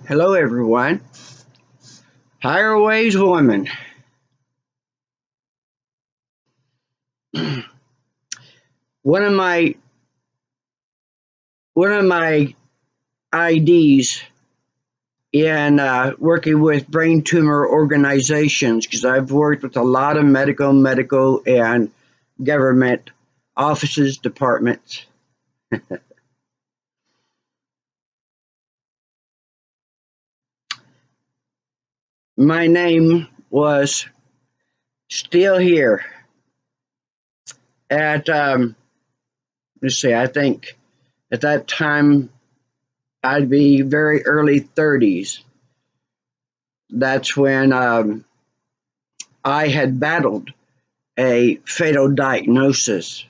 Hello, everyone. HigherWaysWoman. One of my one of my IDs in working with brain tumor organizations, because I've worked with a lot of medical, and government offices, departments. My name was still here at let's see, I think at that time I'd be very early 30s. That's when I had battled a fatal diagnosis.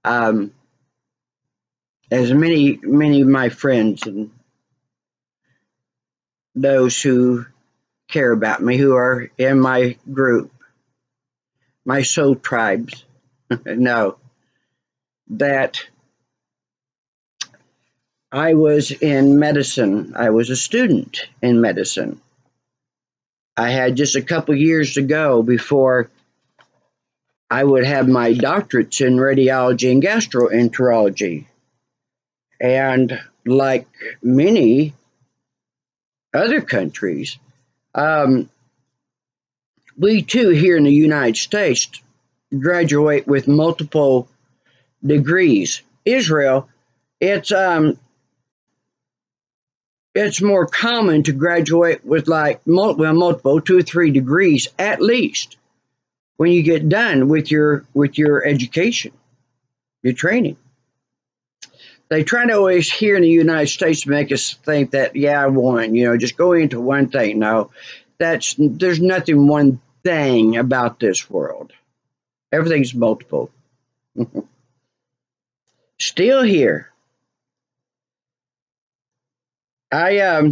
Um, as many of my friends and those who care about me, who are in my group, my soul tribes, know that I was in medicine. I was a student in medicine. I had just a couple years to go before I would have my doctorates in radiology and gastroenterology. And like many other countries, we too here in the United States graduate with multiple degrees. Israel, it's more common to graduate with like multiple 2 or 3 degrees at least when you get done with your education, your training. They try to always here in the United States make us think that yeah, one, just go into one thing. No, there's nothing one thing about this world. Everything's multiple. Still here. I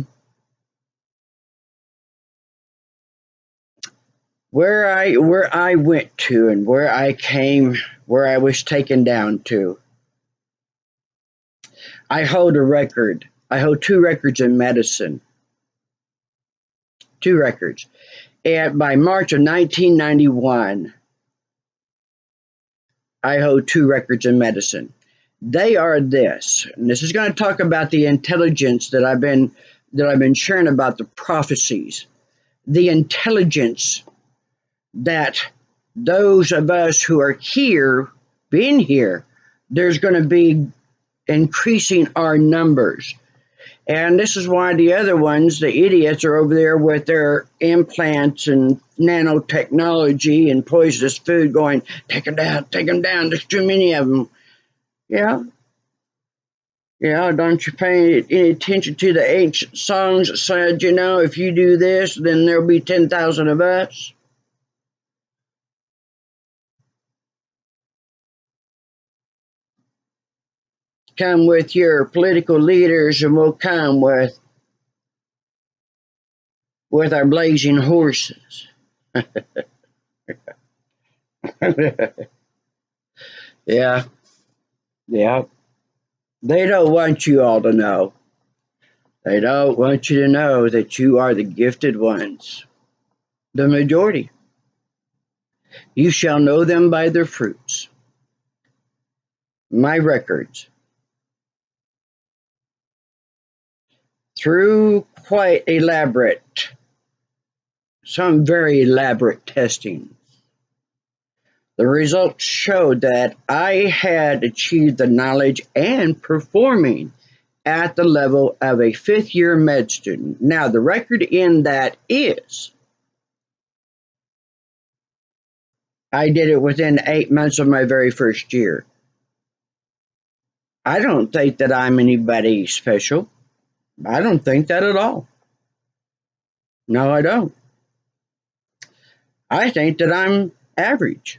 where I went to and where I came, where I was taken down to. I hold a record. I hold 2 records in medicine. 2 records. And by March of 1991, I hold 2 records in medicine. They are this, and this is going to talk about the intelligence that I've been sharing about the prophecies, the intelligence that those of us who are here, being here, there's going to be increasing our numbers. And this is why the other ones, the idiots, are over there with their implants and nanotechnology and poisonous food going, take them down, there's too many of them. Yeah, don't you pay any attention to the ancient songs that said, if you do this, then there'll be 10,000 of us? Come with your political leaders and we'll come with our blazing horses. Yeah, yeah. They don't want you all to know. They don't want you to know that you are the gifted ones, the majority. You shall know them by their fruits. My records, through quite elaborate, some very elaborate testing, the results showed that I had achieved the knowledge and performing at the level of a 5th-year med student. Now, the record in that is I did it within 8 months of my very first year. I don't think that I'm anybody special. I don't think that at all. No, I don't. I think that I'm average.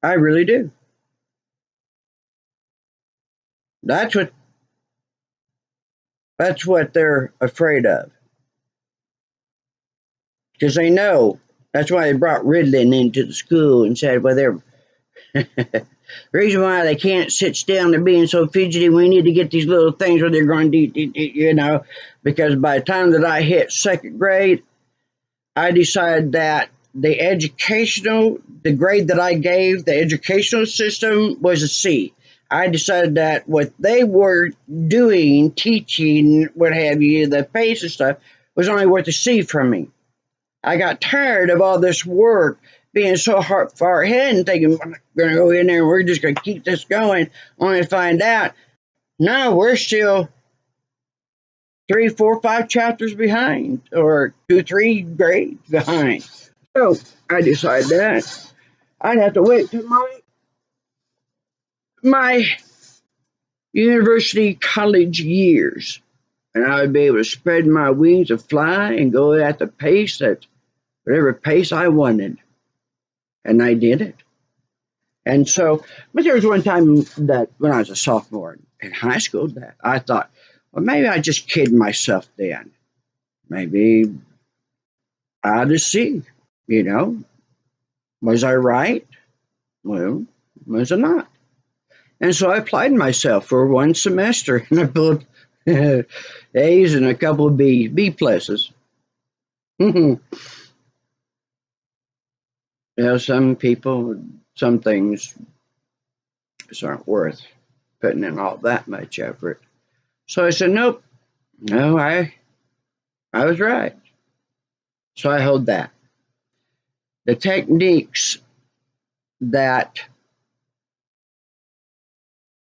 I really do. That's what they're afraid of. Because they know. That's why they brought Ritalin into the school and said, well, they're The reason why they can't sit still and they're being so fidgety, we need to get these little things where they're going to do, because by the time that I hit second grade, I decided that the grade that I gave, the educational system was a C. I decided that what they were doing, teaching, what have you, the pace and stuff, was only worth a C for me. I got tired of all this work being so far ahead and thinking, we're going to go in there and we're just going to keep this going, only to find out, no, we're still 3, 4, 5 chapters behind, or 2, 3 grades behind. So I decided that I'd have to wait till my university college years, and I would be able to spread my wings and fly and go at the pace that whatever pace I wanted, and I did it. And so, but there was one time that when I was a sophomore in high school that I thought, well, maybe I just kidded myself then. Maybe I'll just see, was I right? Well, was I not? And so I applied myself for one semester, and I pulled A's and a couple of B pluses. Some people, some things just aren't worth putting in all that much effort. So I said, nope, no, I was right. So I hold that. The techniques that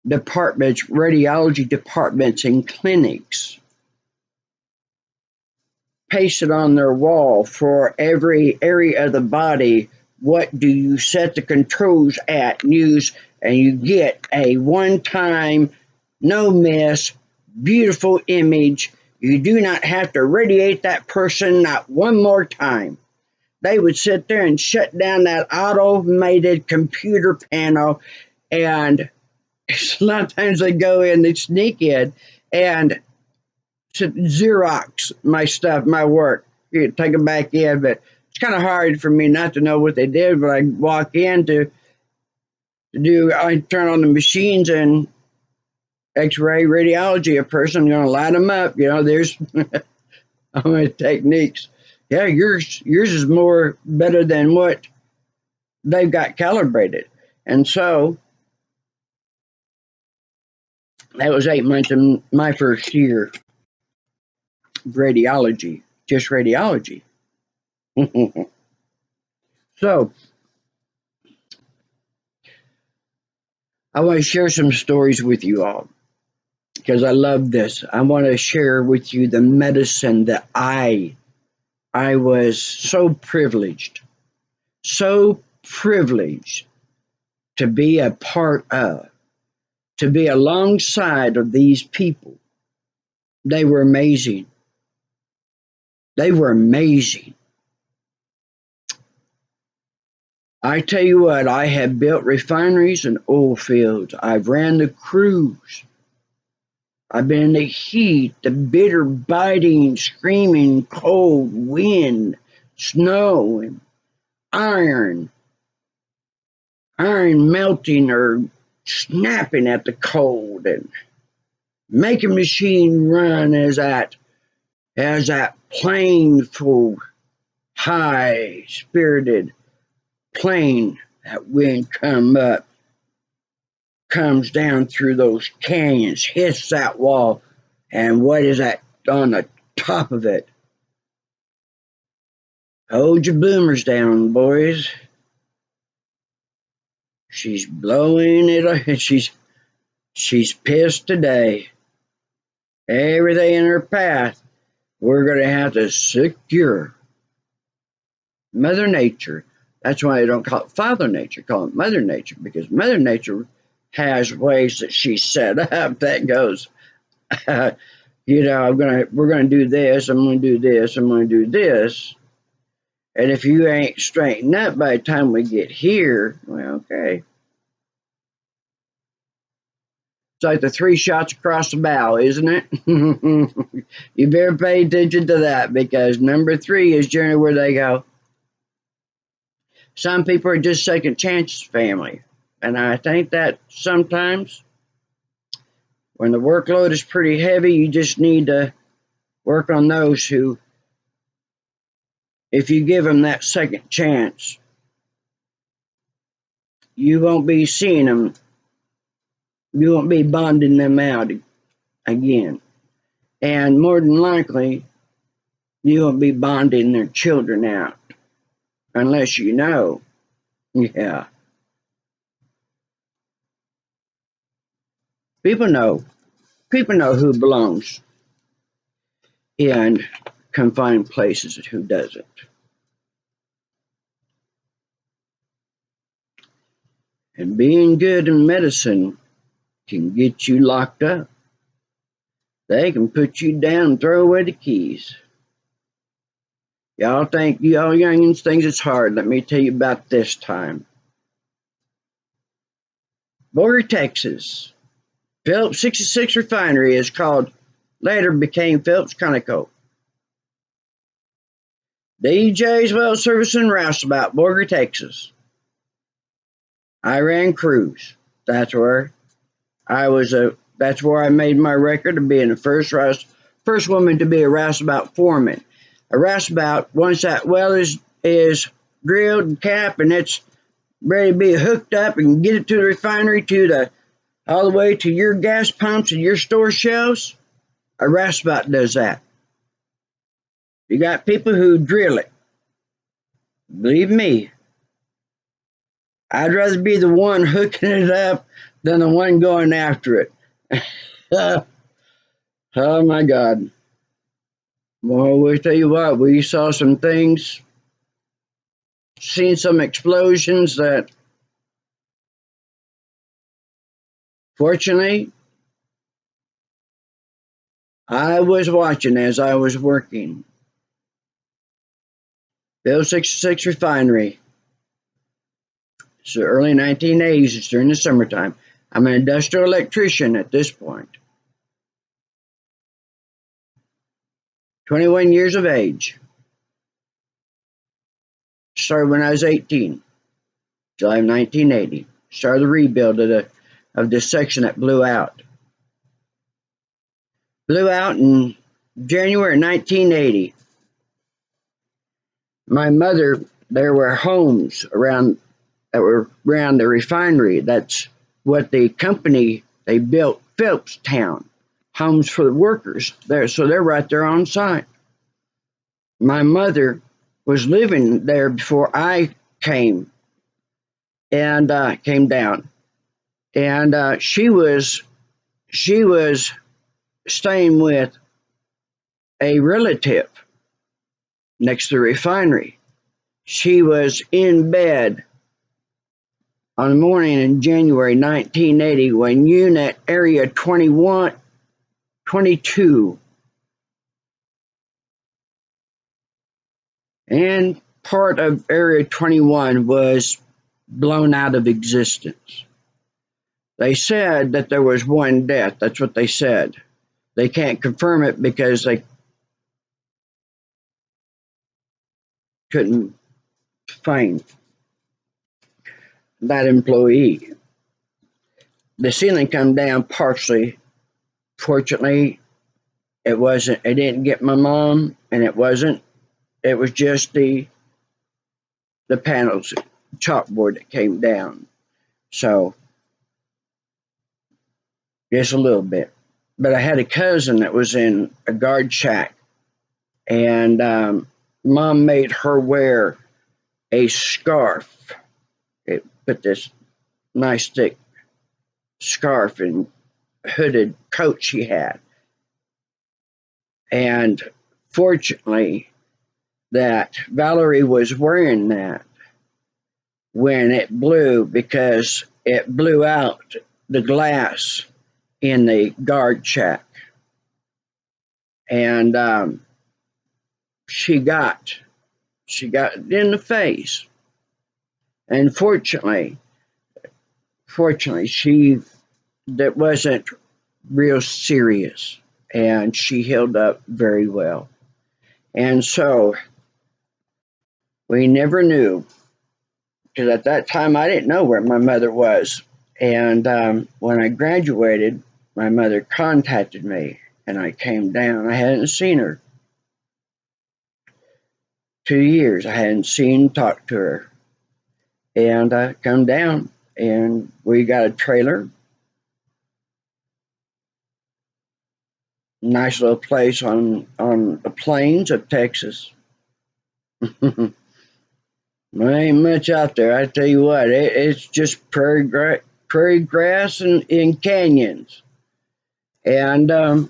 departments, radiology departments and clinics pasted on their wall for every area of the body, what do you set the controls at, and you get a one-time, no miss, beautiful image. You do not have to radiate that person not one more time. They would sit there and shut down that automated computer panel, and a lot of times they go in, they sneak in and Xerox my stuff, my work. You take them back in, but it's kind of hard for me not to know what they did. But I walk in to do, I turn on the machines and X-ray radiology a person. I'm going to light them up. There's all my techniques. Yeah, yours is more better than what they've got calibrated. And so that was 8 months in my first year of radiology, just radiology. So I want to share some stories with you all because I love this. I want to share with you the medicine that I was so privileged to be a part of, to be alongside of these people. They were amazing. They were amazing. I tell you what, I have built refineries and oil fields. I've ran the crews. I've been in the heat, the bitter, biting, screaming, cold wind, snow, and iron melting or snapping at the cold, and make a machine run as that planeful, high-spirited plane, that wind comes down through those canyons, hits that wall, and what is that on the top of it? Hold your bloomers down, boys. She's blowing it. She's pissed today. Everything in her path, we're going to have to secure. Mother Nature. That's why they don't call it Father Nature, call it Mother Nature, because Mother Nature has ways that she set up that goes, we're going to do this, I'm going to do this, I'm going to do this. And if you ain't straightened up by the time we get here, well, okay. It's like the 3 shots across the bow, isn't it? You better pay attention to that, because number 3 is generally where they go. Some people are just second chances family. And I think that sometimes when the workload is pretty heavy, you just need to work on those who, if you give them that second chance, you won't be seeing them, you won't be bonding them out again. And more than likely, you won't be bonding their children out unless you know. Yeah. People know. People know who belongs in confined places and who doesn't. And being good in medicine can get you locked up. They can put you down and throw away the keys. Y'all youngins think it's hard. Let me tell you about this time. Borger, Texas. Phillips 66 refinery is called, later became Phillips Conoco. DJ's Well Service and Roustabout, Borger, Texas. I ran crews. That's where that's where I made my record of being the first woman to be a roustabout foreman. A roustabout, once that well is drilled and capped and it's ready to be hooked up and get it to the refinery all the way to your gas pumps and your store shelves, a roustabout does that. You got people who drill it. Believe me, I'd rather be the one hooking it up than the one going after it. Oh my God. Well, we'll tell you what, we saw some things, seen some explosions that, fortunately, I was watching as I was working. Bill 66 refinery. It's the early 1980s. It's during the summertime. I'm an industrial electrician at this point. 21 years of age. Started when I was 18. July of 1980. Started the rebuild of this section that blew out. Blew out in January 1980. My mother, there were homes that were around the refinery. That's what the company, they built Phillips Town. Homes for the workers there, so they're right there on site. My mother was living there before I came down, and she was staying with a relative next to the refinery. She was in bed on the morning in January 1980 when Unit Area 22 and part of Area 21 was blown out of existence. They said that there was one death. That's what they said. They can't confirm it because they couldn't find that employee. The ceiling come down partially. Fortunately, it didn't get my mom, and it was just the panels, chalkboard that came down. So, just a little bit. But I had a cousin that was in a guard shack, and Mom made her wear a scarf. It put this nice thick scarf and hooded coat she had. And fortunately, that Valerie was wearing that when it blew, because it blew out the glass in the guard shack. And she got it in the face. And fortunately, that wasn't real serious, and she healed up very well. And so we never knew because at that time I didn't know where my mother was. And when I graduated, my mother contacted me, and I came down. I hadn't seen her 2 years. I hadn't seen, talked to her, and I come down, and we got a trailer, nice little place on the plains of Texas. There ain't much out there. I tell you what, it's just prairie grass and canyons. And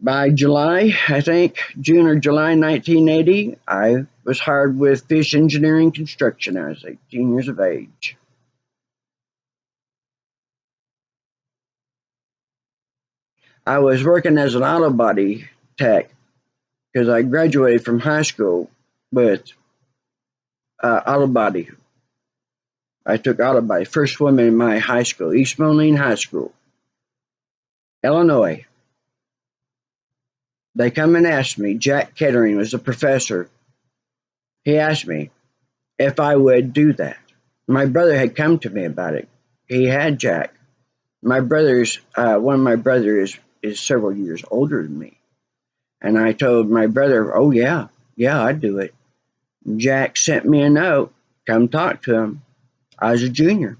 by July, I think, June or July 1980, I was hired with Fish Engineering Construction. I was 18 years of age. I was working as an auto body tech because I graduated from high school with auto body. I took auto body, first woman in my high school, East Moline High School, Illinois. They come and asked me, Jack Kettering was the professor. He asked me if I would do that. My brother had come to me about it. He had Jack. My brother's, one of my brothers is several years older than me. And I told my brother, oh yeah, I'd do it. Jack sent me a note, come talk to him. I was a junior.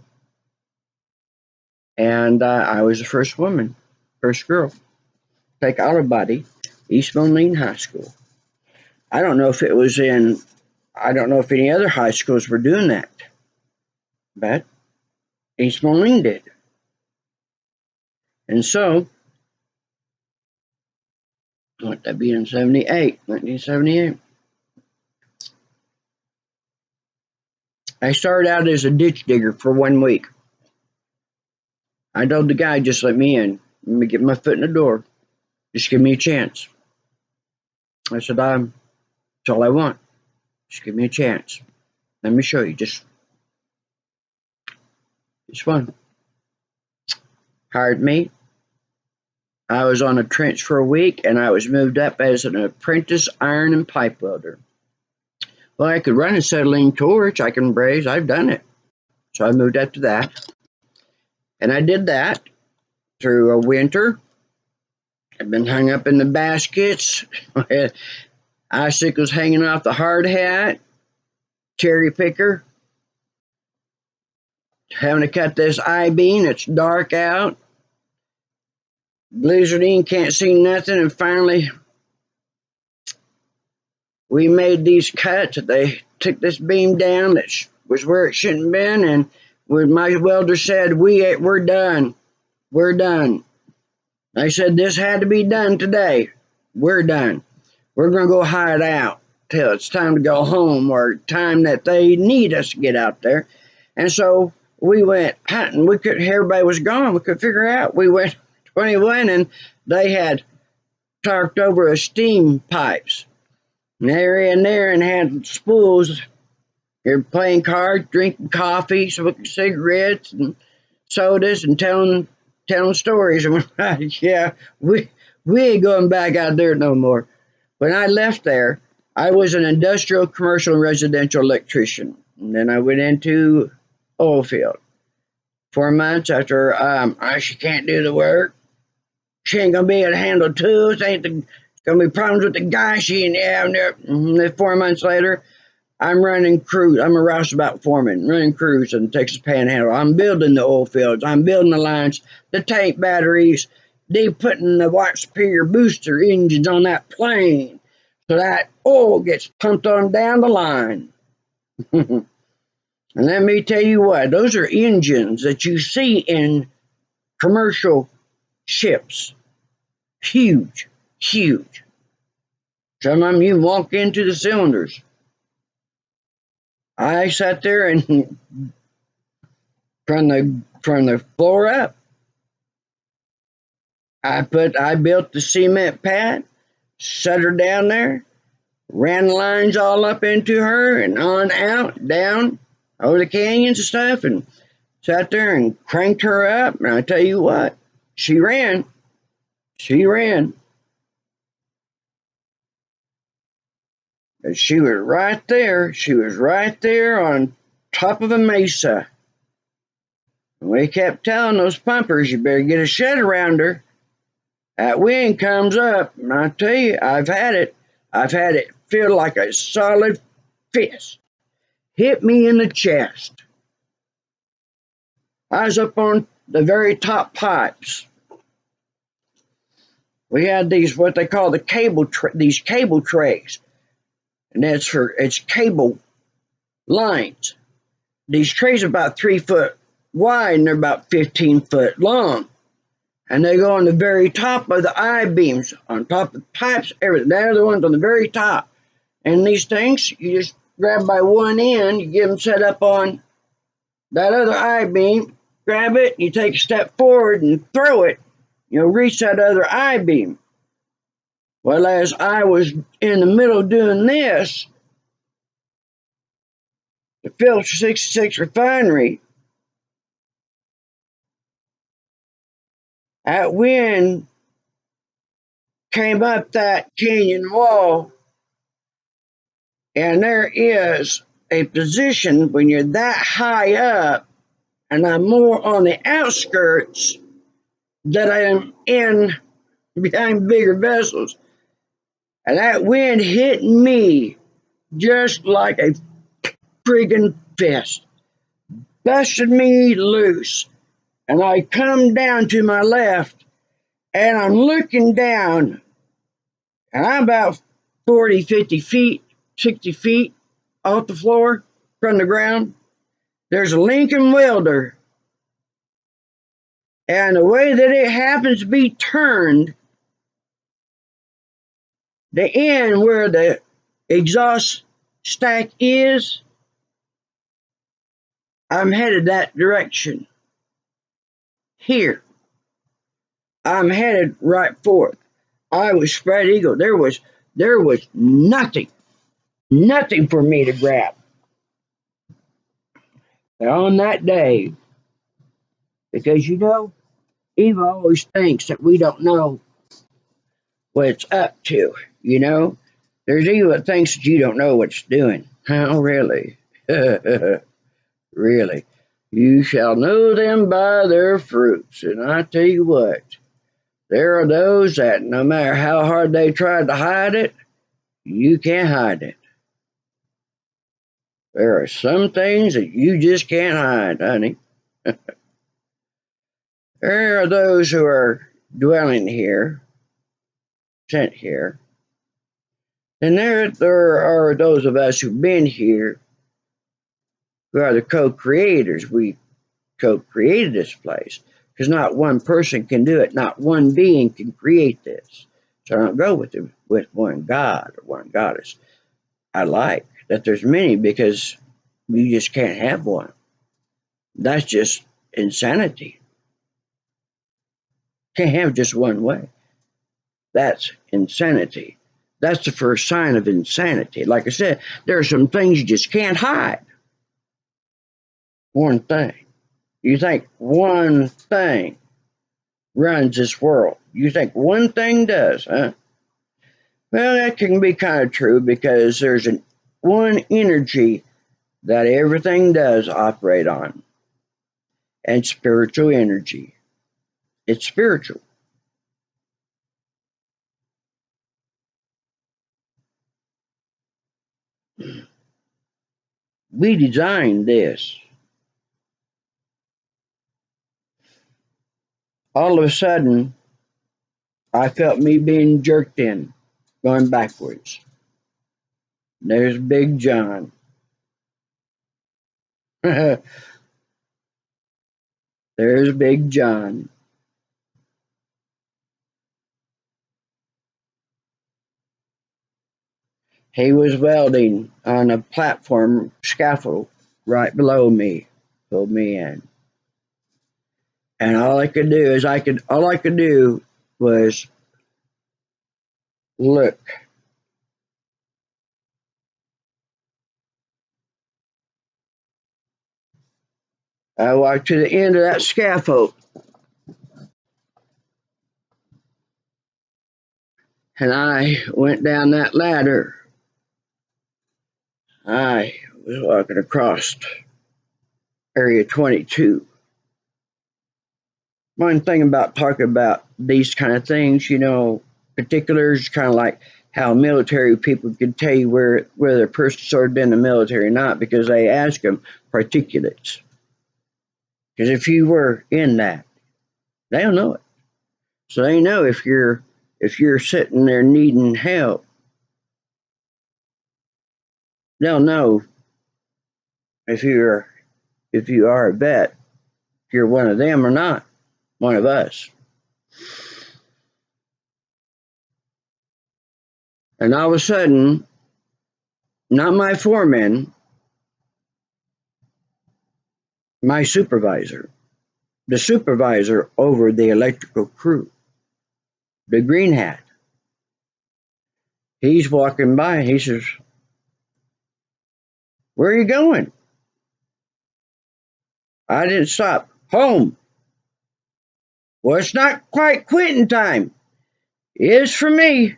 And I was the first woman, first girl, take auto body, East Moline High School. I don't know if any other high schools were doing that, but East Moline did. And so, what that be in 1978. I started out as a ditch digger for 1 week. I told the guy, just let me in. Let me get my foot in the door. Just give me a chance. I said, that's all I want. Just give me a chance. Let me show you. Just fun. Hired me. I was on a trench for a week, and I was moved up as an apprentice iron and pipe welder. Well, I could run a acetylene torch. I can braze. I've done it. So I moved up to that. And I did that through a winter. I've been hung up in the baskets. Icicles hanging off the hard hat. Cherry picker. Having to cut this I-beam. It's dark out. Blizzarding, can't see nothing. And finally, we made these cuts. They took this beam down that was where it shouldn't have been. And when my welder said, we're done. We're done. I said, this had to be done today. We're done. We're going to go hide out till it's time to go home or time that they need us to get out there. And so we went hunting. Everybody was gone. We could figure out. We went 21 and they had tarped over a steam pipes. And they were in there and had spools. You're playing cards, drinking coffee, smoking cigarettes and sodas and telling stories. And yeah, we ain't going back out there no more. When I left there, I was an industrial, commercial, and residential electrician. And then I went into oil field. 4 months after, she can't do the work. She ain't gonna be able to handle tools. Gonna be problems with the guy. She ain't having. And 4 months later, I'm running crews. I'm a roustabout foreman, running crews in the Texas Panhandle. I'm building the oil fields. I'm building the lines, the tank batteries. They putting the Watt Superior booster engines on that plane so that oil gets pumped on down the line. And let me tell you what, those are engines that you see in commercial ships. Huge, huge. Some of them you walk into the cylinders. I sat there and from the floor up, I built the cement pad, set her down there, ran the lines all up into her and on out, down, over the canyons and stuff, and sat there and cranked her up. And I tell you what, she ran. She ran. And she was right there. She was right there on top of a mesa. And we kept telling those pumpers, you better get a shed around her. That wind comes up, and I tell you, I've had it. I've had it feel like a solid fist hit me in the chest. I was up on the very top pipes. We had these, what they call these cable trays, and it's cable lines. These trays are about 3 foot wide, and they're about 15 foot long. And they go on the very top of the I-beams, on top of the pipes, everything. They're the ones on the very top. And these things, you just grab by one end, you get them set up on that other I-beam, grab it, you take a step forward and throw it, reach that other I-beam. Well, as I was in the middle doing this, the Phillips 66 refinery, that wind came up that canyon wall, and there is a position when you're that high up, and I'm more on the outskirts, that I am in behind bigger vessels. And that wind hit me just like a friggin' fist, busted me loose. And I come down to my left, and I'm looking down, and I'm about 40, 50 feet, 60 feet off the floor from the ground. There's a Lincoln welder, and the way that it happens to be turned, the end where the exhaust stack is, I'm headed that direction. Here, I'm headed right for it. I was spread eagle. There was nothing for me to grab. And on that day, because Eva always thinks that we don't know what it's up to, There's Eva that thinks that you don't know what it's doing. Oh, really? Really? You shall know them by their fruits. And I tell you what, there are those that no matter how hard they try to hide it, you can't hide it. There are some things that you just can't hide, honey. There are those who are dwelling here, sent here. And there are those of us who've been here who are the co-creators. We co-created this place because not one person can do it. Not one being can create this. So I don't go with one God or one goddess. I like that there's many because you just can't have one. That's just insanity. Can't have just one way. That's insanity. That's the first sign of insanity. Like I said, there are some things you just can't hide. One thing. You think one thing runs this world. You think one thing does, huh? Well, that can be kind of true because there's one energy that everything does operate on. And spiritual energy. It's spiritual. We designed this. All of a sudden, I felt me being jerked in, going backwards. There's Big John. There's Big John. He was welding on a platform scaffold right below me, pulled me in. And all I could do was look. I walked to the end of that scaffold, and I went down that ladder I was walking across Area 22. One thing about talking about these kind of things, particulars, kind of like how military people could tell you whether a person served in the military or not because they ask them particulates. Because if you were in that, they'll know it. So they know if you're sitting there needing help, they'll know if you are a vet, if you're one of them or not, one of us. And all of a sudden, not my foreman, my supervisor, the supervisor over the electrical crew, the green hat, he's walking by and he says, "Where are you going?" "I didn't stop." "Home." "Well, it's not quite quitting time." "It is for me."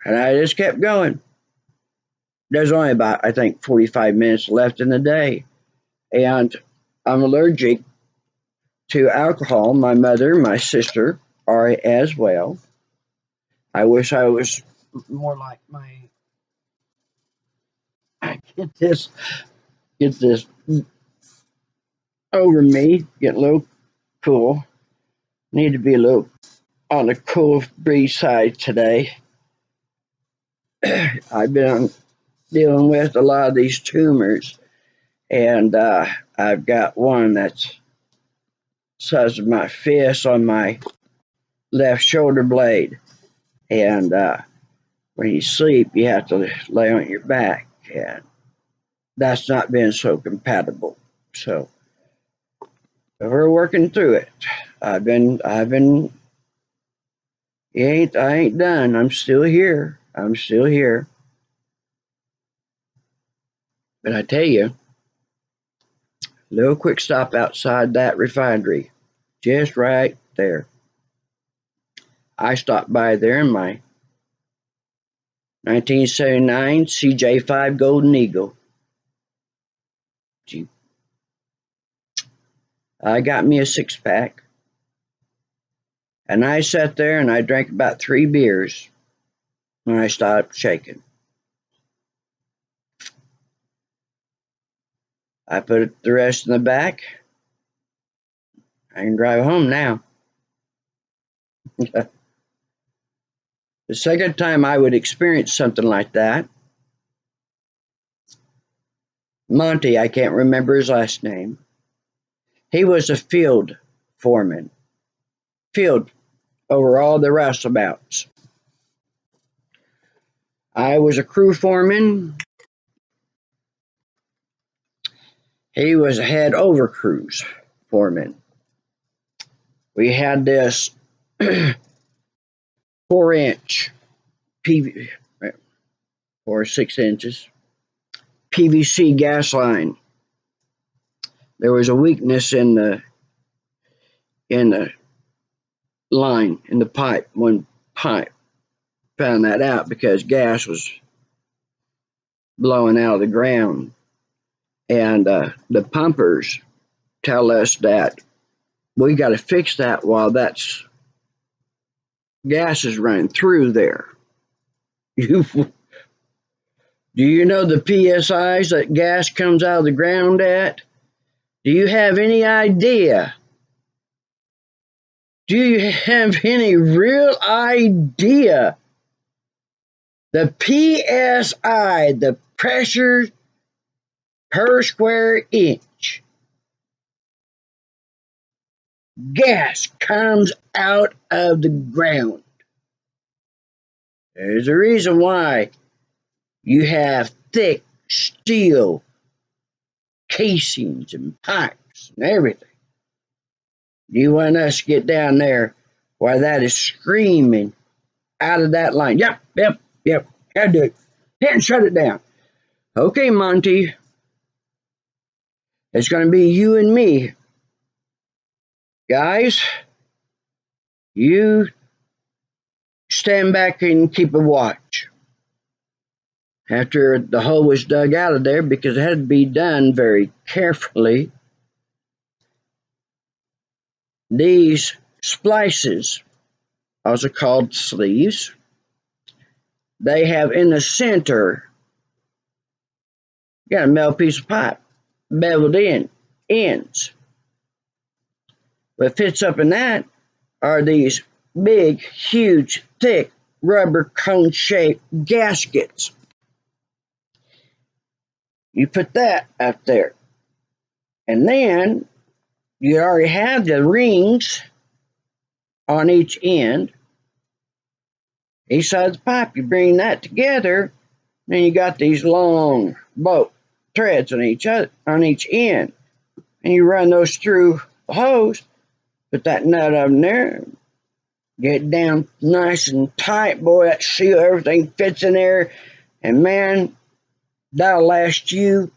And I just kept going. There's only about, I think, 45 minutes left in the day. And I'm allergic to alcohol. My mother, my sister are as well. I wish I was more like my. I get this over me. Get a little cool. Need to be a little on the cool breeze side today. I've been dealing with a lot of these tumors, and I've got one that's the size of my fist on my left shoulder blade. And when you sleep, you have to lay on your back, and that's not been so compatible. So we're working through it. I've been. I ain't done. I'm still here. I'm still here. But I tell you, little quick stop outside that refinery, just right there. I stopped by there in my 1979 CJ5 Golden Eagle Jeep. I got me a 6-pack, and I sat there and I drank about 3 beers when I stopped shaking. I put the rest in the back. I can drive home now. The second time I would experience something like that, Monty, I can't remember his last name, he was a field foreman, field over all the roustabouts. I was a crew foreman. He was a head over crews foreman. We had this 4-inch PV, 4 or 6 inches PVC gas line. There was a weakness in the line in the pipe. One pipe found that out because gas was blowing out of the ground, and the pumpers tell us that we got to fix that while that's gas is running through there. You do you know the PSIs that gas comes out of the ground at? Do you have any idea? Do you have any real idea? The PSI, the pressure per square inch, gas comes out of the ground. There's a reason why you have thick steel casings and pipes and everything. You want us to get down there while that is screaming out of that line. Yep. Gotta do it. Hit and shut it down. Okay, Monty. It's going to be you and me. Guys, you stand back and keep a watch. After the hole was dug out of there, because it had to be done very carefully, these splices, also called sleeves, they have in the center, you got a metal piece of pipe, beveled in, ends. What fits up in that are these big, huge, thick, rubber cone-shaped gaskets. You put that up there. And then you already have the rings on each end. Each side of the pipe, you bring that together, then you got these long bolt threads on each end. And you run those through the hose, put that nut up in there, get it down nice and tight, boy, that seal, everything fits in there, and man, it'll last you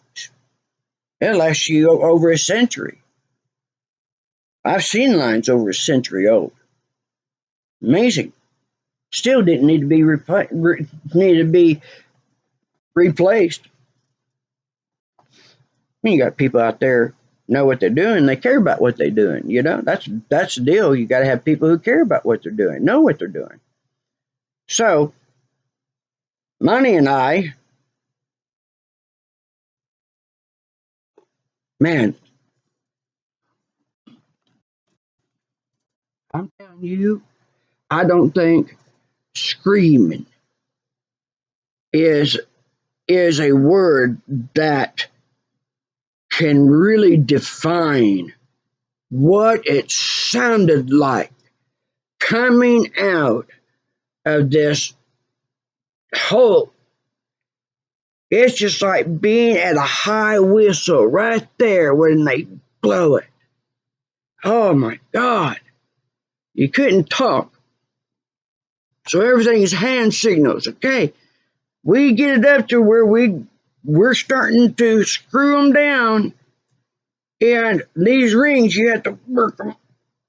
over a century. I've seen lines over a century old. Amazing. Still didn't need to be replaced. You got people out there know what they're doing. They care about what they're doing. You know, that's the deal. You got to have people who care about what they're doing, know what they're doing. So, Money and I, man, I'm telling you, I don't think screaming is a word that can really define what it sounded like coming out of this hole. It's just like being at a high whistle right there when they blow it. Oh my God. You couldn't talk. So everything is hand signals. Okay. We get it up to where we're starting to screw them down. And these rings, you have to work them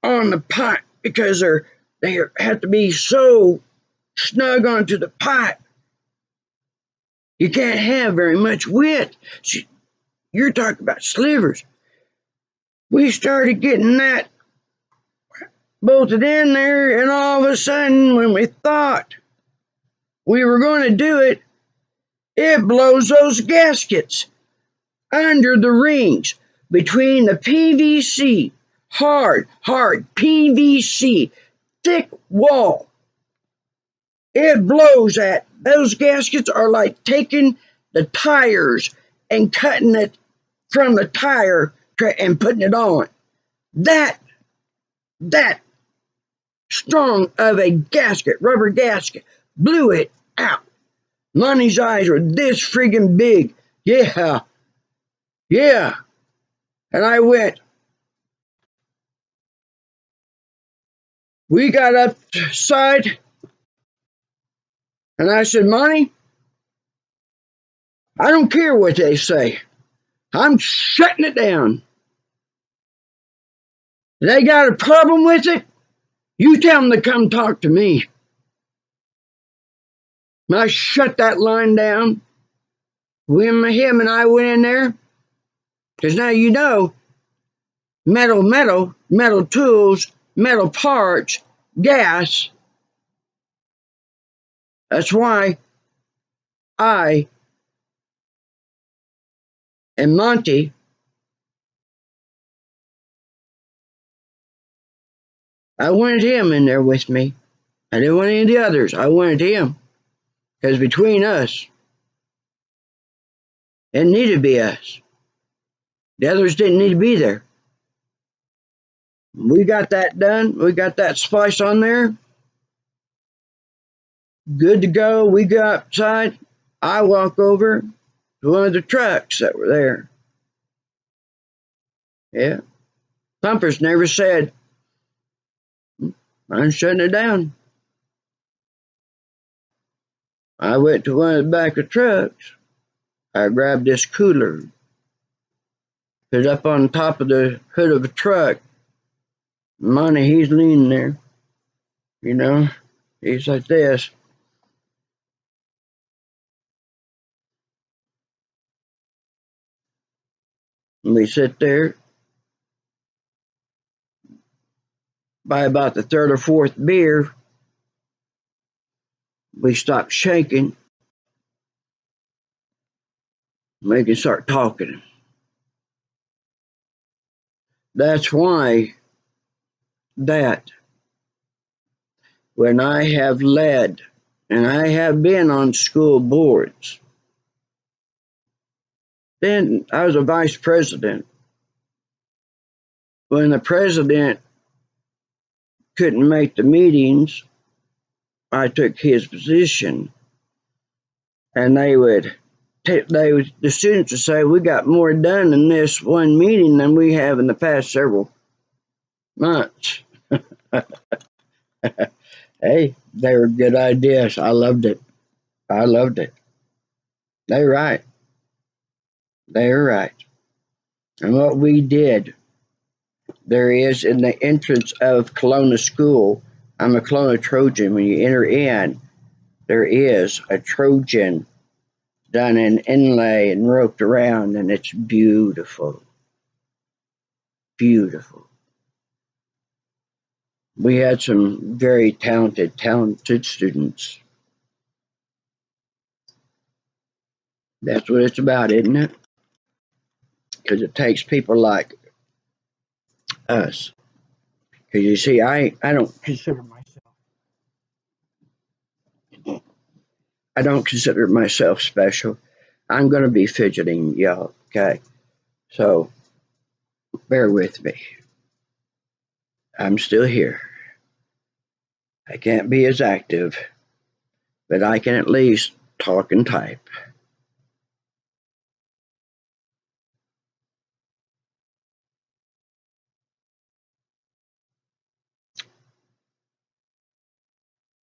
on the pipe because they have to be so snug onto the pipe. You can't have very much width. You're talking about slivers. We started getting that bolted in there, and all of a sudden, when we thought we were going to do it, it blows those gaskets under the rings between the PVC, hard PVC, thick wall. It blows at those gaskets are like taking the tires and cutting it from the tire and putting it on. That strong of a gasket, rubber gasket, blew it out. Money's eyes were this friggin' big. Yeah. And I went, we got upside, and I said, Money, I don't care what they say. I'm shutting it down. They got a problem with it? You tell them to come talk to me. And I shut that line down. Him and I went in there. Because now you know, metal tools, metal parts, gas. That's why I and Monty, I wanted him in there with me. I didn't want any of the others. I wanted him. Because between us, it needed to be us. The others didn't need to be there. We got that done. We got that splice on there. Good to go. We go outside. I walk over to one of the trucks that were there. Yeah. Pumpers never said, I'm shutting it down. I went to one of the back of the trucks. I grabbed this cooler, put it up on top of the hood of the truck. Money, he's leaning there. You know, he's like this. And we sit there. By about the third or fourth beer, we stop shaking. We can start talking. That's why that when I have led, and I have been on school boards, then I was a vice president. When the president couldn't make the meetings, I took his position, and the students would say, we got more done in this one meeting than we have in the past several months. Hey, they were good ideas. I loved it. I loved it. They were right. They were right. And what we did, there is in the entrance of Kelowna School, I'm a Kelowna Trojan. When you enter in, there is a Trojan done in inlay and roped around, and it's beautiful. Beautiful. We had some very talented students. That's what it's about, isn't it? Because it takes people like us. Because you see, I don't consider myself special. I'm going to be fidgeting, y'all. Okay, so bear with me. I'm still here. I can't be as active, but I can at least talk and type.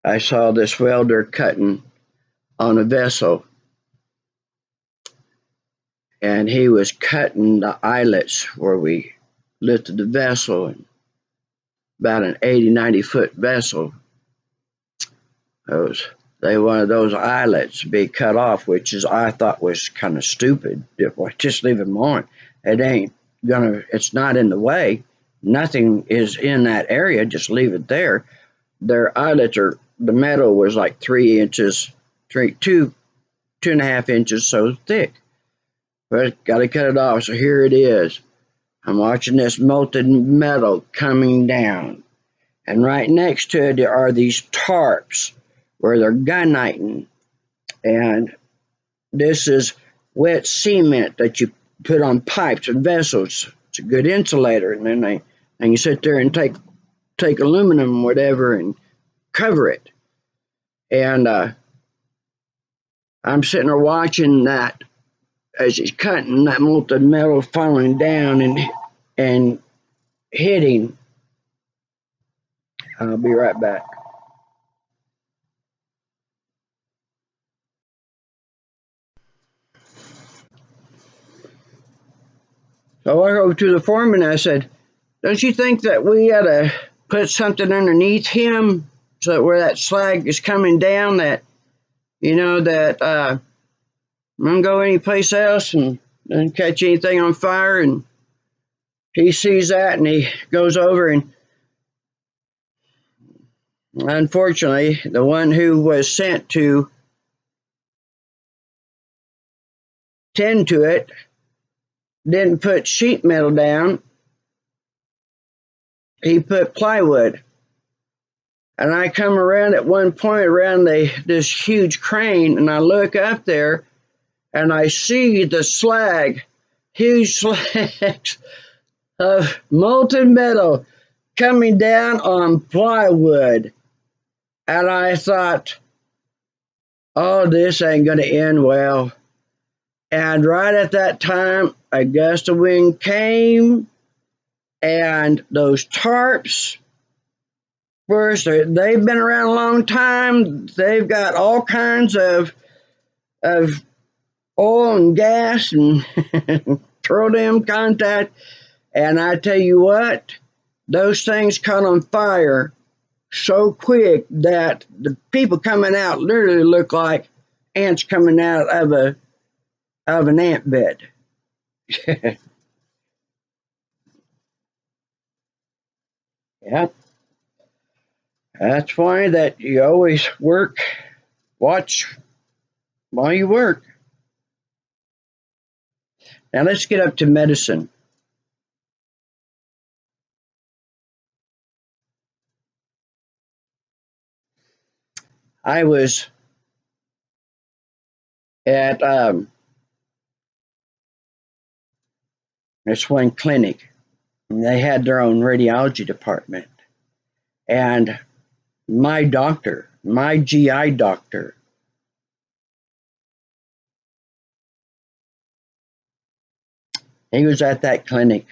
I saw this welder cutting on a vessel, and he was cutting the eyelets where we lifted the vessel, and about an 80-90 foot vessel. They wanted those eyelets to be cut off, which is I thought was kind of stupid. Just leave them on. It's not in the way. Nothing is in that area. Just leave it there. Their eyelets the metal was like 3 inches, 2.5 inches so thick. But got to cut it off. So here it is. I'm watching this molten metal coming down. And right next to it are these tarps where they're gunniting. And this is wet cement that you put on pipes and vessels. It's a good insulator. And then you sit there and take aluminum, whatever, and cover it. And I'm sitting there watching that as he's cutting that molten metal falling down and hitting. I'll be right back. So I go to the foreman and I said, don't you think that we ought to put something underneath him so that where that slag is coming down, that, that I'm going to go anyplace else and catch anything on fire? And he sees that and he goes over, and unfortunately, the one who was sent to tend to it didn't put sheet metal down. He put plywood. And I come around at one point around this huge crane, and I look up there and I see the huge slags of molten metal coming down on plywood. And I thought, oh, this ain't going to end well. And right at that time, a gust of wind came, and those tarps, first, they've been around a long time. They've got all kinds of oil and gas and petroleum contact. And I tell you what, those things caught on fire so quick that the people coming out literally look like ants coming out of an ant bed. Yeah, that's why that you always watch while you work. Now let's get up to medicine. I was at this one clinic, and they had their own radiology department. And my doctor, my GI doctor, he was at that clinic.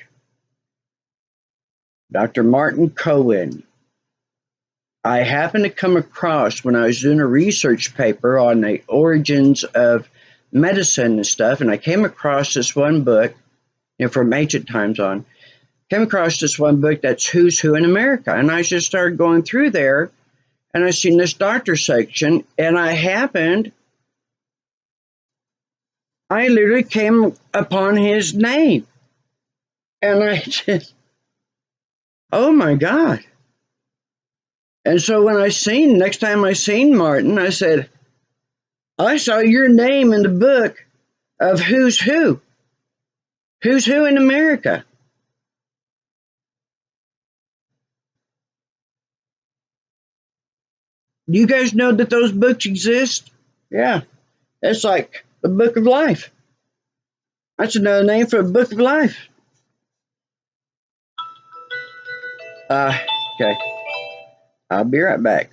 Dr. Martin Cohen. I happened to come across when I was doing a research paper on the origins of medicine and stuff, and I came across this one book, from ancient times on, came across this one book that's Who's Who in America. And I just started going through there, and I seen this doctor section, and I literally came upon his name. And I just, oh my God. And so when next time I seen Martin, I said, I saw your name in the book of Who's Who. Who's Who in America. Do you guys know that those books exist? Yeah. It's like the book of life. That's another name for a book of life. Uh, okay. I'll be right back.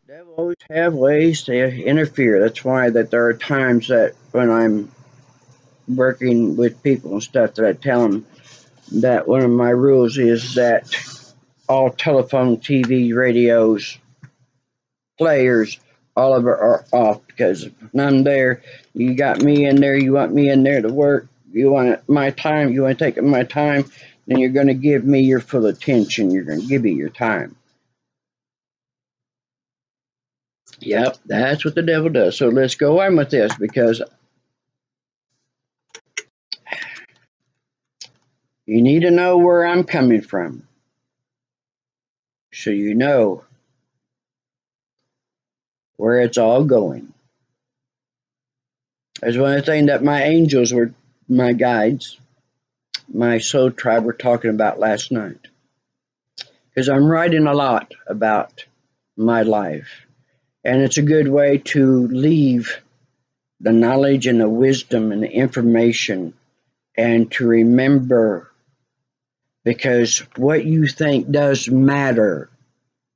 Devil always have ways to interfere. That's why that there are times that when I'm working with people and stuff that I tell them that one of my rules is that all telephone, TV, radios, players, all of it are off, because if none there, you got me in there, you want me in there to work, you want my time, you want to take my time, then you're going to give me your full attention, you're going to give me your time. Yep, that's what the devil does. So let's go on with this, because you need to know where I'm coming from, so you know where it's all going. That's one of the things that my angels were, my guides, my soul tribe were talking about last night. Because I'm writing a lot about my life. And it's a good way to leave the knowledge and the wisdom and the information, and to remember, because what you think does matter,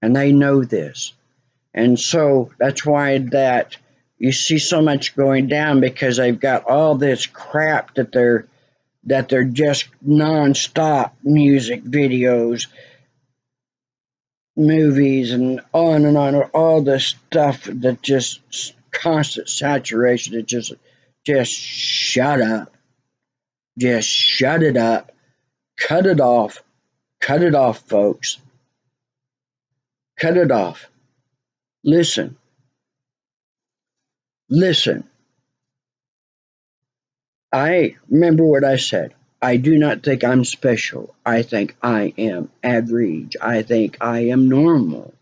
and they know this. And so that's why that you see so much going down, because they've got all this crap that they're just nonstop music videos, movies, and on, all this stuff that just constant saturation. It just shut up. Just shut it up. Cut it off. Cut it off, folks. Cut it off. Listen. Listen. I remember what I said. I do not think I'm special. I think I am average. I think I am normal.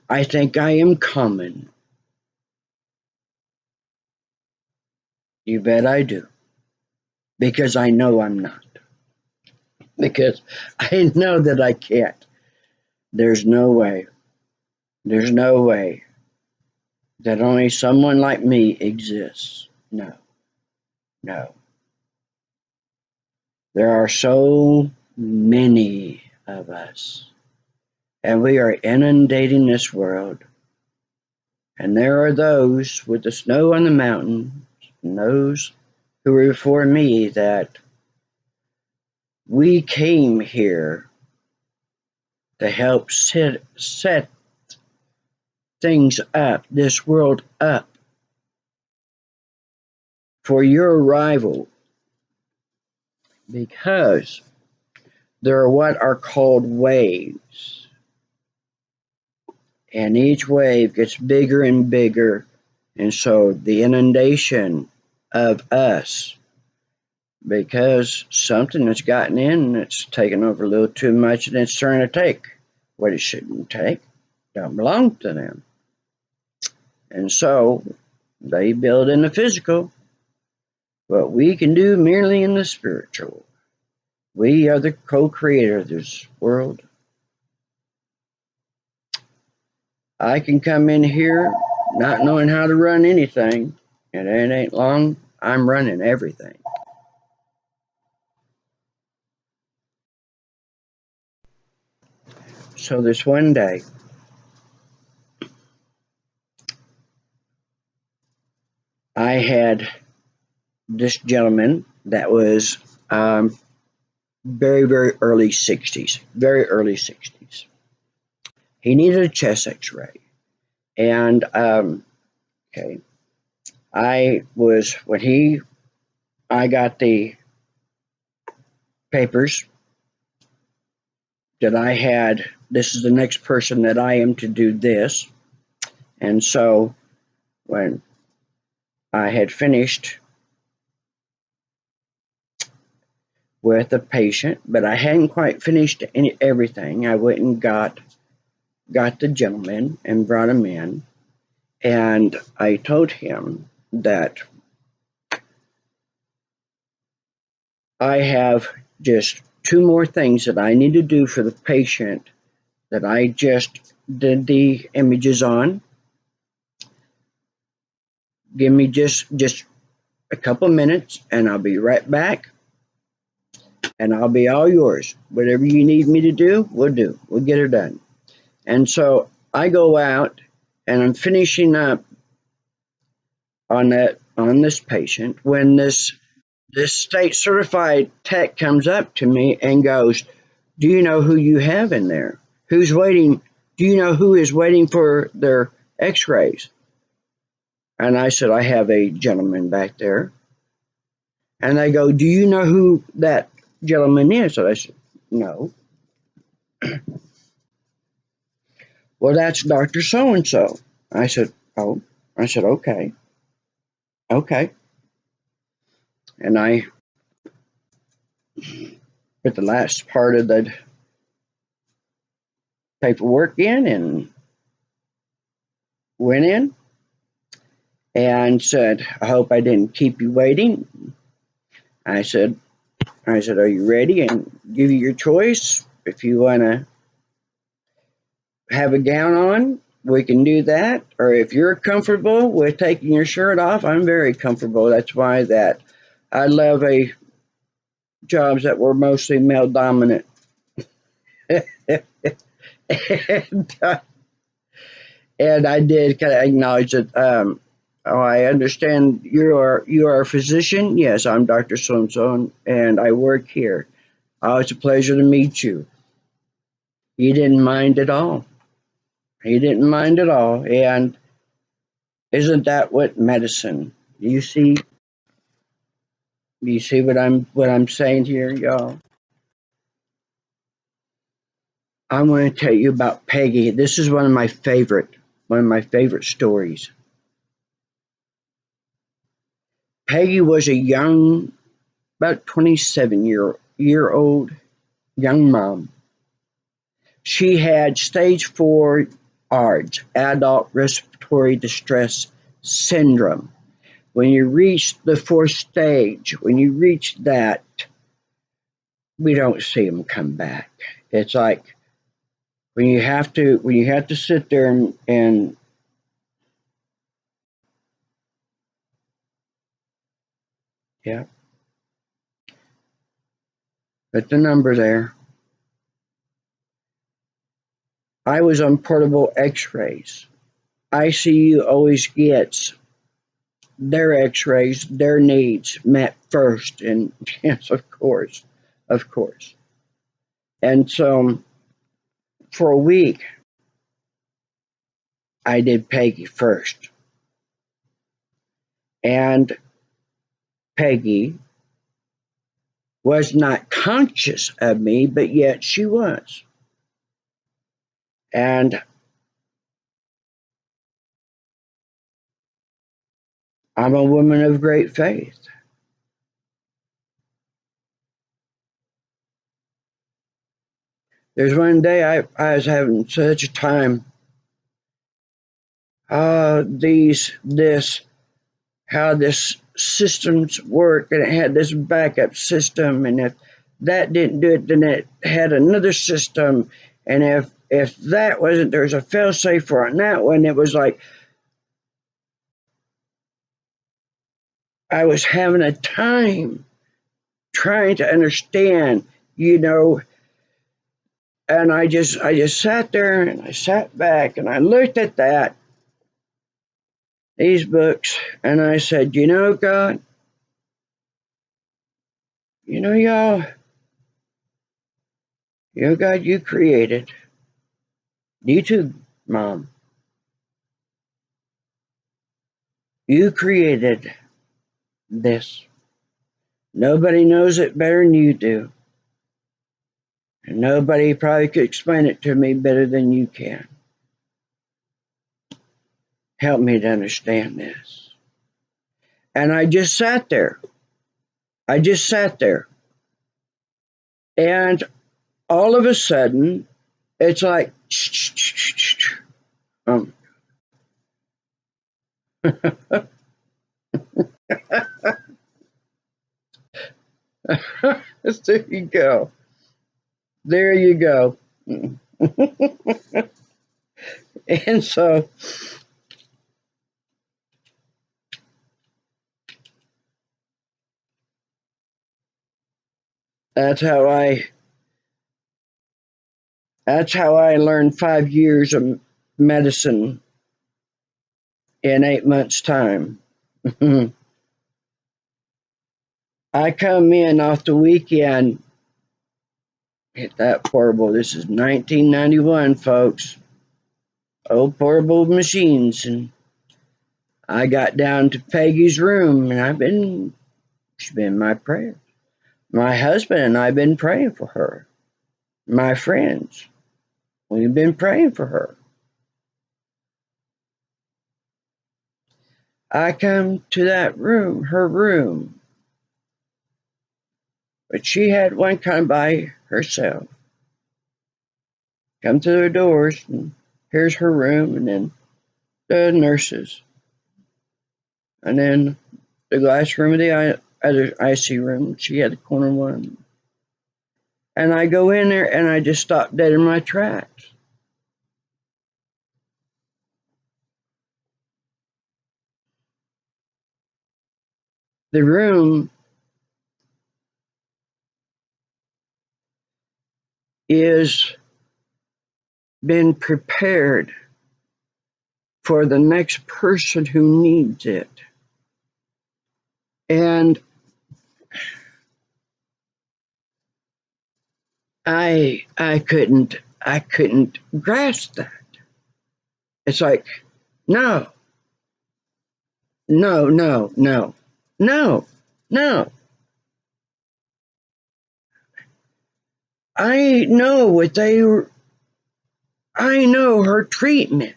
I think I am common. You bet I do. Because I know I'm not. Because I know that I can't. There's no way. There's no way that only someone like me exists. No. No. There are so many of us, and we are inundating this world. And there are those with the snow on the mountain, and those who were before me, that we came here to help set things up, this world up, for your arrival, because there are what are called waves. And each wave gets bigger and bigger. And so the inundation of us because something has gotten in and it's taken over a little too much and it's trying to take what it shouldn't take. Don't belong to them. And so they build in the physical what we can do merely in the spiritual. We are the co-creator of this world. I can come in here not knowing how to run anything, and it ain't long, I'm running everything. So this one day, I had this gentleman that was very, very early 60s, very early 60s. He needed a chest x-ray. And, okay, I got the papers that I had, this is the next person that I am to do this. And so when I had finished with the patient, but I hadn't quite finished everything, I went and got the gentleman and brought him in. And I told him that I have just 2 more things that I need to do for the patient that I just did the images on. Give me just a couple minutes and I'll be right back and I'll be all yours. Whatever you need me to do, we'll do. We'll get it done. And so I go out and I'm finishing up on this patient when this state certified tech comes up to me and goes, "Do you know who you have in there? Who's waiting? Do you know who is waiting for their x-rays?" And I said, "I have a gentleman back there." And they go, "Do you know who that gentleman is?" So I said, "No." "Well, that's Dr. So-and-so." I said, "Oh." I said, "Okay. Okay." And I put the last part of the paperwork in and went in and said, "I hope I didn't keep you waiting." I said, "Are you ready?" And give you your choice. If you want to have a gown on, we can do that. Or if you're comfortable with taking your shirt off, I'm very comfortable. That's why that I love jobs that were mostly male dominant. And I did kind of acknowledge that. Oh, I understand you are a physician. Yes, I'm Dr. So-and-so, and I work here. Oh, it's a pleasure to meet you. He didn't mind at all. He didn't mind at all. And isn't that what medicine? You see, what I'm saying here, y'all? I want to tell you about Peggy. This is one of my favorite stories. Peggy was a young, about 27 year old young mom. She had stage 4 ARDS, adult respiratory distress syndrome. When you reach the 4th stage, when you reach that, we don't see them come back. It's like when you have to sit there and yeah, put the number there. I was on portable x-rays. ICU always gets their x-rays, their needs met first. And yes, of course. And so for a week, I did Peggy first. And Peggy was not conscious of me, but yet she was. And I'm a woman of great faith. There's one day I was having such a time. How this systems work, and it had this backup system, and if that didn't do it, then it had another system, and if that wasn't, there's a failsafe for it. And that one, it was like I was having a time trying to understand, and I just sat there and I sat back and I looked at these books, and I said, God, y'all, God, you created. You too, Mom. You created this. Nobody knows it better than you do. And nobody probably could explain it to me better than you can. Help me to understand this. And I just sat there. And all of a sudden, it's like, there you go. There you go. And so that's how I learned 5 years of medicine in 8 months' time. I come in off the weekend. Hit that portable. This is 1991, folks. Old portable machines. And I got down to Peggy's room, and she's been my prayer. My husband and I have been praying for her. My friends, we've been praying for her. I come to that room, her room, but she had one come by herself. Come to the doors, and here's her room, and then the nurses, and then the glass room of the other IC room. She had the corner one. And I go in there, and I just stop dead in my tracks. The room is been prepared for the next person who needs it. And I couldn't grasp that. It's like, no, no, no, no, no, no. I know I know her treatment.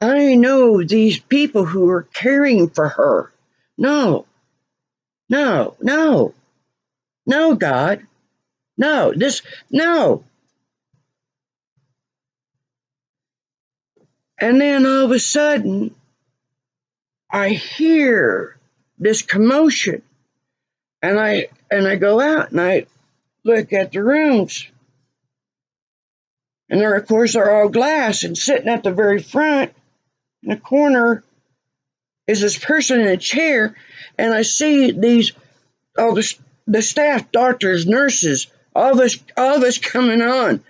I know these people who are caring for her. No, no, no, no, God. No, no. And then all of a sudden, I hear this commotion, and I go out and I look at the rooms, and of course they're all glass, and sitting at the very front in the corner is this person in a chair, and I see all the staff, doctors, nurses, all of us coming on,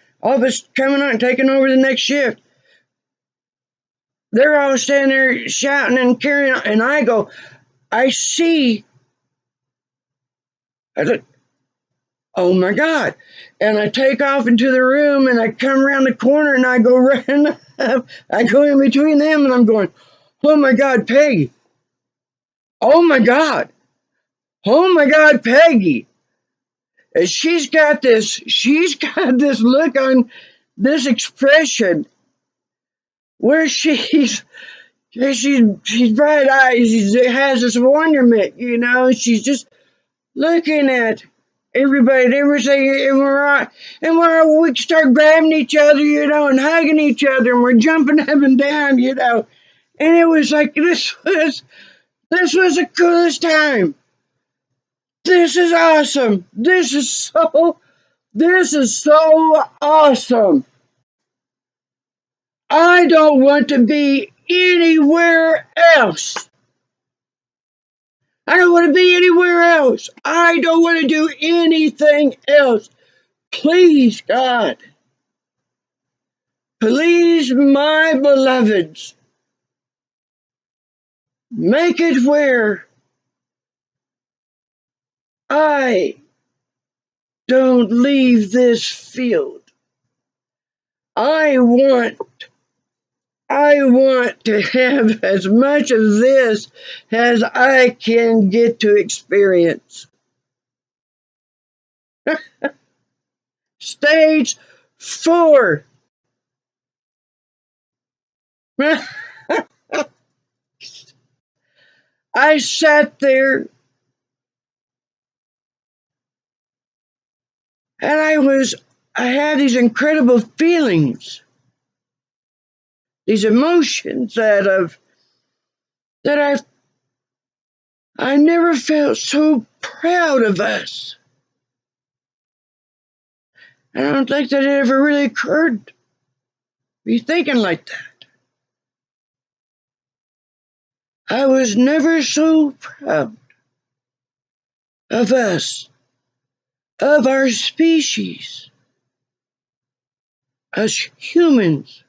taking over the next shift. They're all standing there shouting and carrying on, and I see, I said, oh my God. And I take off into the room, and I come around the corner, and I go running up. I go in between them, and I'm going, oh my God, Peggy. Oh my God. Oh my God, Peggy. And she's got this look on, this expression where she's She's bright eyes. She has this wonderment, you know. She's just looking at everybody and everything, and we start grabbing each other, you know, and hugging each other, and we're jumping up and down, you know. And it was like this was the coolest time. This is awesome. This is so awesome. I don't want to be anywhere else. I don't want to be anywhere else. I don't want to do anything else. Please, God, please, my beloveds, make it where I don't leave this field. I want to have as much of this as I can get to experience. Stage 4. I sat there and I had these incredible feelings, these emotions that I never felt so proud of us. I don't think that it ever really occurred to be thinking like that. I was never so proud of us, of our species, as humans.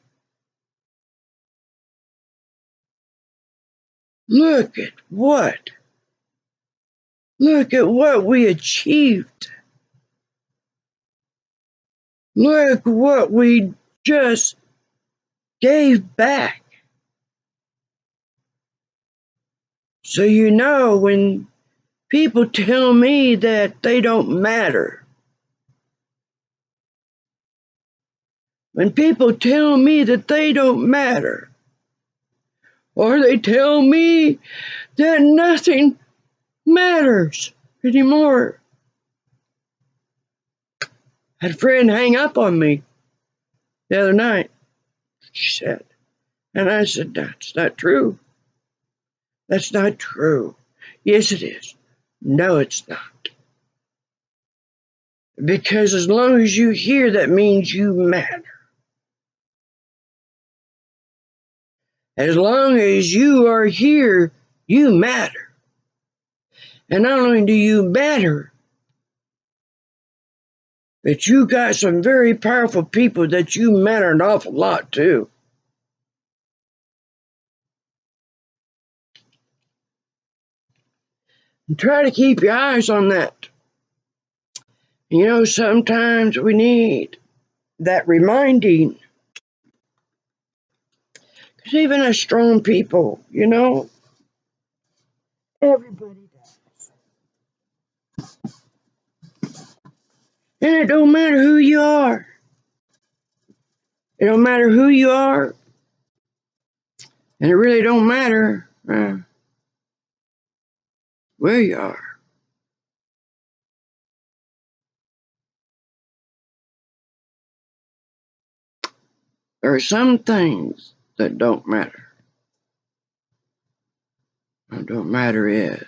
Look at what we achieved. Look what we just gave back. So you know, when people tell me that they don't matter, when people tell me that they don't matter, or they tell me that nothing matters anymore. I had a friend hang up on me the other night, she said. And I said, that's not true. That's not true. Yes, it is. No, it's not. Because as long as you hear, that means you matter. As long as you are here, you matter. And not only do you matter, but you got some very powerful people that you matter an awful lot to. And try to keep your eyes on that. You know, sometimes we need that reminding. Because even as strong people, you know, everybody does. And it don't matter who you are. It don't matter who you are. And it really don't matter where you are. There are some things that don't matter. What don't matter is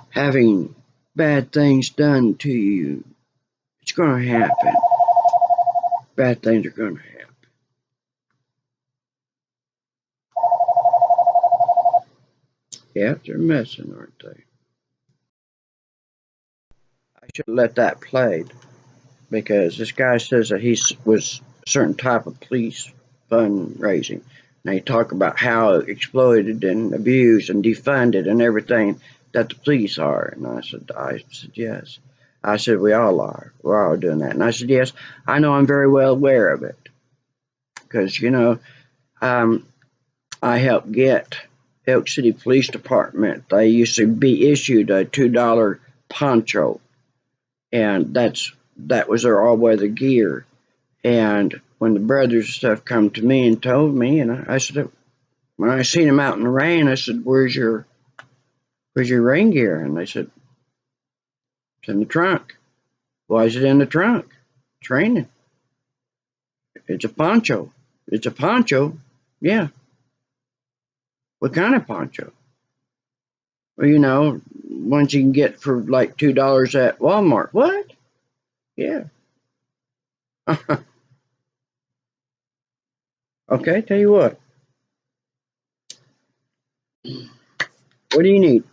having bad things done to you. It's going to happen. Bad things are going to happen. Yeah, they're messing, aren't they? I should have let that play because this guy says that he was a certain type of police fundraising. And they talk about how exploited and abused and defunded and everything that the police are. And I said, yes. I said, we all are. We're all doing that. And I said, yes, I know, I'm very well aware of it. Because, you know, I helped get Elk City Police Department. They used to be issued a $2 poncho. And that's that was their all-weather gear. And when the brothers and stuff come to me and told me, and I said, when I seen them out in the rain, I said, where's your rain gear? And they said, it's in the trunk. Why is it in the trunk? It's raining. It's a poncho. It's a poncho? Yeah. What kind of poncho? Well, ones you can get for like $2 at Walmart. What? Yeah. Okay, tell you what. What do you need?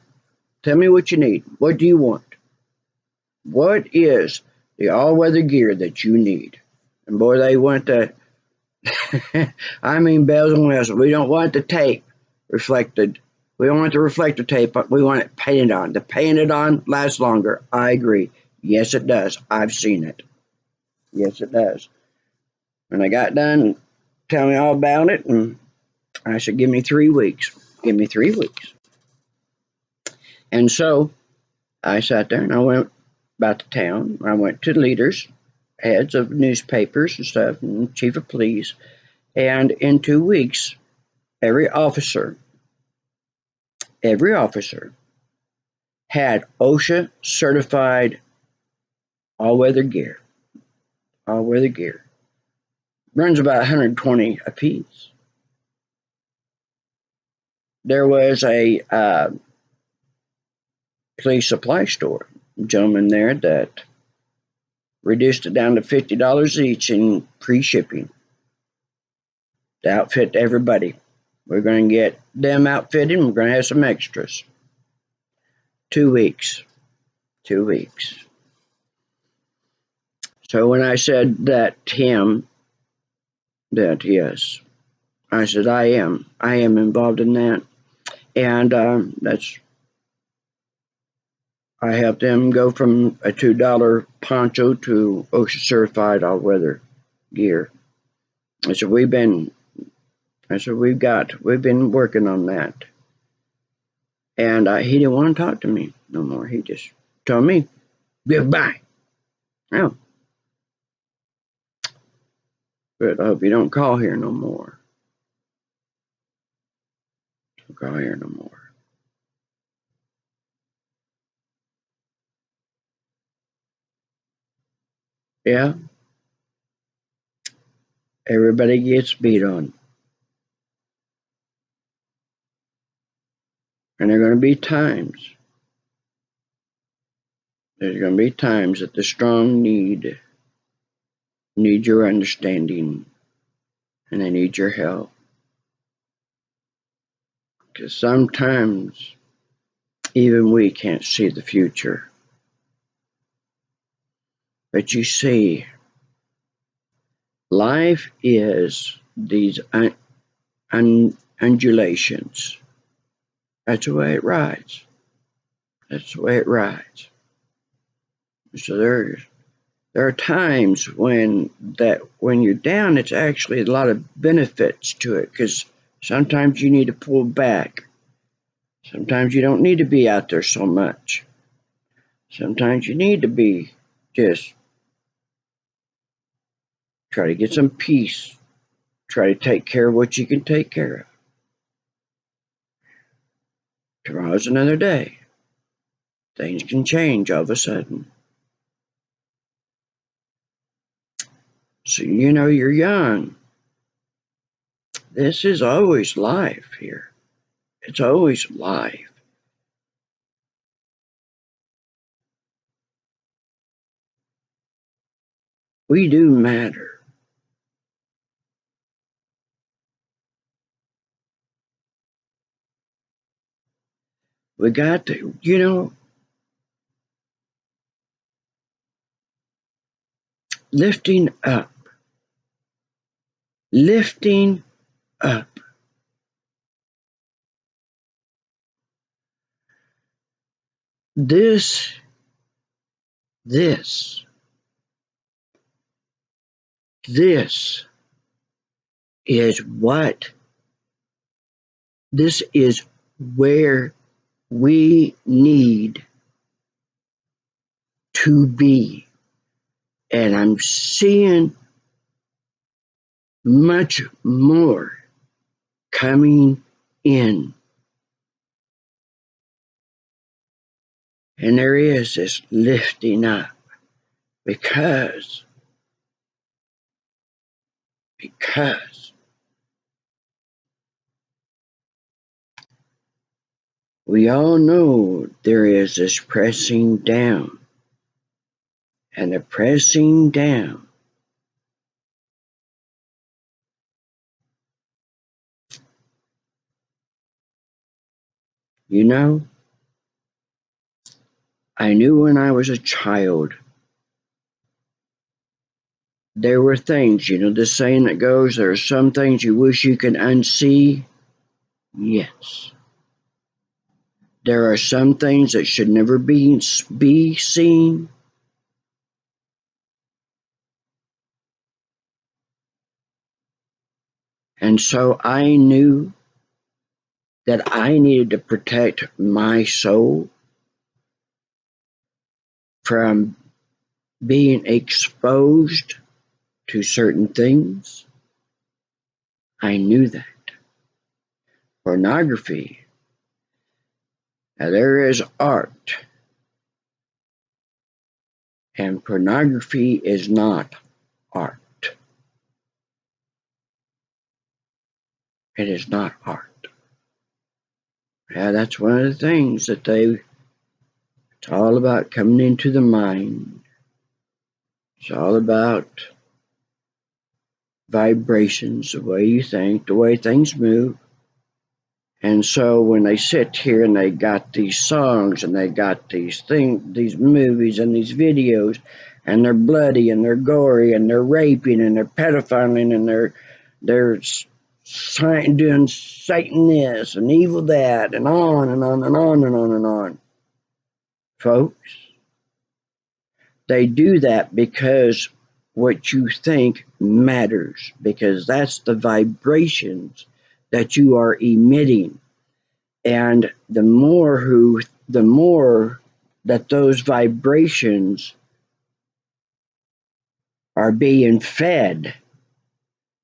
Tell me what you need. What do you want? What is the all-weather gear that you need? And boy, they want the, I mean bells and whistles. We don't want the tape reflected. We don't want the reflector tape, but we want it painted on. The painted on lasts longer. I agree. Yes, it does. I've seen it. Yes, it does. When I got done, tell me all about it, and I said, give me 3 weeks. Give me 3 weeks. And so I sat there and I went about the town. I went to leaders, heads of newspapers and stuff, and chief of police. And in 2 weeks, every officer had OSHA certified all-weather gear. All-weather gear. Runs about 120 apiece. There was a police supply store gentleman there that reduced it down to $50 each in free shipping to outfit everybody. We're going to get them outfitted, and we're going to have some extras. 2 weeks. 2 weeks. So when I said that to him, that yes, I said I am involved in that, and I helped them go from a $2 poncho to OSHA certified all-weather gear. I said we've been working on that, and he didn't want to talk to me no more. He just told me goodbye. Oh, but I hope you don't call here no more. Don't call here no more. Yeah, everybody gets beat on. And there's going to be times that the strong need your understanding, and they need your help. Because sometimes even we can't see the future. But you see, life is these undulations. That's the way it rides. That's the way it rides. So there are times when you're down, it's actually a lot of benefits to it, because sometimes you need to pull back. Sometimes you don't need to be out there so much. Sometimes you need to be just try to get some peace. Try to take care of what you can take care of. Tomorrow's another day. Things can change all of a sudden. So you're young. This is always life here. It's always life. We do matter. We got to, lifting up. Lifting up. This is what, this is where we need to be. And I'm seeing much more coming in. And there is this lifting up because we all know there is this pressing down. And the pressing down you know, I knew when I was a child there were things, the saying that goes, there are some things you wish you could unsee. Yes. There are some things that should never be seen. And so I knew that I needed to protect my soul from being exposed to certain things. I knew that. Pornography. Now there is art, and pornography is not art. It is not art. Yeah, that's one of the things that it's all about coming into the mind. It's all about vibrations, the way you think, the way things move. And so when they sit here and they got these songs and they got these movies and these videos, and they're bloody and they're gory and they're raping and they're pedophiling and they're doing Satan this and evil that and on and on and on and on and on. Folks, they do that because what you think matters, because that's the vibrations that you are emitting. And the more that those vibrations are being fed,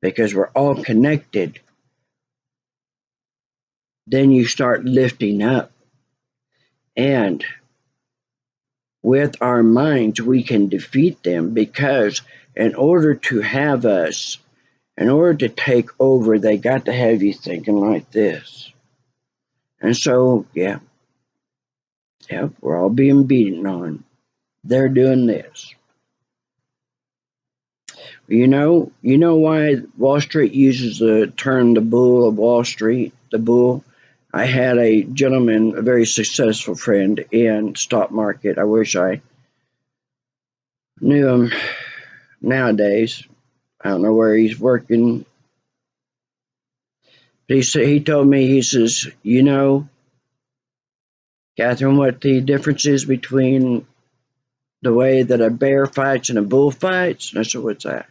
because we're all connected, then you start lifting up. And with our minds, we can defeat them, because in order to take over, they got to have you thinking like this. And so, yeah, we're all being beaten on. They're doing this. You know why Wall Street uses the term the bull of Wall Street, the bull? I had a gentleman, a very successful friend in stock market. I wish I knew him nowadays. I don't know where he's working. But he told me, he says, Catherine, what the difference is between the way that a bear fights and a bull fights? And I said, what's that?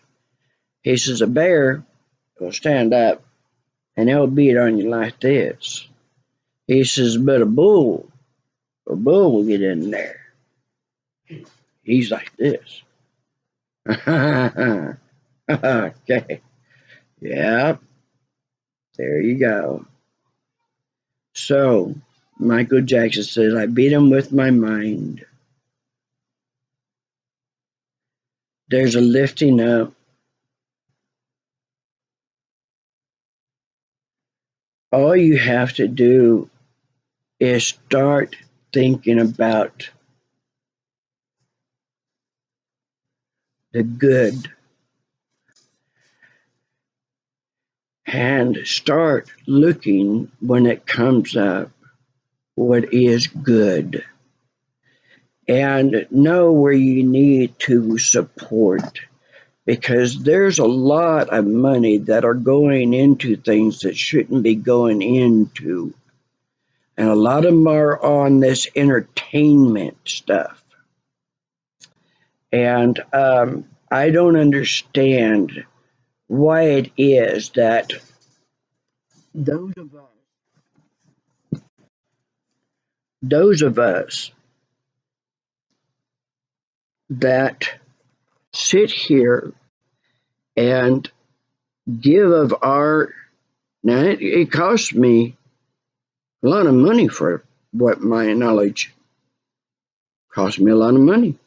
He says, a bear will stand up and he'll beat on you like this. He says, but a bull will get in there. He's like this. Okay. Yep. There you go. So, Michael Jackson says, I beat him with my mind. There's a lifting up. All you have to do is start thinking about the good and start looking when it comes up what is good, and know where you need to support, because there's a lot of money that are going into things that shouldn't be going into, and a lot of them are on this entertainment stuff. And I don't understand why it is that those of us that sit here and give of our. Now, it costs me a lot of money for what my knowledge cost me a lot of money.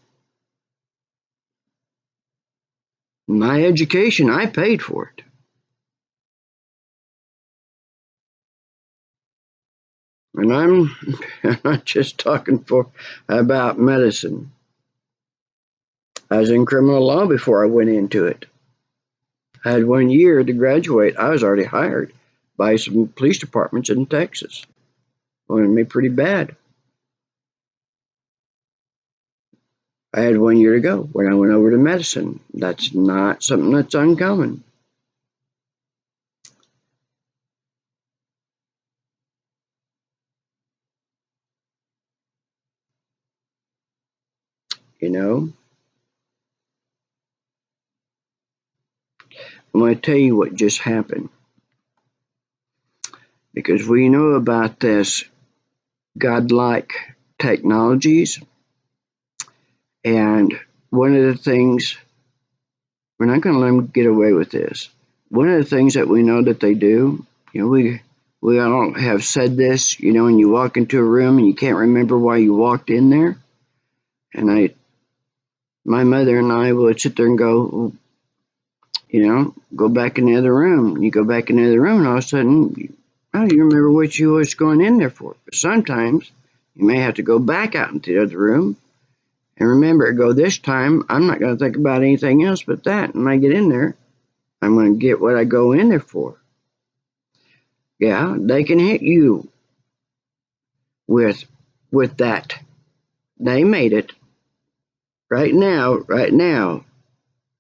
My education, I paid for it. And I'm not just talking about medicine. I was in criminal law before I went into it. I had 1 year to graduate. I was already hired by some police departments in Texas. Wanted me pretty bad. I had 1 year to go when I went over to medicine. That's not something that's uncommon. You know, I'm going to tell you what just happened. Because we know about this godlike technologies. And one of the things, we're not going to let them get away with this. One of the things that we know that they do, we all have said this, when you walk into a room and you can't remember why you walked in there. And my mother and I would sit there and go, go back in the other room. You go back in the other room and all of a sudden, you remember what you was going in there for. But sometimes you may have to go back out into the other room and remember, this time, I'm not going to think about anything else but that. When I get in there, I'm going to get what I go in there for. Yeah, they can hit you with that. They made it. Right now,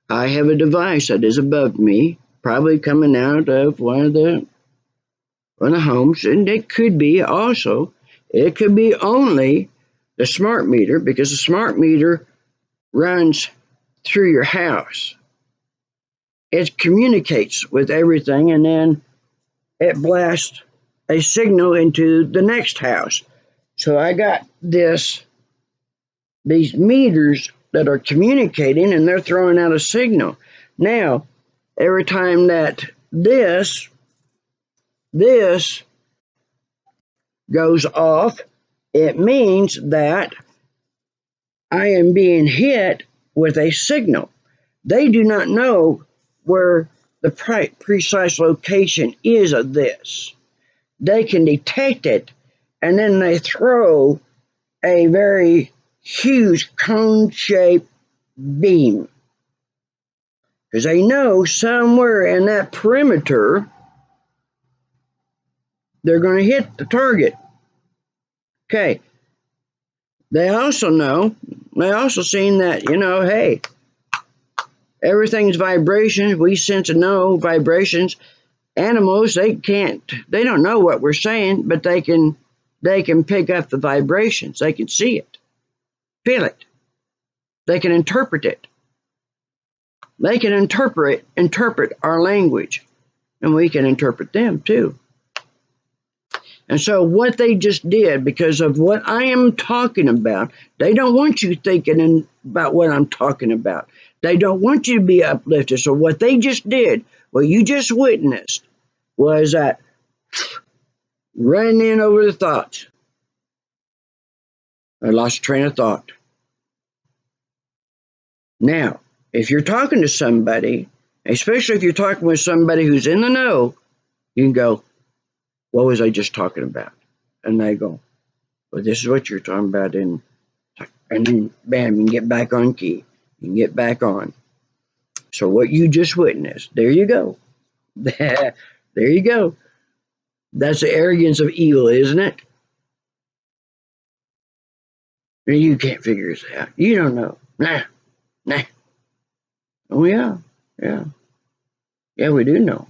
I have a device that is above me, probably coming out of one of the homes, and it could be only the smart meter, because the smart meter runs through your house. It communicates with everything, and then it blasts a signal into the next house. So I got these meters that are communicating, and they're throwing out a signal. Now, every time that this goes off, it means that I am being hit with a signal. They do not know where the precise location is of this. They can detect it, and then they throw a very huge cone-shaped beam, because they know somewhere in that perimeter they're going to hit the target. Okay. They also seen that, hey, everything's vibrations. We sense and know vibrations. Animals, they don't know what we're saying, but they can pick up the vibrations. They can see it, feel it. They can interpret it. They can interpret our language, and we can interpret them too. And so what they just did, because of what I am talking about, they don't want you thinking about what I'm talking about. They don't want you to be uplifted. So what they just did, what you just witnessed, was that running in over the thoughts. I lost train of thought. Now, if you're talking to somebody, especially if you're talking with somebody who's in the know, you can go, what was I just talking about? And they go, well, this is what you're talking about. And then, bam, you can get back on key. You can get back on. So what you just witnessed, there you go. There you go. That's the arrogance of evil, isn't it? You can't figure this out. You don't know. Nah. Oh, yeah. Yeah, we do know.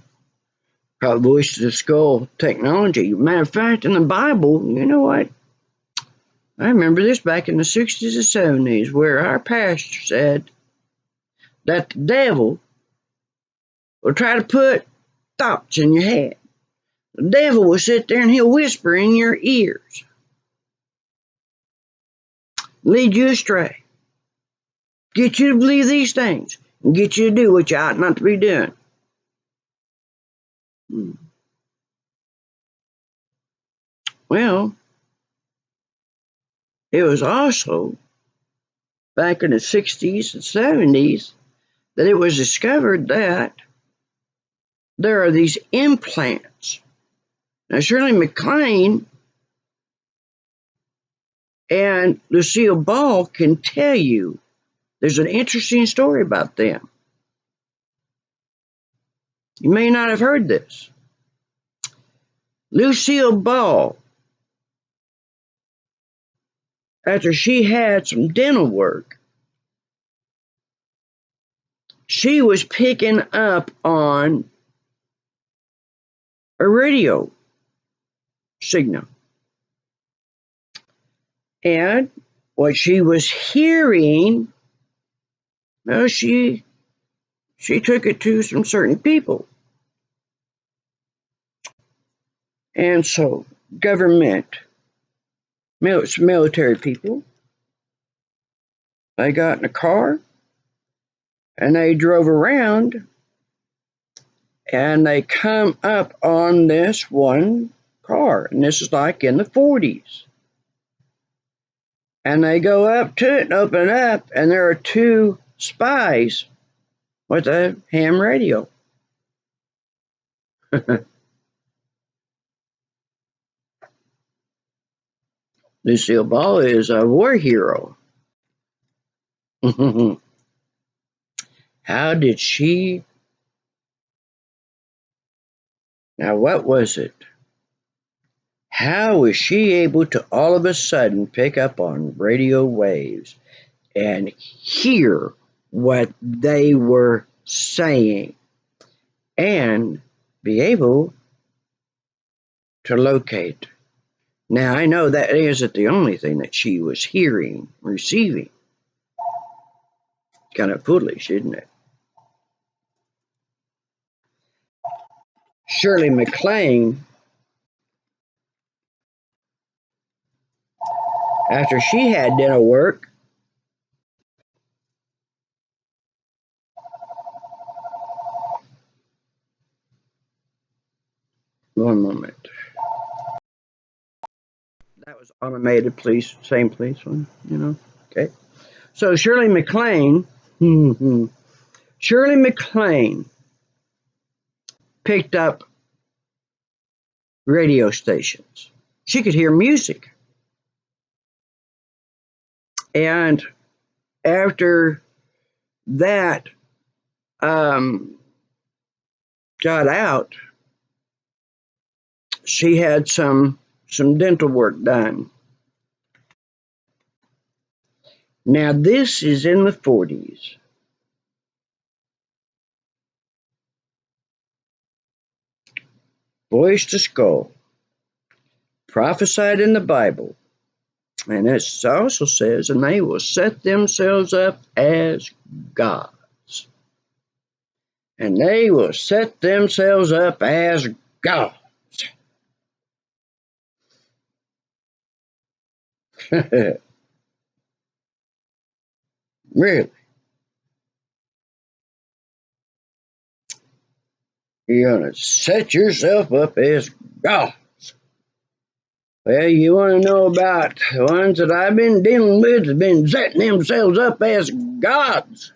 Probably voice to the skull technology. Matter of fact, in the Bible, you know what? I remember this back in the 60s and 70s, where our pastor said that the devil will try to put thoughts in your head. The devil will sit there and he'll whisper in your ears, lead you astray. Get you to believe these things and get you to do what you ought not to be doing. Well, it was also back in the 60s and 70s that it was discovered that there are these implants. Now, Shirley MacLaine and Lucille Ball can tell you there's an interesting story about them. You may not have heard this. Lucille Ball, after she had some dental work, she was picking up on a radio signal. And what she was hearing, well, she took it to some certain people. And so government, military people, they got in a car and they drove around and they come up on this one car. And this is like in the 40s. And they go up to it and open it up, and there are two spies with a ham radio. Lucille Ball is a war hero. How did she? Now, what was it? How was she able to all of a sudden pick up on radio waves and hear what they were saying and be able to locate? Now, I know that isn't the only thing that she was hearing, receiving. Kind of foolish, isn't it? Shirley MacLaine, after she had dental work, one moment. That was automated, please. Same please one, Okay. So Shirley MacLaine, Shirley MacLaine picked up radio stations. She could hear music. And after that got out, she had some dental work done. Now, this is in the 40s. Voice to skull, prophesied in the Bible. And it also says, and they will set themselves up as gods. And they will set themselves up as gods. Really? You're going to set yourself up as gods? Well, you want to know about the ones that I've been dealing with have been setting themselves up as gods.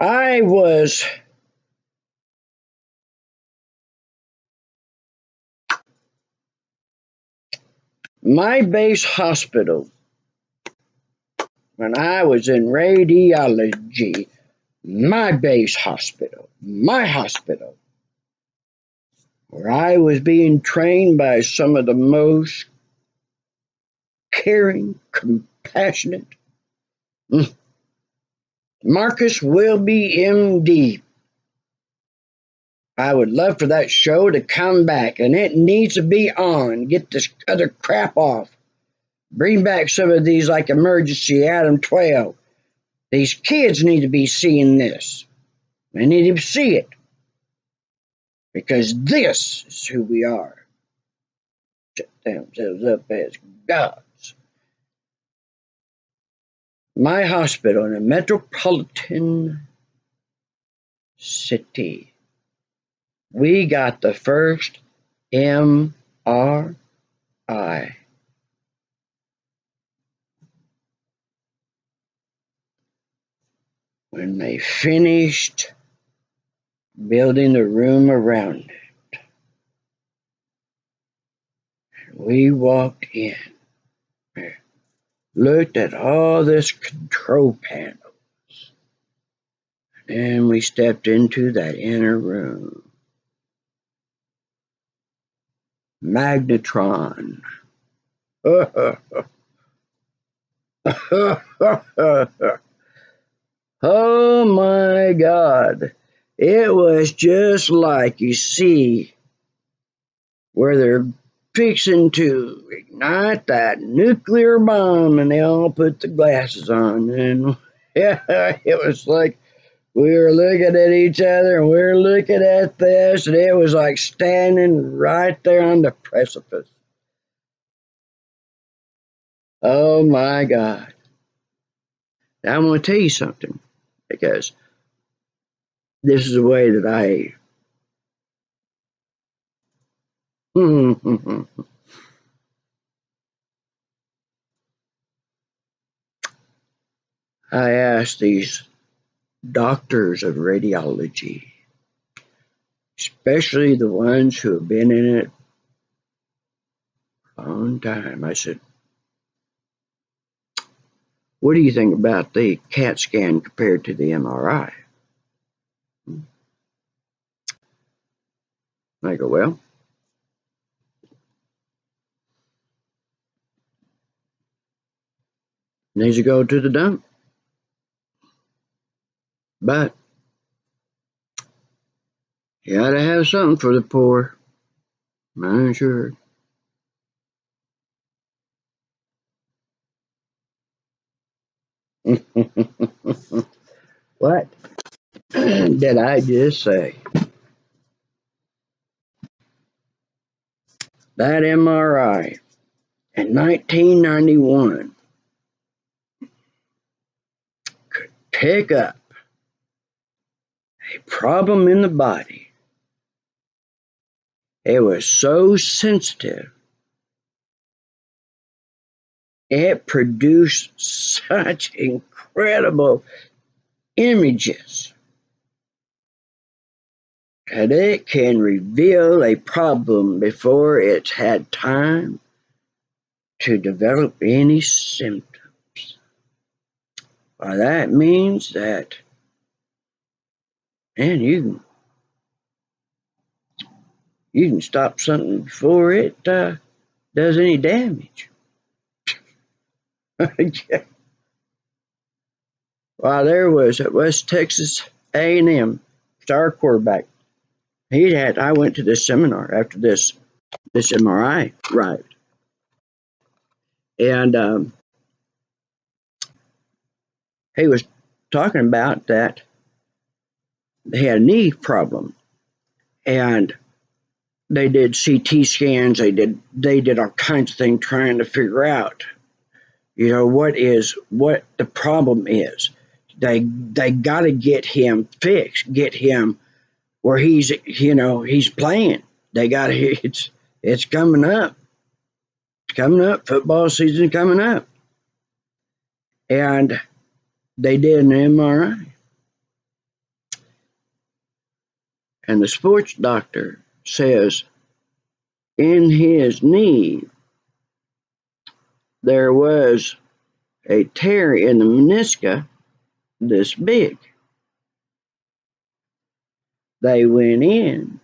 I was my base hospital when I was in radiology. My base hospital, my hospital, where I was being trained by some of the most caring, compassionate, Marcus Wilby, MD. I would love for that show to come back, and it needs to be on. Get this other crap off. Bring back some of these like Emergency Adam 12. These kids need to be seeing this. They need to see it. because this is who we are. Set themselves up as gods. My hospital in a metropolitan city. We got the first MRI. When they finished building the room around it, we walked in, looked at all this control panel, and we stepped into that inner room. Magnetron. Oh my God. It was just like you see where they're fixing to ignite that nuclear bomb and they all put the glasses on. And yeah, it was like we were looking at each other and we were looking at this, and it was like standing right there on the precipice. Oh my God. Now I'm going to tell you something, because this is the way that I asked these doctors of radiology, especially the ones who have been in it a long time. I said, what do you think about the CAT scan compared to the MRI? I go, well, needs to go to the dump. But you gotta have something for the poor. I'm sure. What did I just say? That MRI in 1991 could pick up a problem in the body. It was so sensitive. It produced such incredible images that it can reveal a problem before it's had time to develop any symptoms. Well, that means that, man, you can stop something before it does any damage. While there was at West Texas A&M star quarterback, I went to this seminar after this MRI arrived, and he was talking about that he had a knee problem, and they did CT scans. They did all kinds of things trying to figure out, what the problem is. They got to get him fixed, get him where he's playing. They got it's coming up. It's coming up. Football season coming up, and they did an MRI, and the sports doctor says in his knee there was a tear in the meniscus this big. They went in,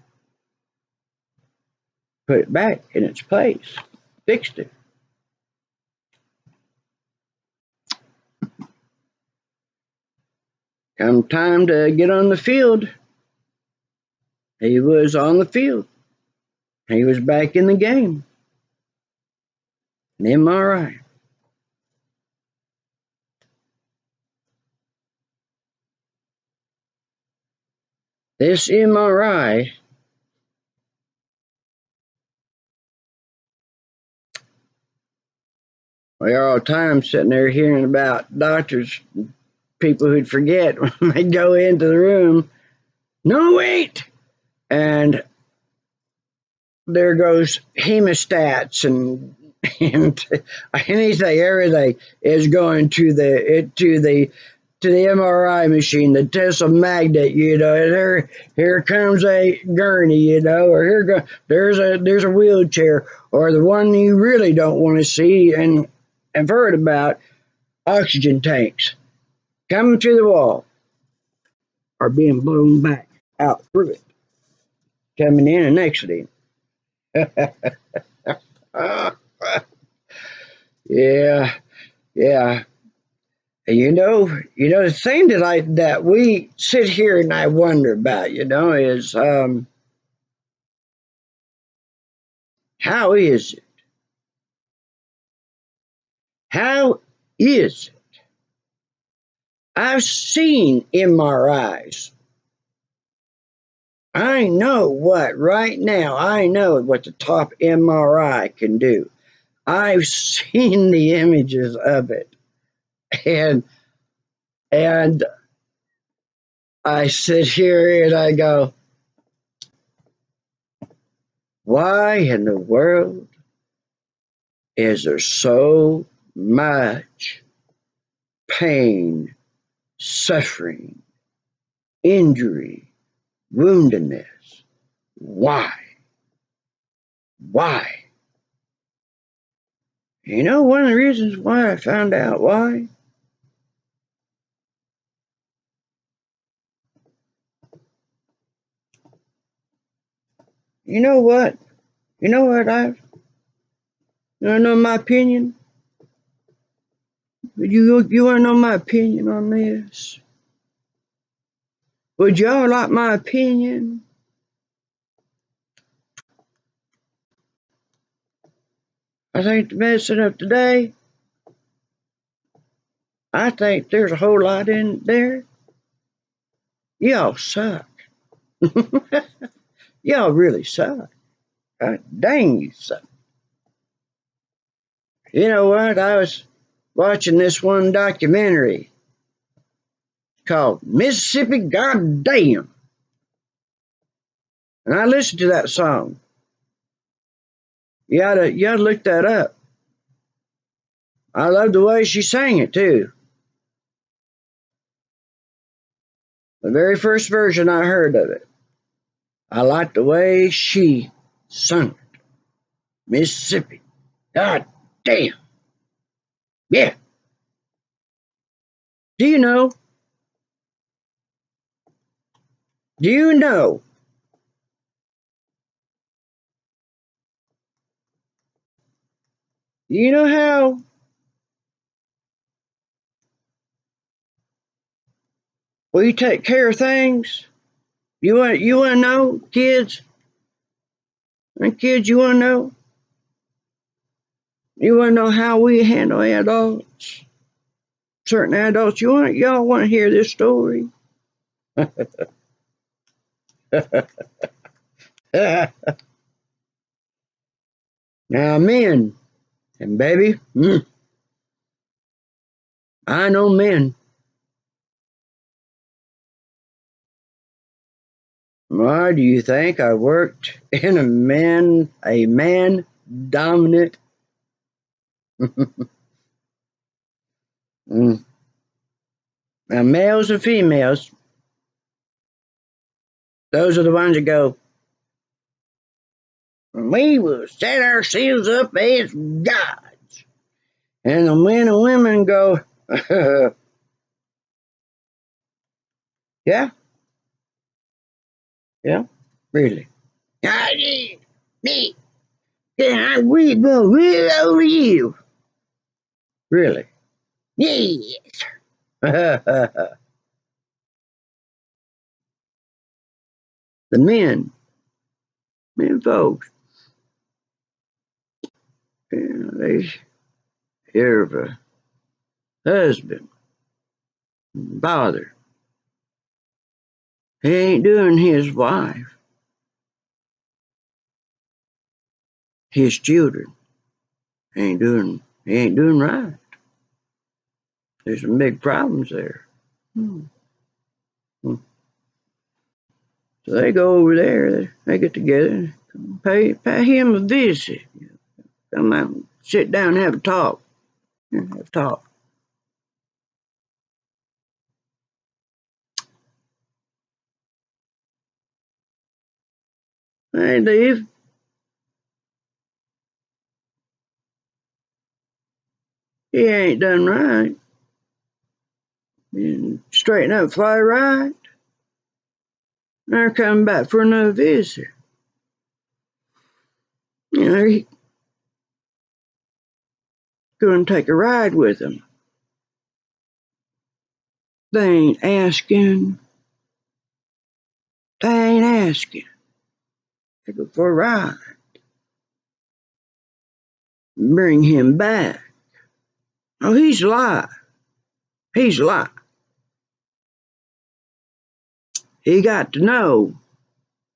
put it back in its place, fixed it. Come time to get on the field, he was on the field. He was back in the game. An MRI. This MRI We're all the time sitting there hearing about doctors, people who'd forget when they go into the room. No, wait! And there goes hemostats and anything, everything is going to the MRI machine that tests a magnet, and here comes a gurney, or there's a wheelchair, or the one you really don't want to see and have heard about, oxygen tanks coming to the wall are being blown back out through it, coming in and exiting. Yeah, yeah. The thing that we sit here and I wonder about, is how is it? How is it? I've seen MRIs. I know what right now. I know what the top MRI can do. I've seen the images of it, and and I sit here and I go, why in the world is there so much pain, suffering, injury, woundedness? Why? Why? One of the reasons why I found out why? You know what? You know what you want to know my opinion? You want to know my opinion on this? Would y'all like my opinion? I think the medicine of today, I think there's a whole lot in there. Y'all suck. Y'all really suck. God dang, you suck. You know what? I was watching this one documentary called Mississippi Goddamn. And I listened to that song. You ought to look that up. I love the way she sang it too. The very first version I heard of it. I liked the way she sung it. Mississippi. God damn. Yeah. Do you know? Do you know? Do you know how we take care of things? You want to know, kids? And kids, you want to know? You want to know how we handle adults? Certain adults. Y'all want to hear this story? Now, men and baby, I know men. Why do you think I worked in a man dominant? Now, males and females, those are the ones that go, we will set ourselves up as gods. And the men and women go, yeah, yeah, really. Me. Yeah, we go real over you. Really? Yes. The men folks, they hear of a husband, father. He ain't doing his wife, his children. He ain't doing He ain't doing right. There's some big problems there. So they go over there. They get together, pay him a visit. Come out and sit down and have a talk. Have a talk. They leave. He ain't done right. Straighten up, fly right. They're coming back for another visit. He going to take a ride with them. They ain't asking. They ain't asking. They go for a ride. Bring him back. Oh, he's alive. He's alive. He got to know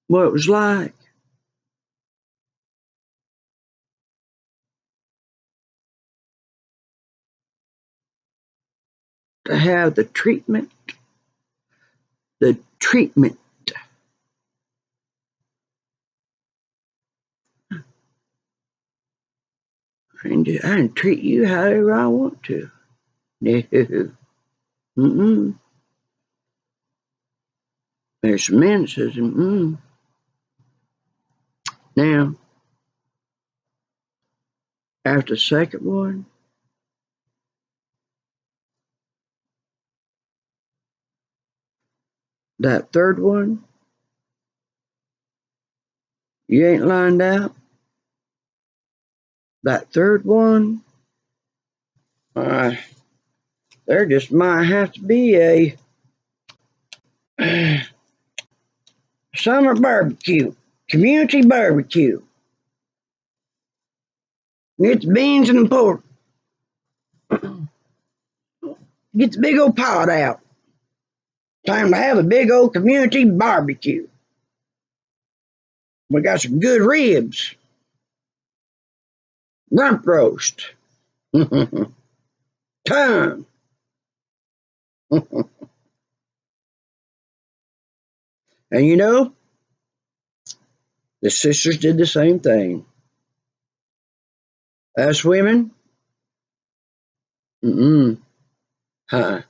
what it was like. To have the treatment. The treatment. I can treat you however I want to. No. There's some men that says, Now, after the second one, that third one, you ain't lined out. That third one, there just might have to be a summer barbecue, community barbecue. Get the beans and the pork. Get the big old pot out. Time to have a big old community barbecue. We got some good ribs. Rump roast. Time. And you know, the sisters did the same thing. Us women, no, no,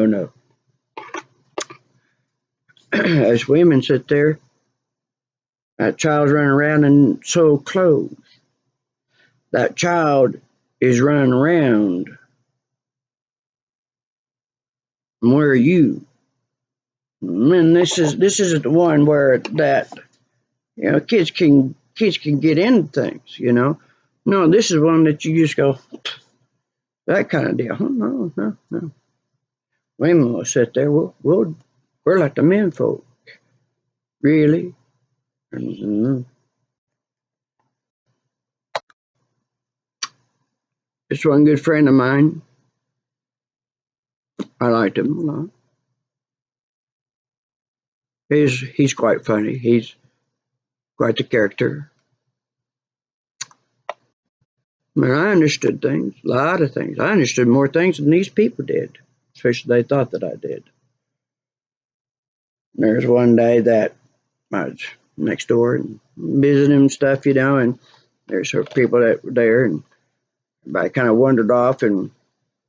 no. As women sit there, that child's running around in soiled clothes. That child is running around. And where are you? And this is the one where that kids can get into things. No, this is one that you just go that kind of deal. No. Women will sit there. We're like the men folk. Really? This one good friend of mine. I liked him a lot. He's quite funny. He's quite the character. I mean, I understood things, a lot of things. I understood more things than these people did, especially they thought that I did. And there's one day that I was next door and visiting and stuff, and there's some people that were there, and everybody kind of wandered off, and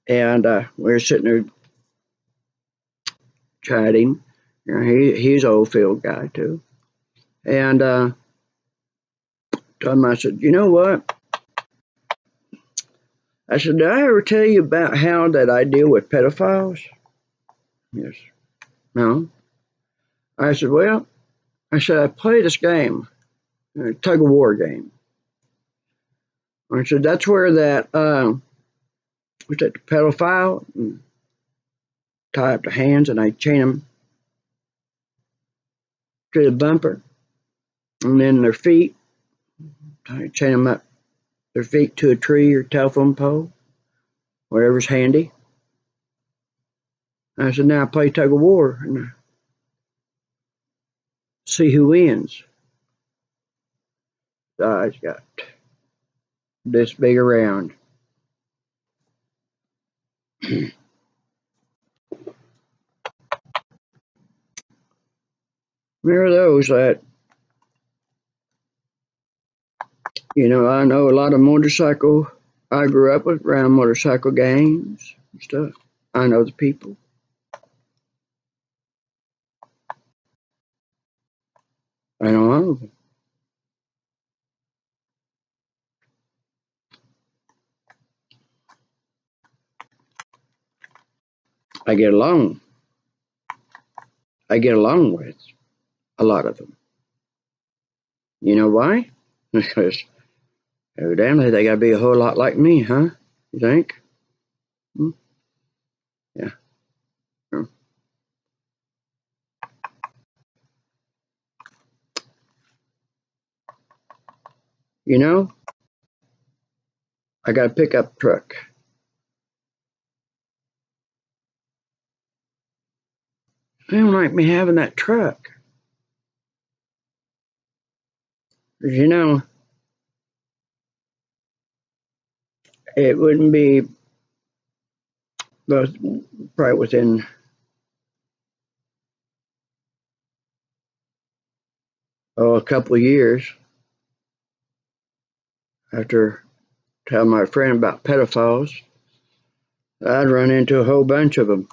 we were sitting there chatting. He's an old field guy too, and told him, I said, you know what? I said, did I ever tell you about how that I deal with pedophiles? Yes. No. I said, well, I play this game, a tug of war game. I said, that's where that, what's that, the pedophile, and tie up the hands and I chain them to the bumper, and then their feet, I chain them up, their feet to a tree or telephone pole, whatever's handy. I said, now I play tug of war and see who wins. The eyes got this big around. There are those that, I know a lot of motorcycle. I grew up around motorcycle gangs and stuff. I know the people. I know all of them. I get along. I get along with a lot of them. You know why? Because evidently they got to be a whole lot like me, huh? You think? Hmm? Yeah. Hmm. You know, I got a pickup truck. They don't like me having that truck. 'Cause, it wouldn't be probably within a couple of years after telling my friend about pedophiles, I'd run into a whole bunch of them.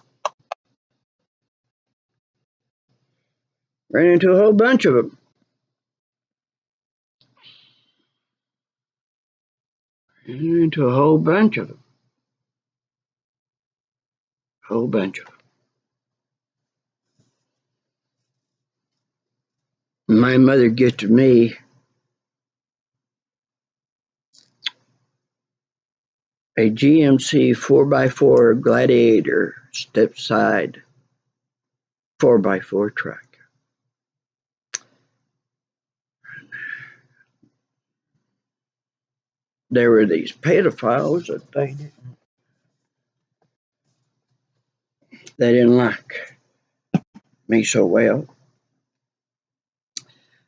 Ran into a whole bunch of them. Ran into a whole bunch of them. Whole bunch of them. My mother gifted me a GMC 4x4 Gladiator step side 4x4 truck. There were these pedophiles that they didn't like me so well,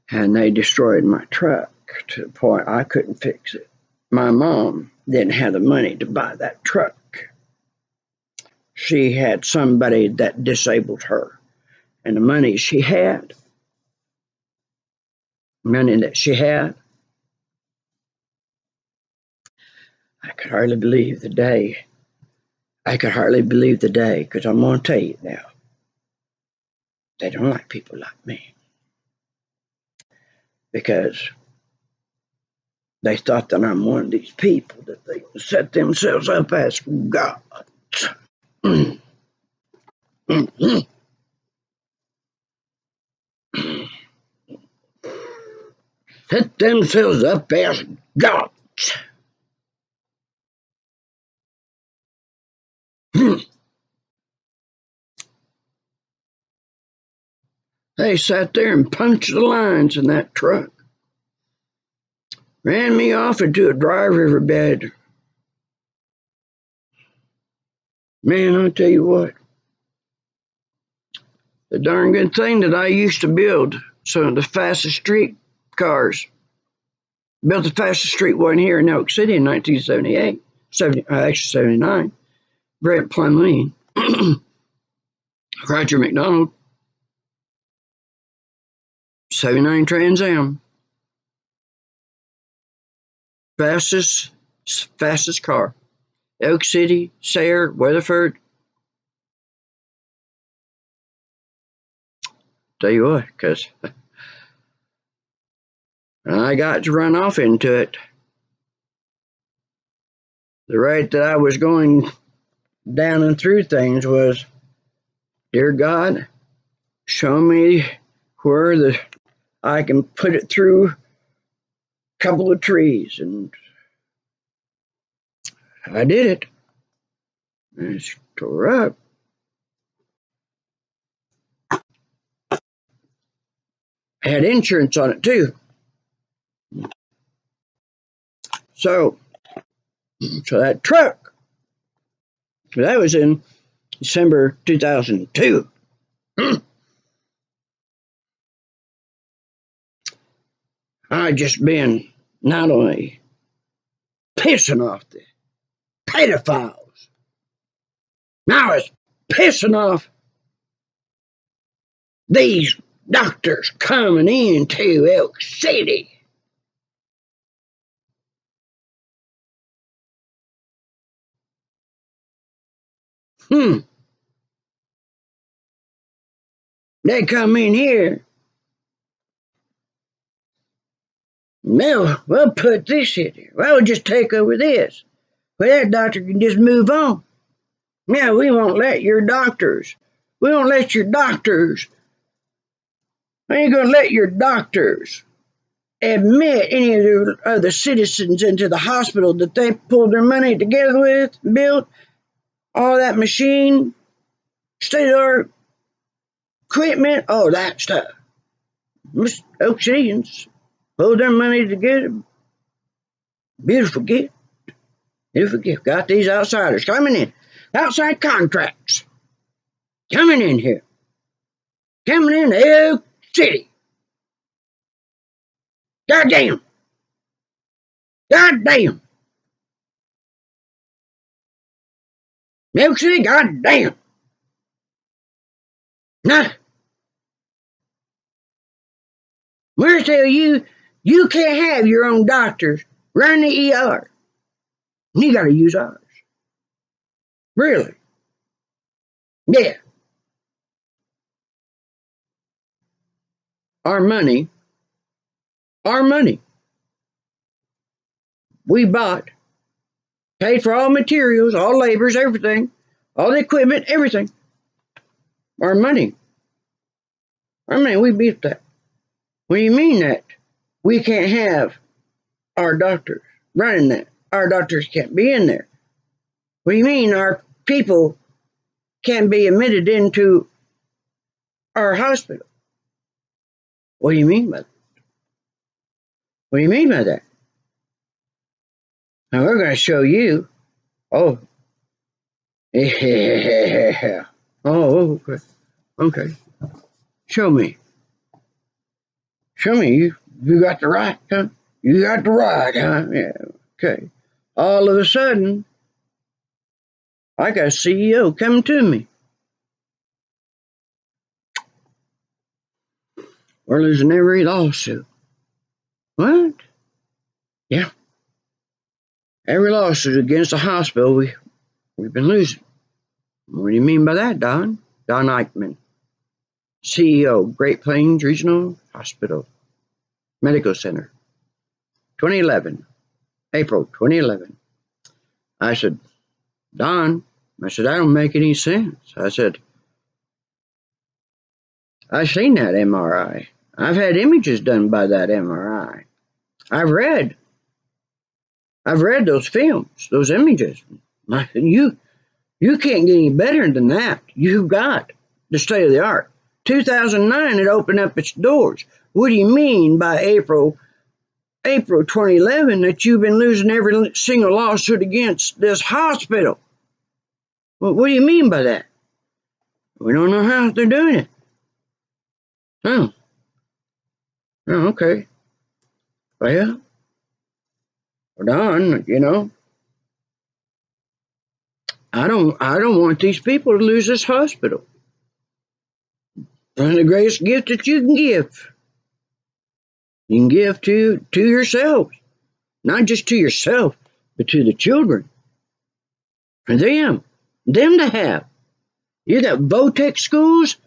and they destroyed my truck to the point I couldn't fix it. My mom didn't have the money to buy that truck. She had somebody that disabled her, and the money that she had, I could hardly believe the day. I could hardly believe the day, because I'm going to tell you now, they don't like people like me, because they thought that I'm one of these people that they set themselves up as gods. Set themselves up as gods. They sat there and punched the lines in that truck. Ran me off into a dry riverbed. Man, I'll tell you what. The darn good thing that I used to build some of the fastest street cars. Built the fastest street one here in Elk City in 1978. Actually 79. Brent Plumleen. Roger McDonald. 79 Trans Am. Fastest car. Elk City, Sayre, Weatherford. Tell you what, because I got to run off into it. The rate that I was going down and through things was, dear God, show me where I can put it through a couple of trees. And I did it. And it's tore up. I had insurance on it too. So that truck, that was in December 2002. I just been not only pissing off the pedophiles. Now it's pissing off these doctors coming into Elk City. They come in here. Well, we'll put this in here. Well, we'll just take over this. Well, that doctor can just move on. Now, we won't let your doctors. We ain't going to let your doctors admit any of the citizens into the hospital that they pulled their money together with, built all that machine, state-of-the-art equipment, all that stuff. Oak Cityans pulled their money together. Beautiful gift. Beautiful gift. Got these outsiders coming in. Outside contracts. Coming in here. Coming in Elk City. Goddamn. Goddamn. Elk City, goddamn. Nah. We're telling you, you can't have your own doctors run the ER. You gotta use ours. Really? Yeah. Our money, we bought, paid for all materials, all labors, everything, all the equipment, everything. Our money, we beat that. What do you mean that we can't have our doctors running that? Our doctors can't be in there. What do you mean our people can't be admitted into our hospital? What do you mean by that? What do you mean by that? Now we're going to show you. Oh. Yeah. Oh, okay. Okay. Show me. Show me. You got the right, huh? You got the right, huh? Yeah. Okay. All of a sudden, I got a CEO coming to me. We're losing every lawsuit. What? Yeah. Every lawsuit against the hospital we've been losing. What do you mean by that, Don? Don Eichmann, CEO, Great Plains Regional Hospital Medical Center, 2011, April 2011. I said, Don, that don't make any sense. I said, I've seen that MRI. I've had images done by that MRI. I've read those films, those images. You can't get any better than that. You've got the state of the art. 2009, it opened up its doors. What do you mean by April 2011 that you've been losing every single lawsuit against this hospital? Well, what do you mean by that? We don't know how they're doing it. Oh, okay. Well, Don, I don't want these people to lose this hospital. And the greatest gift that you can give. You can give to yourselves. Not just to yourself, but to the children. For them to have. You got Votech schools.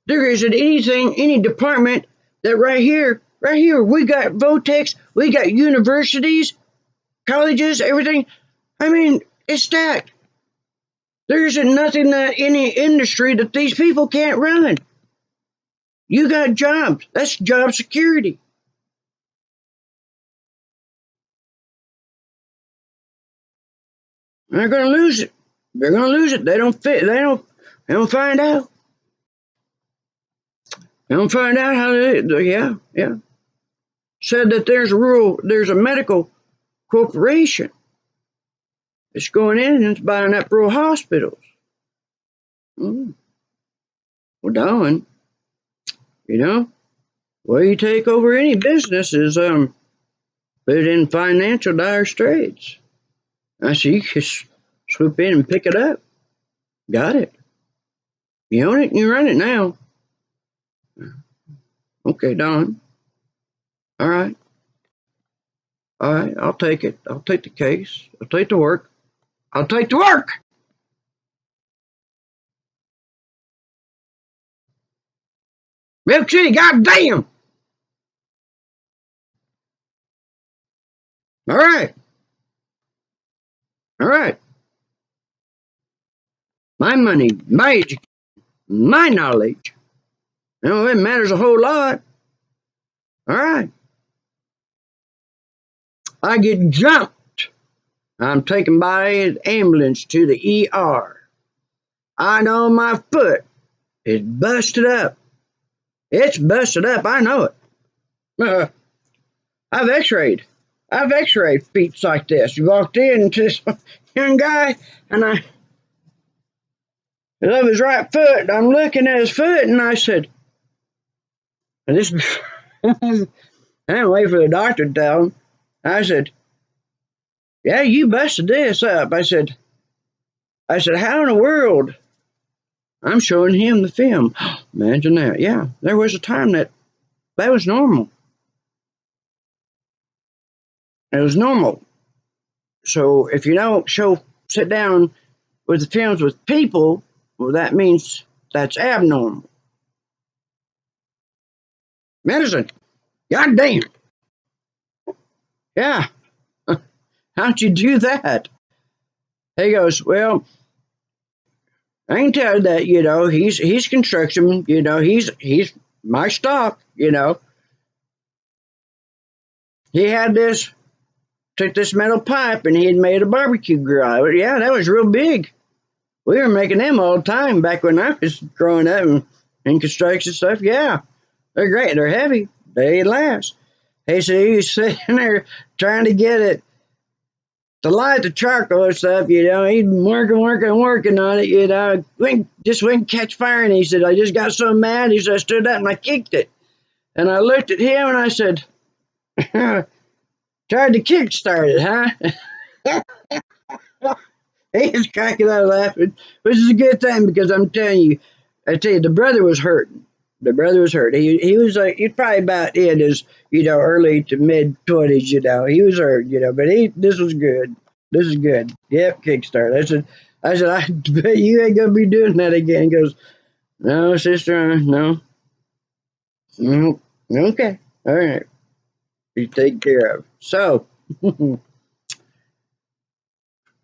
There isn't any department that right here, we got Votechs, we got universities, colleges, everything. It's stacked. There isn't nothing that any industry that these people can't run. You got jobs. That's job security. They're going to lose it. They're going to lose it. They don't find out. They don't find out how to, yeah. Said that there's a medical corporation. It's going in and it's buying up rural hospitals. Well, Don, where you take over any business is put it in financial dire straits. I said, you just swoop in and pick it up. Got it. You own it and you run it now. Okay, Don. All right. All right, I'll take it. I'll take the case. I'll take the work. I'll take the work. Milk City, goddamn. All right. All right. My money, my education, my knowledge. It matters a whole lot. All right. I get jumped. I'm taken by an ambulance to the ER. I know my foot is busted up. It's busted up. I know it. I've x-rayed. I've x-rayed feet like this. You walked in to this young guy, and I love his right foot. I'm looking at his foot, and I said, and this, I didn't wait for the doctor to tell him. I said, yeah, you busted this up. I said, how in the world? I'm showing him the film. Imagine that. Yeah, there was a time that was normal. It was normal. So if you don't sit down with the films with people, well, that means that's abnormal. Medicine. God damn. Yeah. How'd you do that? He goes, well, I can tell you that, he's construction, he's my stock, He had took this metal pipe and he had made a barbecue grill. Yeah, that was real big. We were making them all the time back when I was growing up and in construction stuff. Yeah, they're great. They're heavy. They last. He said he was sitting there trying to get it to light the charcoal and stuff, He'd been working on it, just wouldn't catch fire. And he said, I just got so mad. He said, I stood up and I kicked it. And I looked at him and I said, tried to kickstart it, huh? He was cracking up laughing, which is a good thing because I tell you, the brother was hurting. The brother was hurt. He was like, he's probably about in his, early to mid 20s, He was hurt, but this was good. This is good. Yep, Kickstart. I said, I bet you ain't gonna be doing that again. He goes, no, sister, no. No. Okay. All right. You take care of. So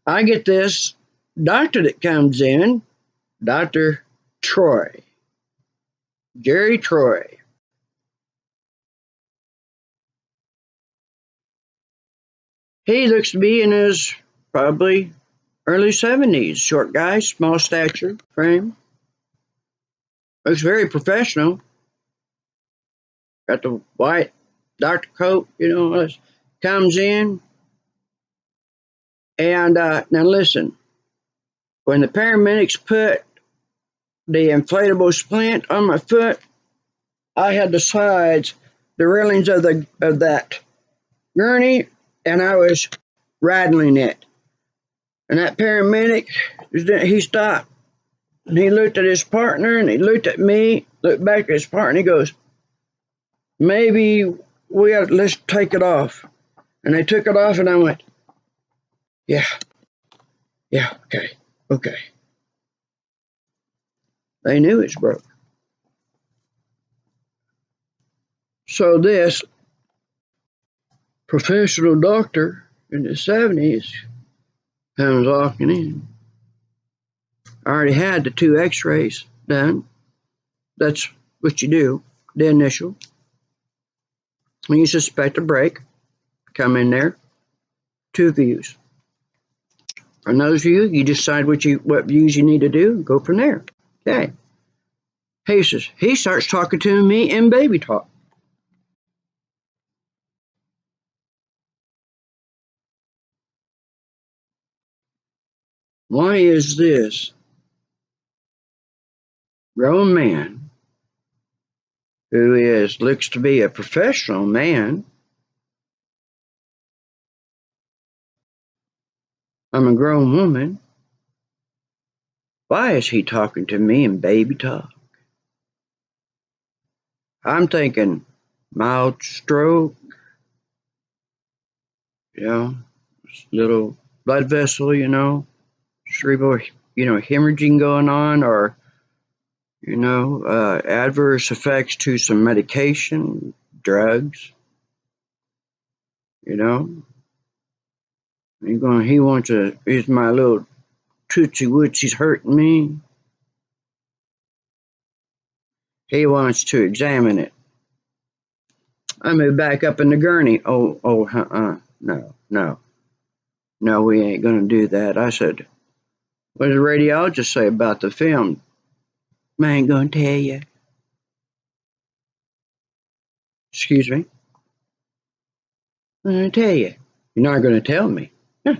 I get this doctor that comes in, Dr. Troy, Jerry Troy. He looks to be in his probably early 70s. Short guy, small stature, frame. Looks very professional. Got the white doctor coat, comes in. And now listen, when the paramedics put the inflatable splint on my foot, I had the sides, the railings of that gurney, and I was rattling it. And that paramedic, he stopped, and he looked at his partner, and he looked at me, looked back at his partner, and he goes, maybe let's take it off. And they took it off, and I went, yeah, okay. They knew it's broke. So this professional doctor in the 70s comes walking in. I already had the 2 x-rays done. That's what you do, the initial. When you suspect a break, come in there, 2 views. On those views, you decide what views you need to do, go from there. Okay. He starts talking to me in baby talk. Why is this grown man who looks to be a professional man I'm a grown woman. Why is he talking to me in baby talk? I'm thinking mild stroke, you know, little blood vessel, cerebral, hemorrhaging going on, or, adverse effects to some medication, drugs, you know. He wants to, is my little tootsie wootsy's hurting me. He wants to examine it. I moved back up in the gurney. No, we ain't gonna do that. I said, what does the radiologist say about the film? I ain't gonna tell you. Excuse me? I'm gonna tell you. You're not gonna tell me. Yeah.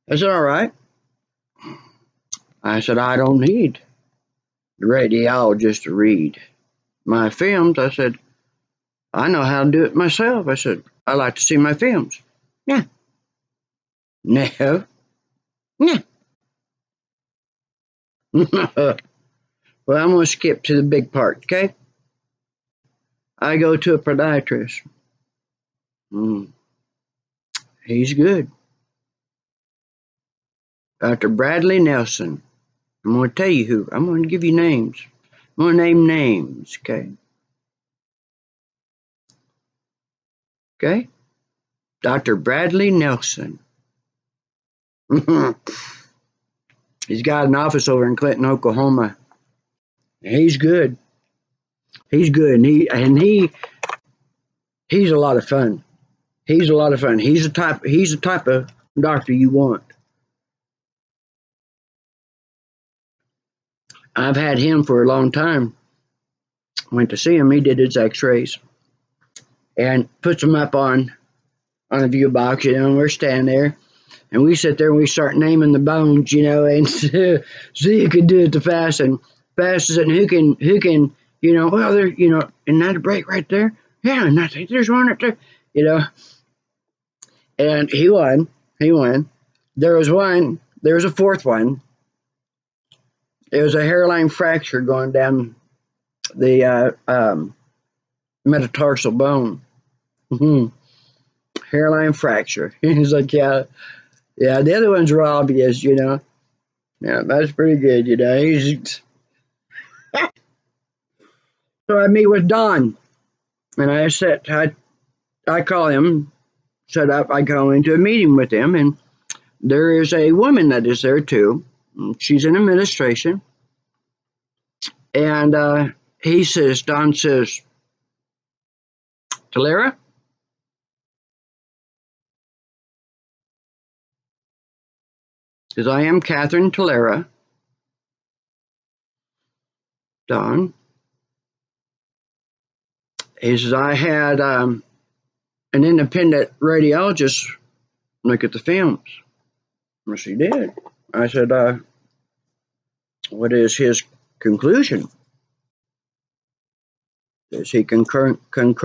I said, all right. I said, I don't need the radiologist to read my films. I said, I know how to do it myself. I said, I like to see my films. Yeah. No. No. Well, I'm going to skip to the big part, okay? I go to a podiatrist. He's good. Dr. Bradley Nelson. I'm going to tell you who. I'm going to give you names. I'm going to name names, okay? Okay? Dr. Bradley Nelson. He's got an office over in Clinton, Oklahoma. He's good. He's good. He's a lot of fun. He's a lot of fun. He's the type of doctor you want. I've had him for a long time. Went to see him. He did his x-rays and puts them up on a view box, and we're standing there. And we sit there and we start naming the bones, and so you can do it the fastest, and who can, well, there, and that a break right there. Yeah, and I think there's one right there, And he won. There was a fourth one. It was a hairline fracture going down the metatarsal bone. Hairline fracture. He's like, yeah. The other ones were obvious, Yeah, that's pretty good, So I meet with Don, and I call him, set up. I go into a meeting with him, and there is a woman that is there too. She's in administration, and Don says, Talera, because I am Catherine Talera. Don. He says, I had an independent radiologist look at the films. Well, she did. I said, what is his conclusion? Does he concur? And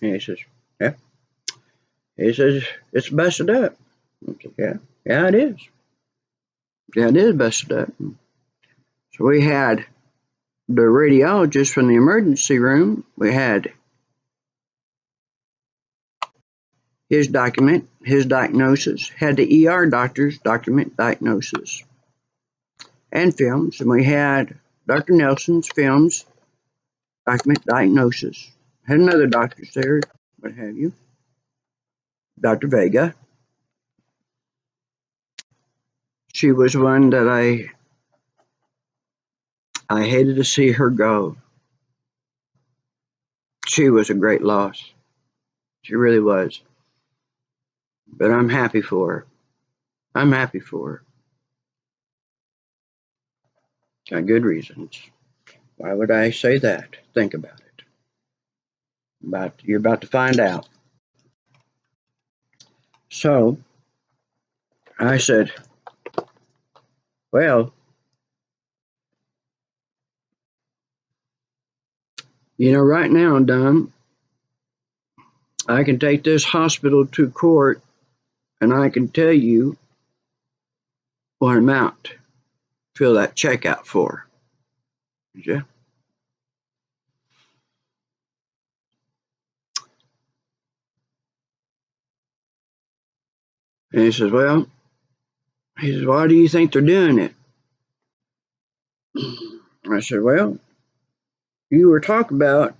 he says, yeah. He says, it's busted up. I said, yeah, it is. Yeah, it is busted up. So we had the radiologist from the emergency room. We had his diagnosis, had the ER doctors document diagnosis and films, and we had Dr. Nelson's films document diagnosis. Had another doctor there, what have you, Dr. Vega. She was one that I hated to see her go. She was a great loss. She really was. But I'm happy for her. Got good reasons. Why would I say that? Think about it. You're about to find out. So I said, well, right now, Don, I can take this hospital to court and I can tell you what amount to fill that check out for? Yeah. And he says, well, why do you think they're doing it? I said, well, you were talking about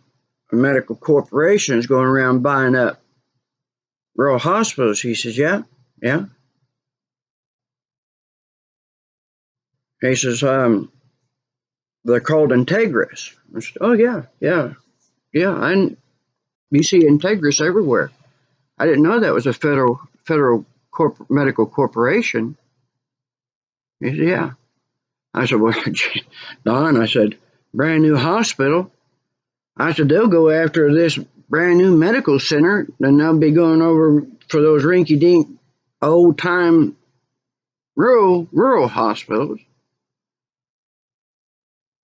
medical corporations going around buying up rural hospitals. He says, yeah. He says, they're called Integris. I said, oh, yeah. And you see Integris everywhere. I didn't know that was a federal medical corporation. He said, yeah. I said, well, Don, I said, brand new hospital. I said, they'll go after this brand new medical center, and they'll be going over for those rinky-dink, old-time rural hospitals.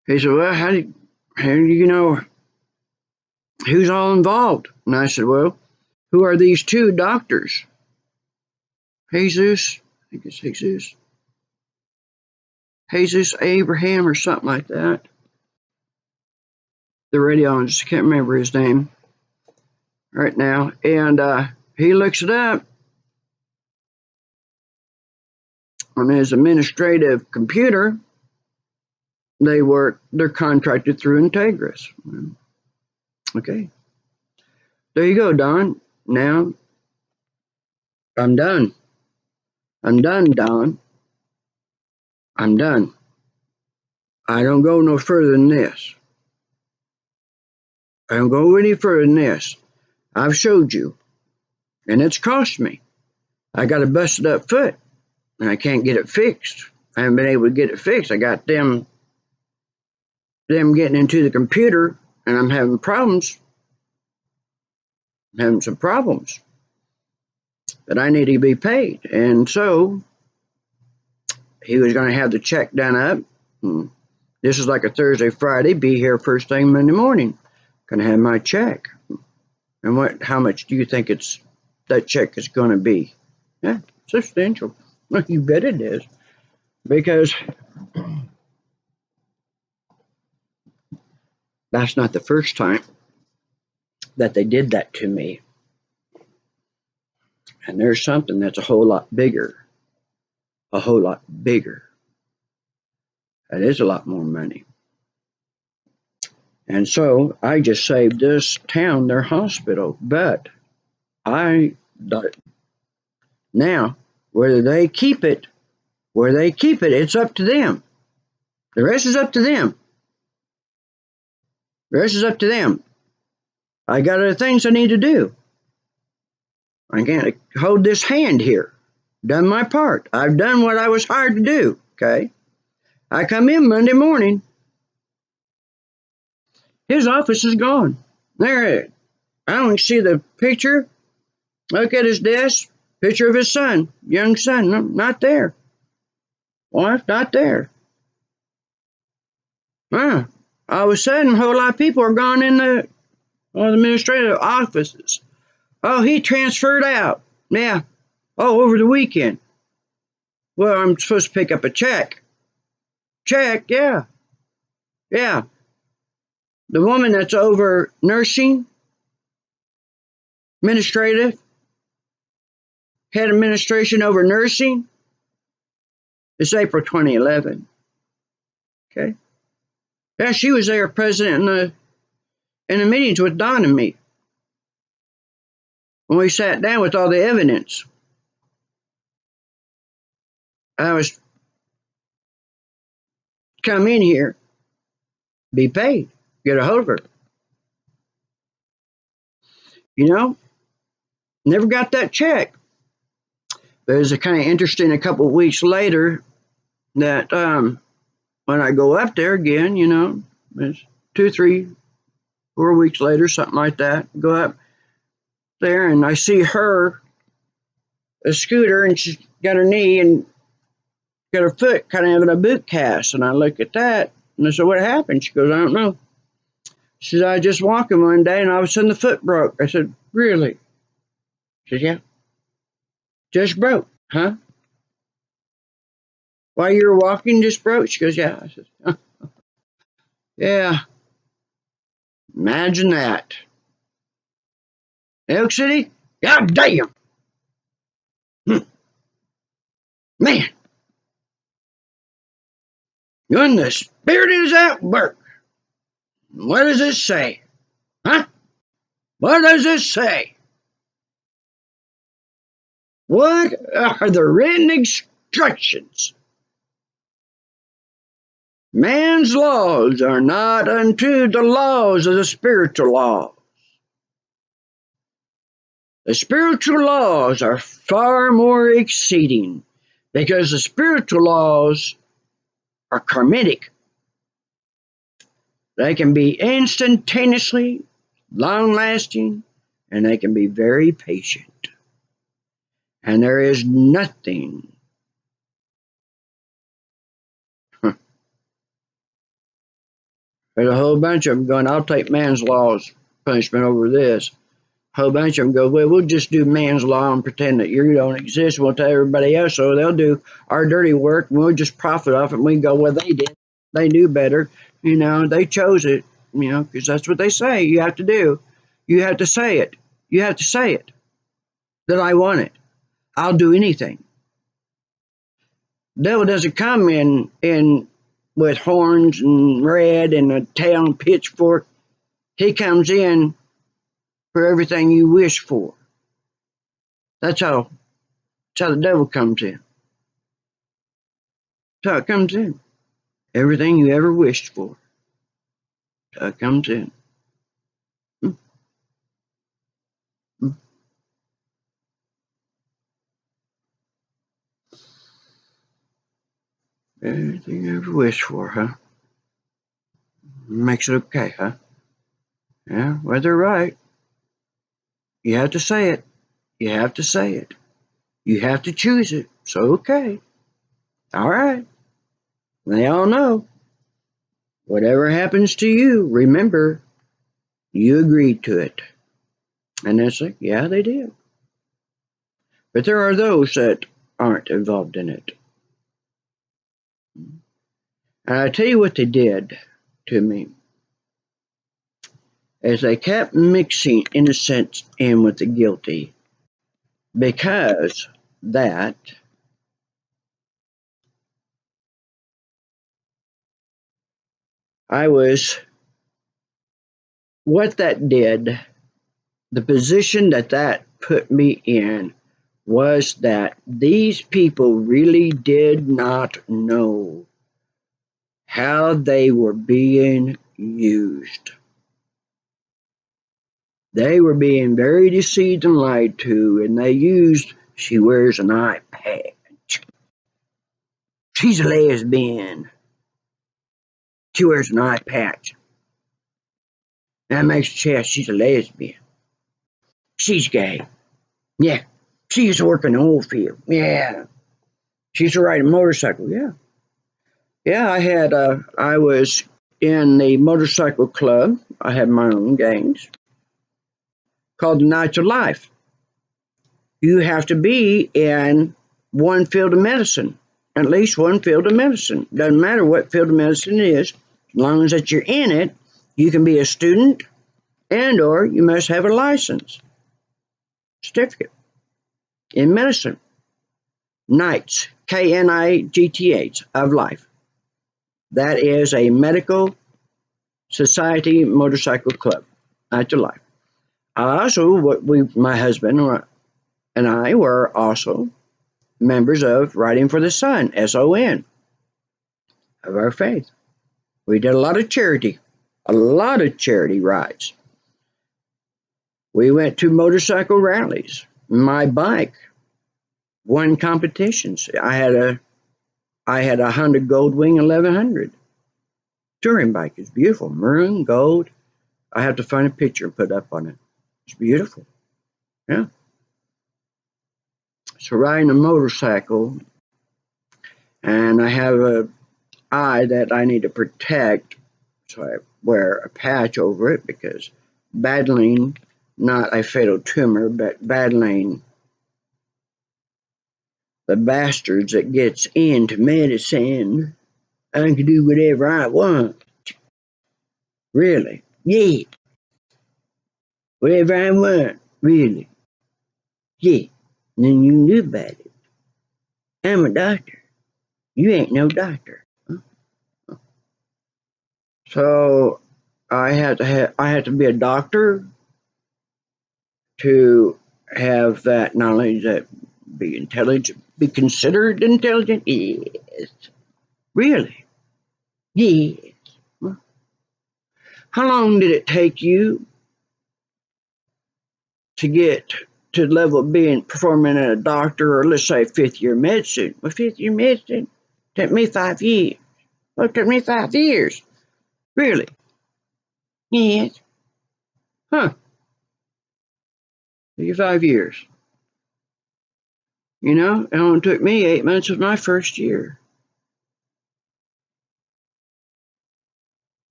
He said, well, how do you know who's all involved? And I said, well, who are these two doctors? Jesus, I think it's Jesus Abraham or something like that. The radiologist, I can't remember his name right now. And he looks it up on his administrative computer. They're contracted through Integris. Okay. There you go, Don. Now, I'm done. I'm done, Don. I'm done. I don't go no further than this. I don't go any further than this. I've showed you. And it's cost me. I got a busted up foot, and I can't get it fixed. I haven't been able to get it fixed. I got them getting into the computer, and I'm having problems. I'm having some problems. But I need to be paid. And so he was going to have the check done up. This is like a Thursday, Friday. Be here first thing Monday morning. Going to have my check. And how much do you think that check is going to be? Yeah, substantial. Well, you bet it is. Because that's not the first time that they did that to me. And there's something that's a whole lot bigger. A whole lot bigger. That is a lot more money. And so I just saved this town their hospital. But now, whether they keep it, it's up to them. The rest is up to them. I got other things I need to do. I can't hold this hand here. Done my part. I've done what I was hired to do. Okay. I come in Monday morning. His office is gone. There. I don't see the picture. Look at his desk. Picture of his son. Young son. No, not there. Wife, not there. All of a sudden, a whole lot of people are gone in the administrative offices. Oh, he transferred out. Yeah. Oh, over the weekend. Well, I'm supposed to pick up a check. Yeah. The woman that's over nursing, administrative, head administration over nursing, it's April 2011. Okay. Yeah, she was there present in the meetings with Don and me. When we sat down with all the evidence. I was come in here, be paid, get a hold of her. Never got that check. But it was kind of interesting a couple of weeks later that when I go up there again, it's 2, 3, 4 weeks later, something like that, go up there and I see her, a scooter, and she's got her knee and got her foot kind of in a boot cast. And I look at that and I said, what happened? She goes, I don't know. She said, I was just walking one day and all of a sudden the foot broke. I said, really? She said, yeah. Just broke, huh? While you were walking, just broke? She goes, yeah. I said, huh, yeah. Imagine that. Elk City? God damn. Man, when the spirit is at work, what does it say? Huh? What does it say? What are the written instructions? Man's laws are not unto the laws of the spiritual law. The spiritual laws are far more exceeding because the spiritual laws are karmic. They can be instantaneously long lasting and they can be very patient. And there is nothing. There's a whole bunch of them going, I'll take man's law's punishment over this. A whole bunch of them go, well, we'll just do man's law and pretend that you don't exist. We'll tell everybody else so they'll do our dirty work and we'll just profit off it. And we can go, well, they did. They knew better. They chose it, because that's what they say you have to do. You have to say it. You have to say it that I want it. I'll do anything. Devil doesn't come in with horns and red and a tail and pitchfork. He comes in for everything you wish for. That's how the devil comes in. That's how it comes in. Everything you ever wished for. That's how it comes in. Everything you ever wished for, huh? Makes it okay, huh? Yeah, well, they're right. You have to say it. You have to say it. You have to choose it. So, okay. All right. They all know. Whatever happens to you, remember, you agreed to it. And it's like, yeah, they did. But there are those that aren't involved in it. And I tell you what they did to me. As they kept mixing innocence in with the guilty, because that I was, what that did, the position that put me in was that these people really did not know how they were being used. They were being very deceived and lied to, and they used, she wears an eye patch. She's a lesbian. She wears an eye patch. That makes her chest, she's a lesbian. She's gay. Yeah. She used to work in the oil field. Yeah. She used to ride a motorcycle. Yeah. Yeah, I was in the motorcycle club. I had my own gangs called the Knights of Life. You have to be in one field of medicine, at least one field of medicine. Doesn't matter what field of medicine it is, as long as that you're in it, you can be a student and or you must have a license, certificate in medicine. Knights, Knights of Life. That is a medical society motorcycle club, Knights of Life. My husband and I were also members of Riding for the Sun, SON, of our faith. We did a lot of charity rides. We went to motorcycle rallies. My bike won competitions. I had a Honda Goldwing 1100 touring bike. It's beautiful, maroon, gold. I have to find a picture and put up on it. It's beautiful. Yeah. So riding a motorcycle, and I have a eye that I need to protect, so I wear a patch over it because battling, not a fatal tumor, but battling the bastards that gets into medicine. I can do whatever I want. Really? Yeah. Whatever I want. Really? Yeah. And then you knew about it. I'm a doctor. You ain't no doctor. So I had to be a doctor to have that knowledge, that be intelligent, be considered intelligent. Yes. Really? Yes. How long did it take you to get to the level of being performing as a doctor, or let's say fifth year medicine? Well, fifth year medicine took me 5 years. Well, it took me 5 years. Really? Yes. Huh. Took you 5 years. You know, it only took me 8 months of my first year.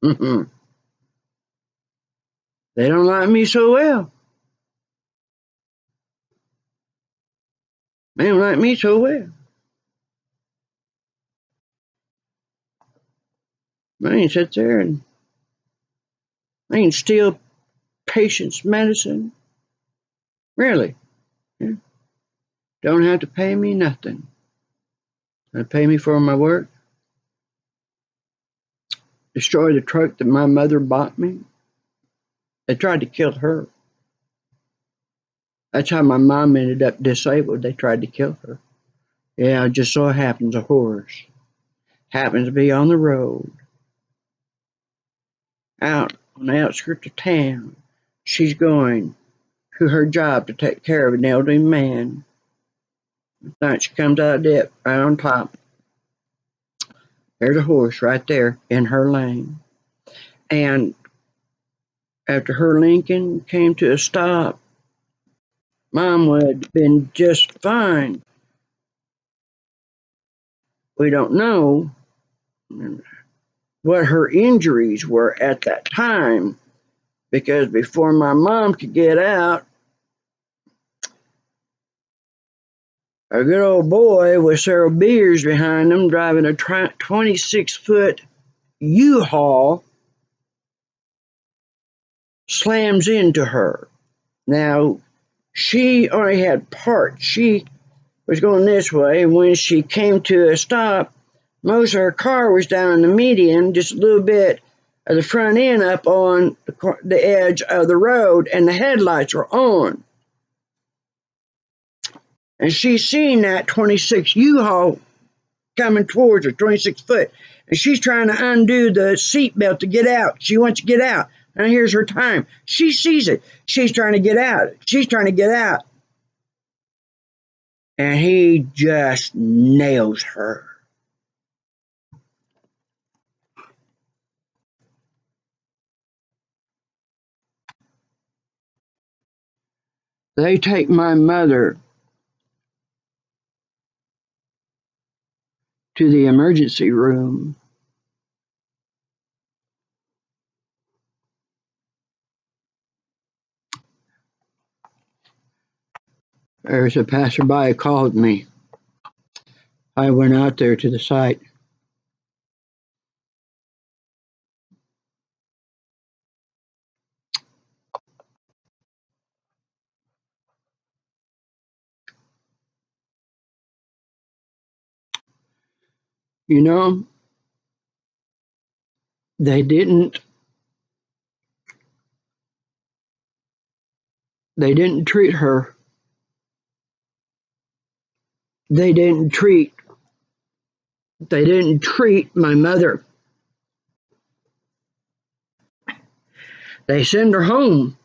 Mm-mm. They don't like me so well. They don't like me so well. I ain't sit there and I ain't steal patients' medicine. Really. Yeah. Don't have to pay me nothing. They pay me for my work. Destroy the truck that my mother bought me. They tried to kill her. That's how my mom ended up disabled. They tried to kill her. Yeah, it just so happens a horse happens to be on the road out on the outskirts of town. She's going to her job to take care of an elderly man. Night she comes out of depth right on top. There's a horse right there in her lane. And after her Lincoln came to a stop, Mom would have been just fine. We don't know what her injuries were at that time, because before my mom could get out, a good old boy with several beers behind him driving a 26-foot U-Haul slams into her. Now, she only had parts. She was going this way, and when she came to a stop, most of her car was down in the median, just a little bit of the front end up on the edge of the road, and the headlights were on. And she seen that 26 U-Haul coming towards her, 26 foot, and she's trying to undo the seatbelt to get out. She wants to get out. And here's her time. She sees it. She's trying to get out. She's trying to get out. And he just nails her. They take my mother to the emergency room. There's a passerby who called me. I went out there to the site. You know, they didn't treat her. They didn't treat my mother. They send her home.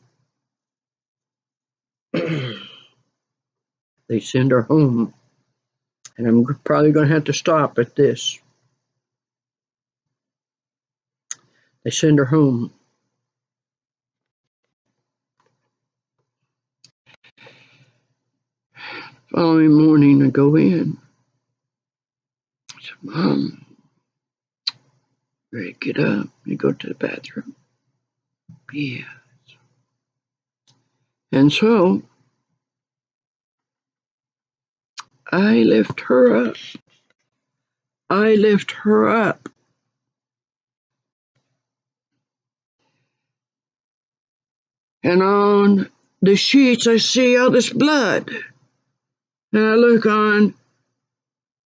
They send her home. And I'm probably going to have to stop at this. They send her home. Following morning, I go in. I said, Mom, ready to get up. You go to the bathroom. Yeah. And so I lift her up. I lift her up. And on the sheets, I see all this blood. And I look on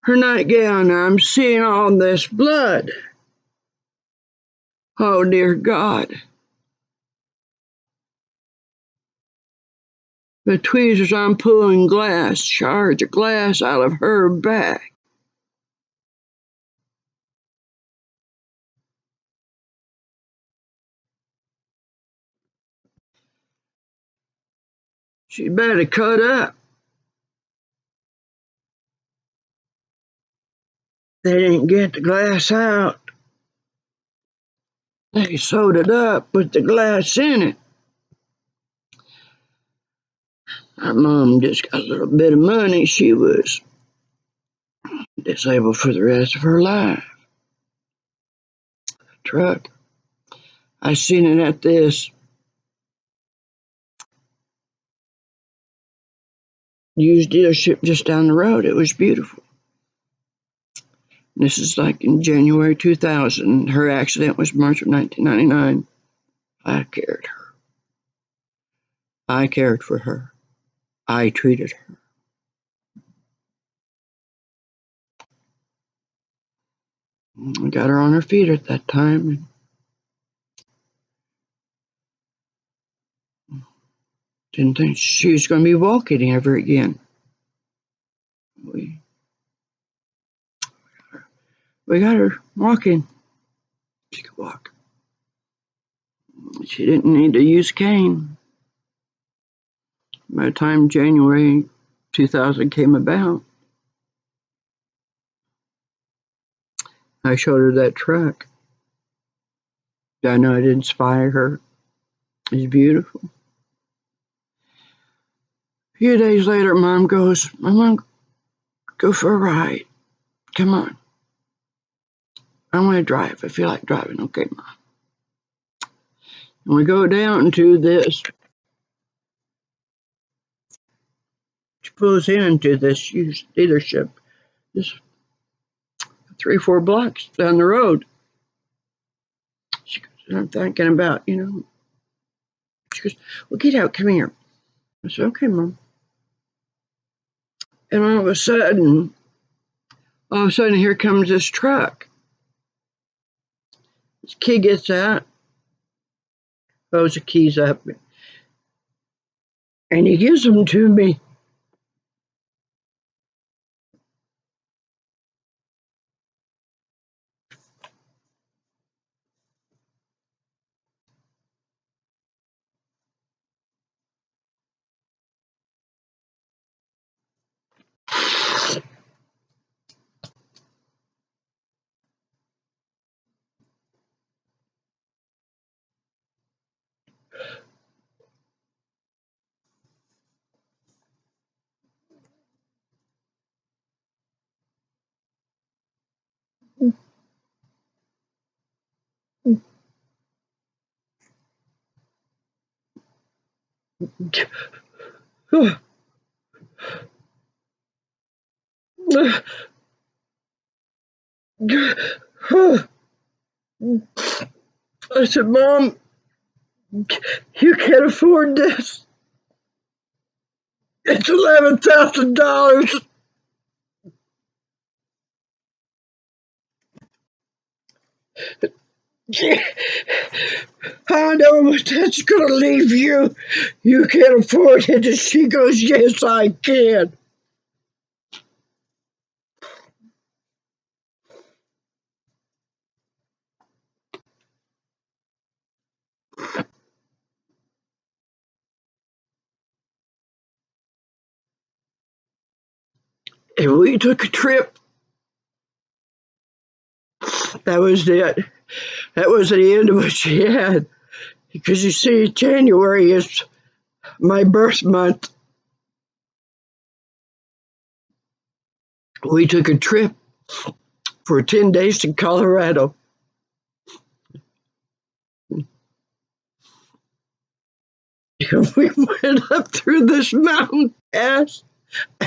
her nightgown, and I'm seeing all this blood. Oh, dear God. The tweezers, I'm pulling glass, shards of glass out of her back. She better cut up. They didn't get the glass out. They sewed it up with the glass in it. My mom just got a little bit of money. She was disabled for the rest of her life. Truck. I seen it at this used dealership just down the road. It was beautiful. This is like in January 2000. Her accident was March of 1999. I carried her. I cared for her. I treated her. I got her on her feet at that time. And didn't think she was going to be walking ever again. We got her walking. She could walk. She didn't need to use a cane. By the time January 2000 came about, I showed her that truck. I know it inspired her. It's beautiful. A few days later, Mom goes, "Mom, go for a ride. Come on. I want to drive. I feel like driving." "Okay, Mom." And we go down to this. She pulls into this used dealership. This 3-4 blocks down the road. She goes, and I'm thinking about, she goes, "Well, get out. Come here." I said, "Okay, Mom." And all of a sudden, here comes this truck. This kid gets out, throws the keys up, and he gives them to me. I said, "Mom, you can't afford this. It's $11,000. I know but that's going to leave you. You can't afford it." And she goes, "Yes, I can." And we took a trip. That was it. That was the end of what she had. Because you see, January is my birth month. We took a trip for 10 days to Colorado. We went up through this mountain pass.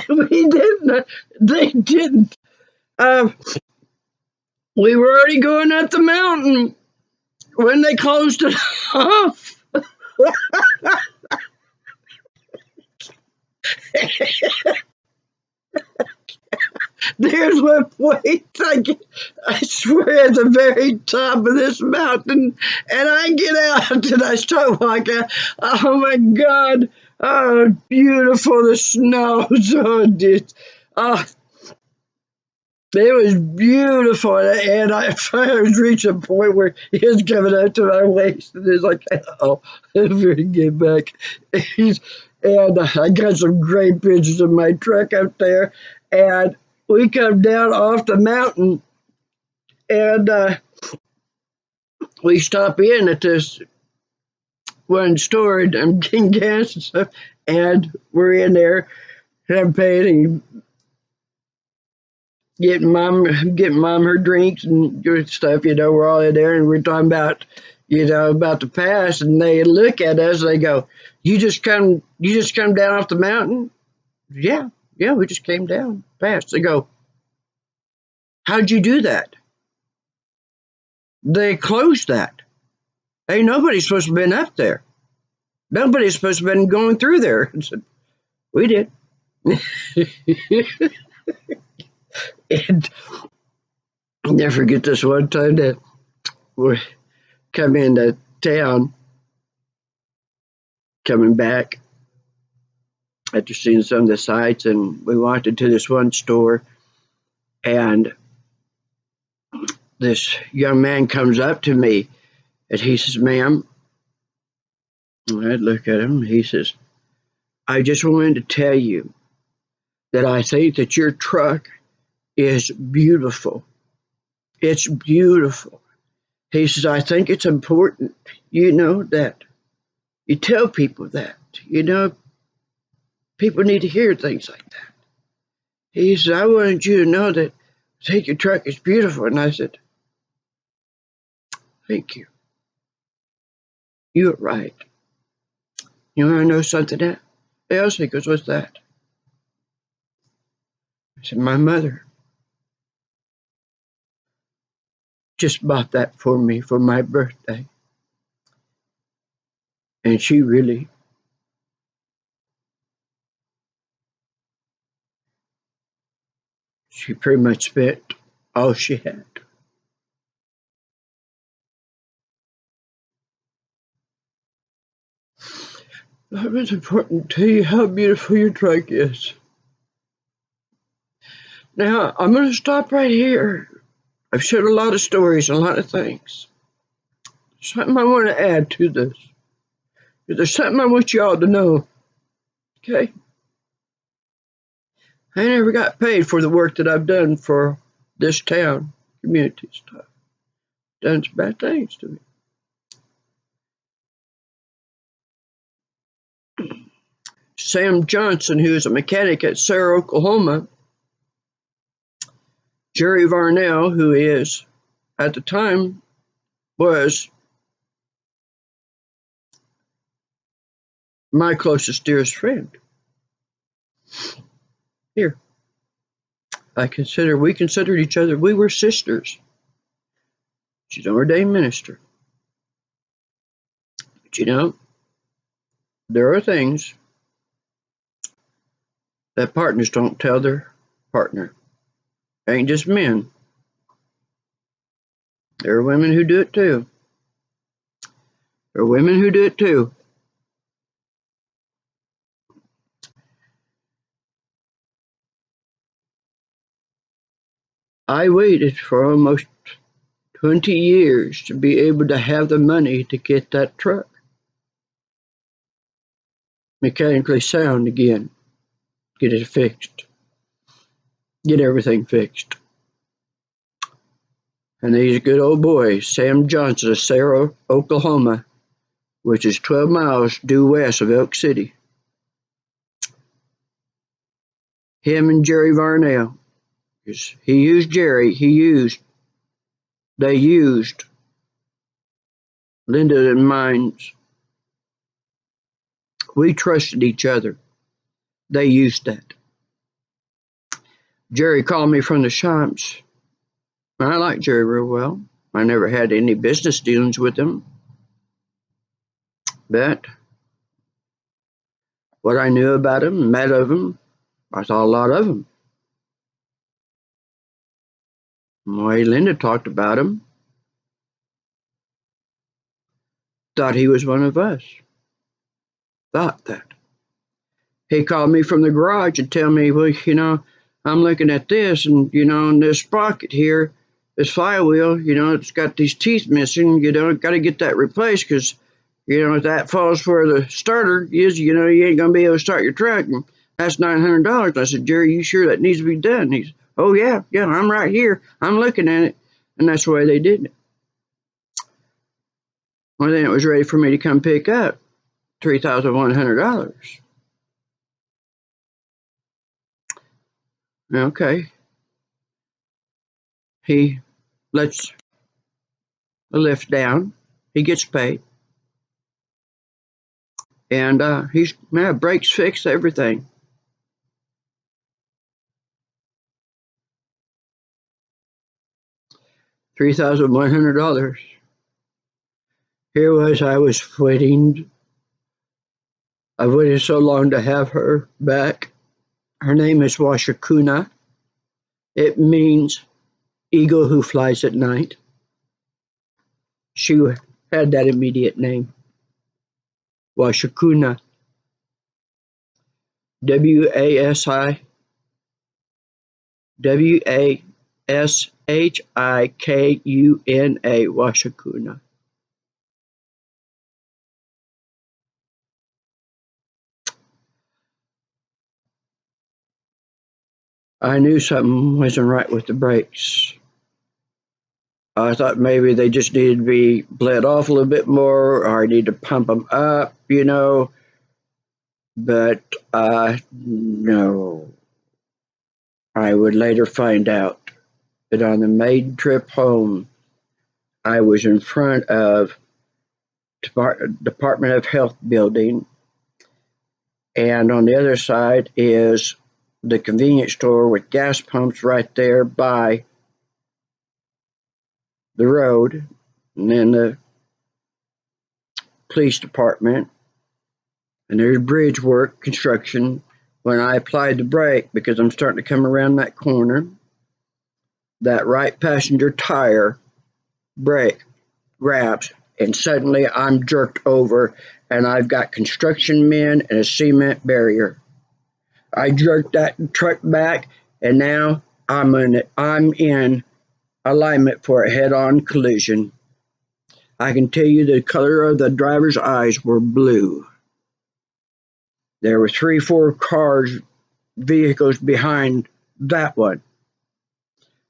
We didn't. They didn't. Uh, we were already going up the mountain when they closed it off. There's what waits. I swear at the very top of this mountain, and I get out and I start walking. Oh my God! Oh, beautiful the snow. So oh, it was beautiful, and I finally reached a point where he was coming up to my waist, and he's like, "Oh, I'm ready to get back." And I got some great pictures of my truck up there, and we come down off the mountain, and we stop in at this one store, and I'm getting gas and stuff, and we're in there, and I'm paying, and getting mom her drinks and good stuff. We're all in there, and we're talking about, about the past, and they look at us, and they go, you just come down off the mountain? Yeah, yeah, we just came down past. They go, how'd you do that? They closed that. Ain't nobody supposed to have been up there. Nobody's supposed to have been going through there. I said, we did. And I'll never forget this one time that we come into town, coming back after seeing some of the sights, and we walked into this one store, and this young man comes up to me, and he says, ma'am, and I look at him, he says, I just wanted to tell you that I think that your truck is beautiful. It's beautiful. He says, I think it's important, that you tell people that. People need to hear things like that. He said, I wanted you to know that I think your truck is beautiful. And I said, thank you. You're right. You want to know something else? He goes, what's that? I said, my mother just bought that for me for my birthday. And she pretty much spent all she had. It's important to tell you how beautiful your truck is. Now, I'm going to stop right here. I've shared a lot of stories and a lot of things. Something I want to add to this. There's something I want you all to know. Okay? I never got paid for the work that I've done for this town, community stuff. Done some bad things to me. Sam Johnson, who is a mechanic at Sarah, Oklahoma. Jerry Varnell, who is, at the time, was my closest, dearest friend. Here. We considered each other, we were sisters. She's an ordained minister. But there are things that partners don't tell their partner. Ain't just men. There are women who do it too. I waited for almost 20 years to be able to have the money to get that truck mechanically sound again, get it fixed, get everything fixed. And these good old boys, Sam Johnson of Sarah, Oklahoma, which is 12 miles due west of Elk City. Him and Jerry Varnell. He used Jerry. They used Linda and Mines. We trusted each other. They used that. Jerry called me from the shops. I like Jerry real well. I never had any business dealings with him, but what I knew about him, met of him, I saw a lot of him. The way Linda talked about him, thought he was one of us. Thought that. He called me from the garage and tell me, well, I'm looking at this, and in this sprocket here, this flywheel, it's got these teeth missing. Got to get that replaced because, if that falls where the starter is, you ain't gonna be able to start your truck. And that's $900. I said, Jerry, you sure that needs to be done? He's, oh yeah, I'm right here. I'm looking at it, and that's the way they did it. Well, then it was ready for me to come pick up $3,100. Okay. He lets the lift down. He gets paid. And he's brakes fixed, everything. $3,100. Here was I was waiting. I've waited so long to have her back. Her name is Washakuna. It means eagle who flies at night. She had that immediate name, Washakuna. WASHIKUNA, Washakuna. I knew something wasn't right with the brakes. I thought maybe they just needed to be bled off a little bit more, or I need to pump them up, But no. I would later find out that on the maiden trip home, I was in front of Department of Health building, and on the other side is the convenience store with gas pumps right there by the road, and then the police department, and there's bridge work, construction. When I applied the brake, because I'm starting to come around that corner, that right passenger tire brake grabs, and suddenly I'm jerked over, and I've got construction men and a cement barrier. I jerked that truck back, and now I'm in alignment for a head-on collision. I can tell you the color of the driver's eyes were blue. There were 3, 4 vehicles behind that one.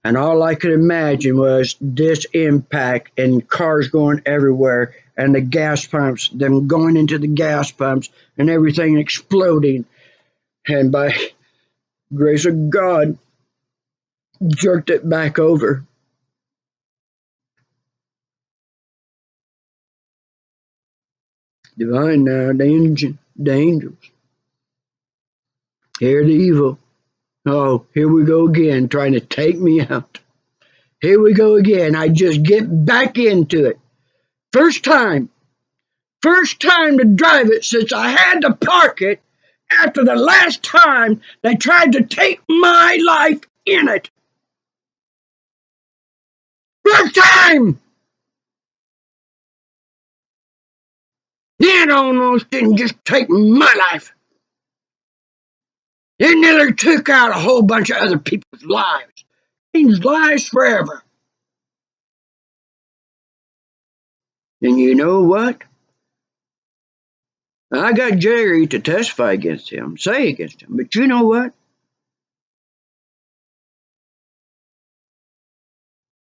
And all I could imagine was this impact and cars going everywhere and the gas pumps, them going into the gas pumps and everything exploding. And by grace of God, jerked it back over. Divine now, the angels. Hear the evil. Oh, here we go again, trying to take me out. Here we go again. I just get back into it. First time to drive it since I had to park it after the last time they tried to take my life in it. First time! It almost didn't just take my life. It nearly took out a whole bunch of other people's lives. Changed lives forever. And you know what? I got Jerry to testify against him, say against him. But you know what?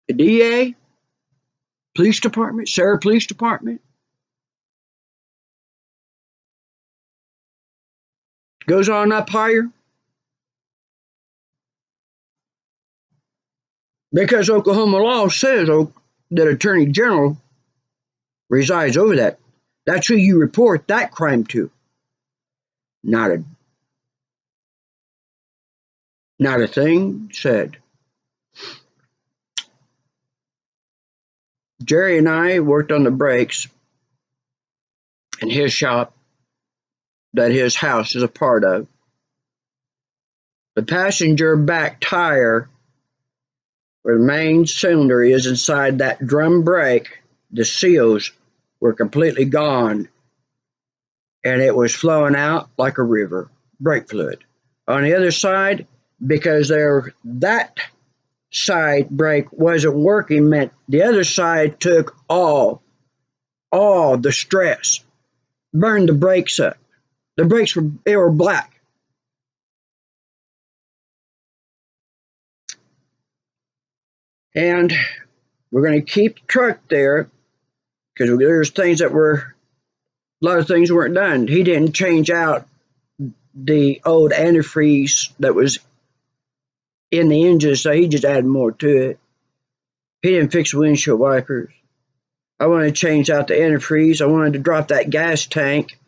The DA, police department, Sarah Police Department, goes on up higher. Because Oklahoma law says that Attorney General resides over that. That's who you report that crime to. Not Not a thing said. Jerry and I worked on the brakes in his shop that his house is a part of. The passenger back tire, where the main cylinder is inside that drum brake, the seals were completely gone, and it was flowing out like a river, brake fluid. On the other side, because that side brake wasn't working, meant the other side took all the stress, burned the brakes up. The brakes were black. And we're going to keep the truck there because there's things that were, a lot of things weren't done. He didn't change out the old antifreeze that was in the engine, so he just added more to it. He didn't fix windshield wipers. I wanted to change out the antifreeze. I wanted to drop that gas tank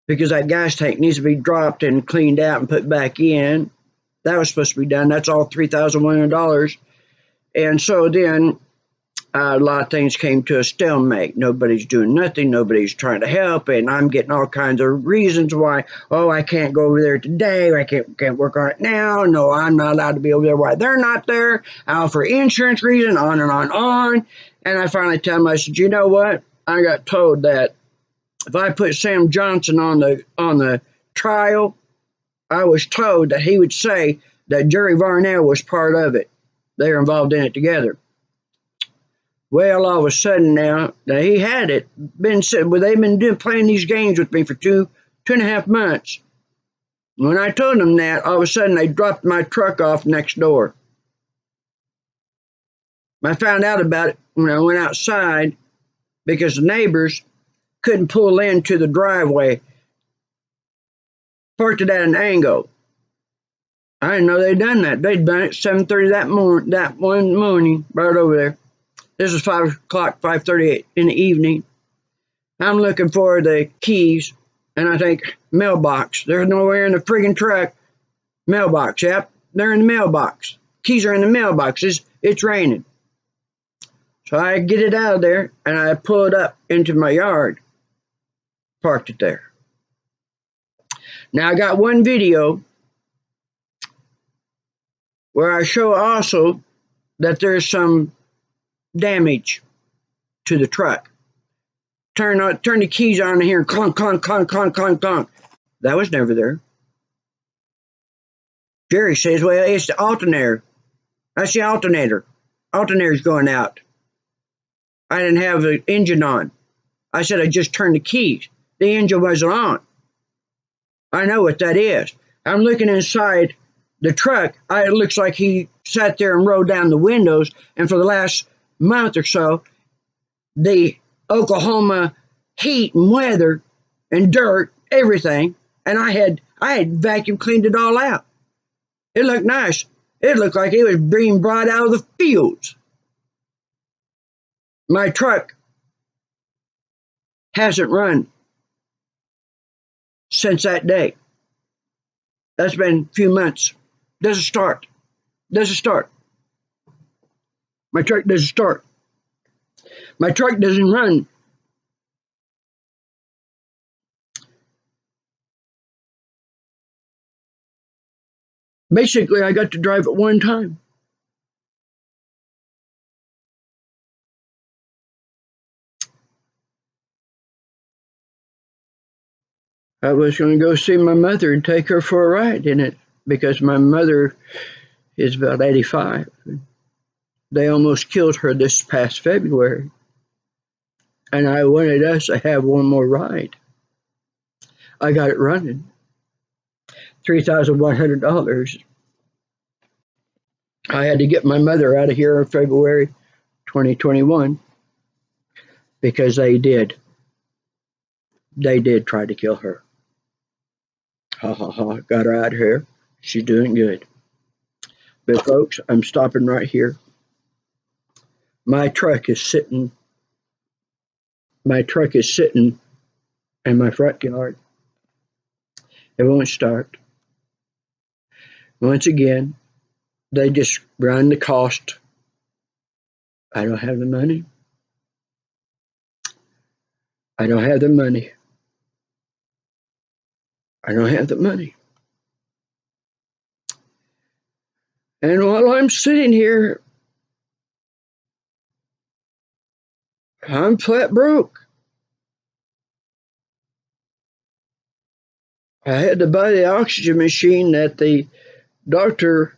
because that gas tank needs to be dropped and cleaned out and put back in. That was supposed to be done. That's all $3,100. And so then a lot of things came to a stalemate. Nobody's doing nothing. Nobody's trying to help. And I'm getting all kinds of reasons why, oh, I can't go over there today. I can't work on it now. No, I'm not allowed to be over there while they're not there. Out for insurance reasons, on and on and on. And I finally tell him, I said, you know what? I got told that if I put Sam Johnson on the trial, I was told that he would say that Jerry Varnell was part of it. They were involved in it together. Well, all of a sudden now he had it. They've been playing these games with me for two and a half months. When I told them that, all of a sudden they dropped my truck off next door. I found out about it when I went outside because the neighbors couldn't pull into the driveway, parked it at an angle. I didn't know they'd done that. They'd done it 7:30 that one morning, right over there. This was 5 o'clock, 5:30 in the evening. I'm looking for the keys, and I think, mailbox. There's nowhere in the friggin' truck. Mailbox, yep, they're in the mailbox. Keys are in the mailbox. It's raining. So I get it out of there, and I pull it up into my yard, parked it there. Now I got one video where I show also that there's some damage to the truck. Turn the keys on here, clunk, clunk, clunk, clunk, clunk, clunk. That was never there. Jerry says, well, it's the alternator. That's the alternator. Alternator's going out. I didn't have the engine on. I said I just turned the keys. The engine wasn't on. I know what that is. I'm looking inside the truck. It looks like he sat there and rolled down the windows, and for the last month or so, the Oklahoma heat and weather and dirt, everything, and I had vacuum cleaned it all out. It looked nice. It looked like it was being brought out of the fields. My truck hasn't run since that day. That's been a few months. Doesn't start. My truck doesn't start. My truck doesn't run. Basically, I got to drive it one time. I was going to go see my mother and take her for a ride in it because my mother is about 85. They almost killed her this past February. And I wanted us to have one more ride. I got it running. $3,100. I had to get my mother out of here in February 2021 because they did try to kill her. Ha ha ha, got her out of here. She's doing good. But folks, I'm stopping right here. My truck is sitting in my front yard. It won't start. Once again, they just run the cost. I don't have the money. I don't have the money. I don't have the money. And while I'm sitting here, I'm flat broke. I had to buy the oxygen machine that the doctor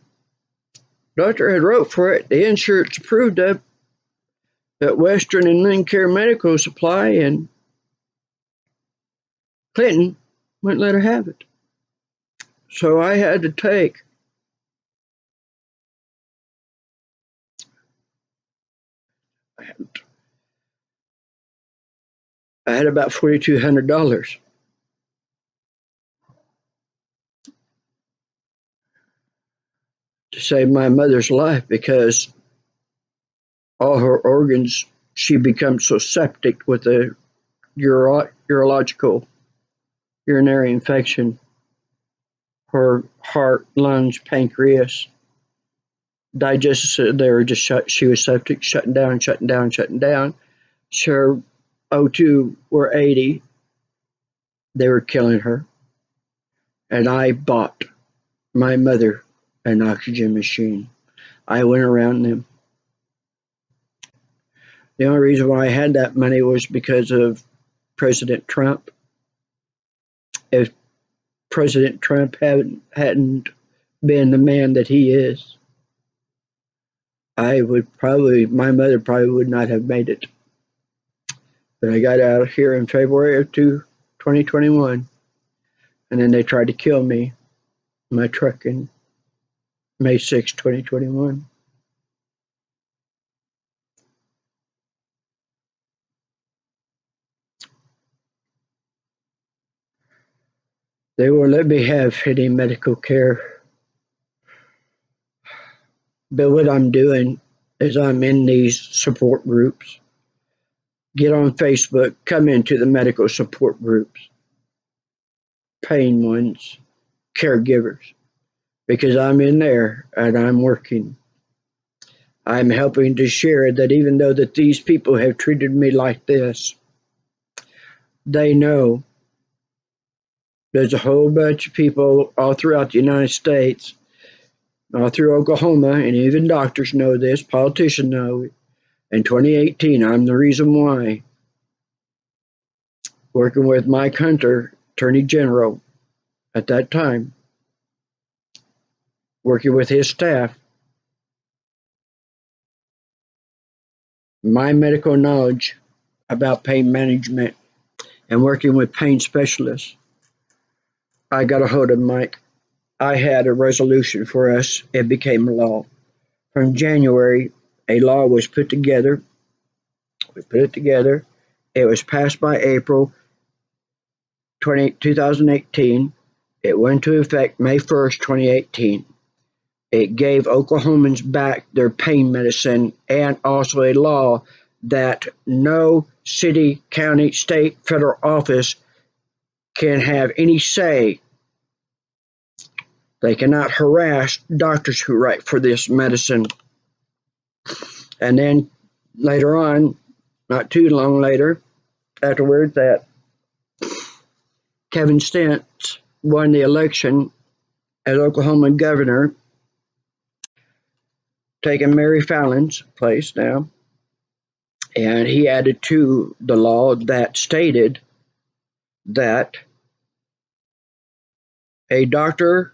had wrote for it. The insurance approved of at Western and Lincare Medical Supply, and Clinton wouldn't let her have it. So I had to take I had about $4,200 to save my mother's life because all her organs, she becomes so septic with a urological urinary infection. Her heart, lungs, pancreas, digestive, they were just shut. She was septic, shutting down. Her O2 were 80. They were killing her. And I bought my mother an oxygen machine. I went around them. The only reason why I had that money was because of President Trump. If President Trump hadn't been the man that he is, my mother probably would not have made it. But I got out of here in February of 2021, and then they tried to kill me in my truck in May 6, 2021. They won't let me have any medical care. But what I'm doing is I'm in these support groups. Get on Facebook, come into the medical support groups, pain ones, caregivers, because I'm in there and I'm working. I'm helping to share that even though that these people have treated me like this, they know there's a whole bunch of people all throughout the United States, all through Oklahoma, and even doctors know this, politicians know it. In 2018, I'm the reason why, working with Mike Hunter, Attorney General at that time, working with his staff, my medical knowledge about pain management, and working with pain specialists, I got a hold of Mike. I had a resolution for us. It became law. From January, a law was put together. We put it together. It was passed by April 2018. It went into effect May 1st, 2018. It gave Oklahomans back their pain medicine, and also a law that no city, county, state, federal office can have any say. They cannot harass doctors who write for this medicine. And then later on, not too long later, afterward, that Kevin Stentz won the election as Oklahoma governor, taking Mary Fallon's place now. And he added to the law that stated that a doctor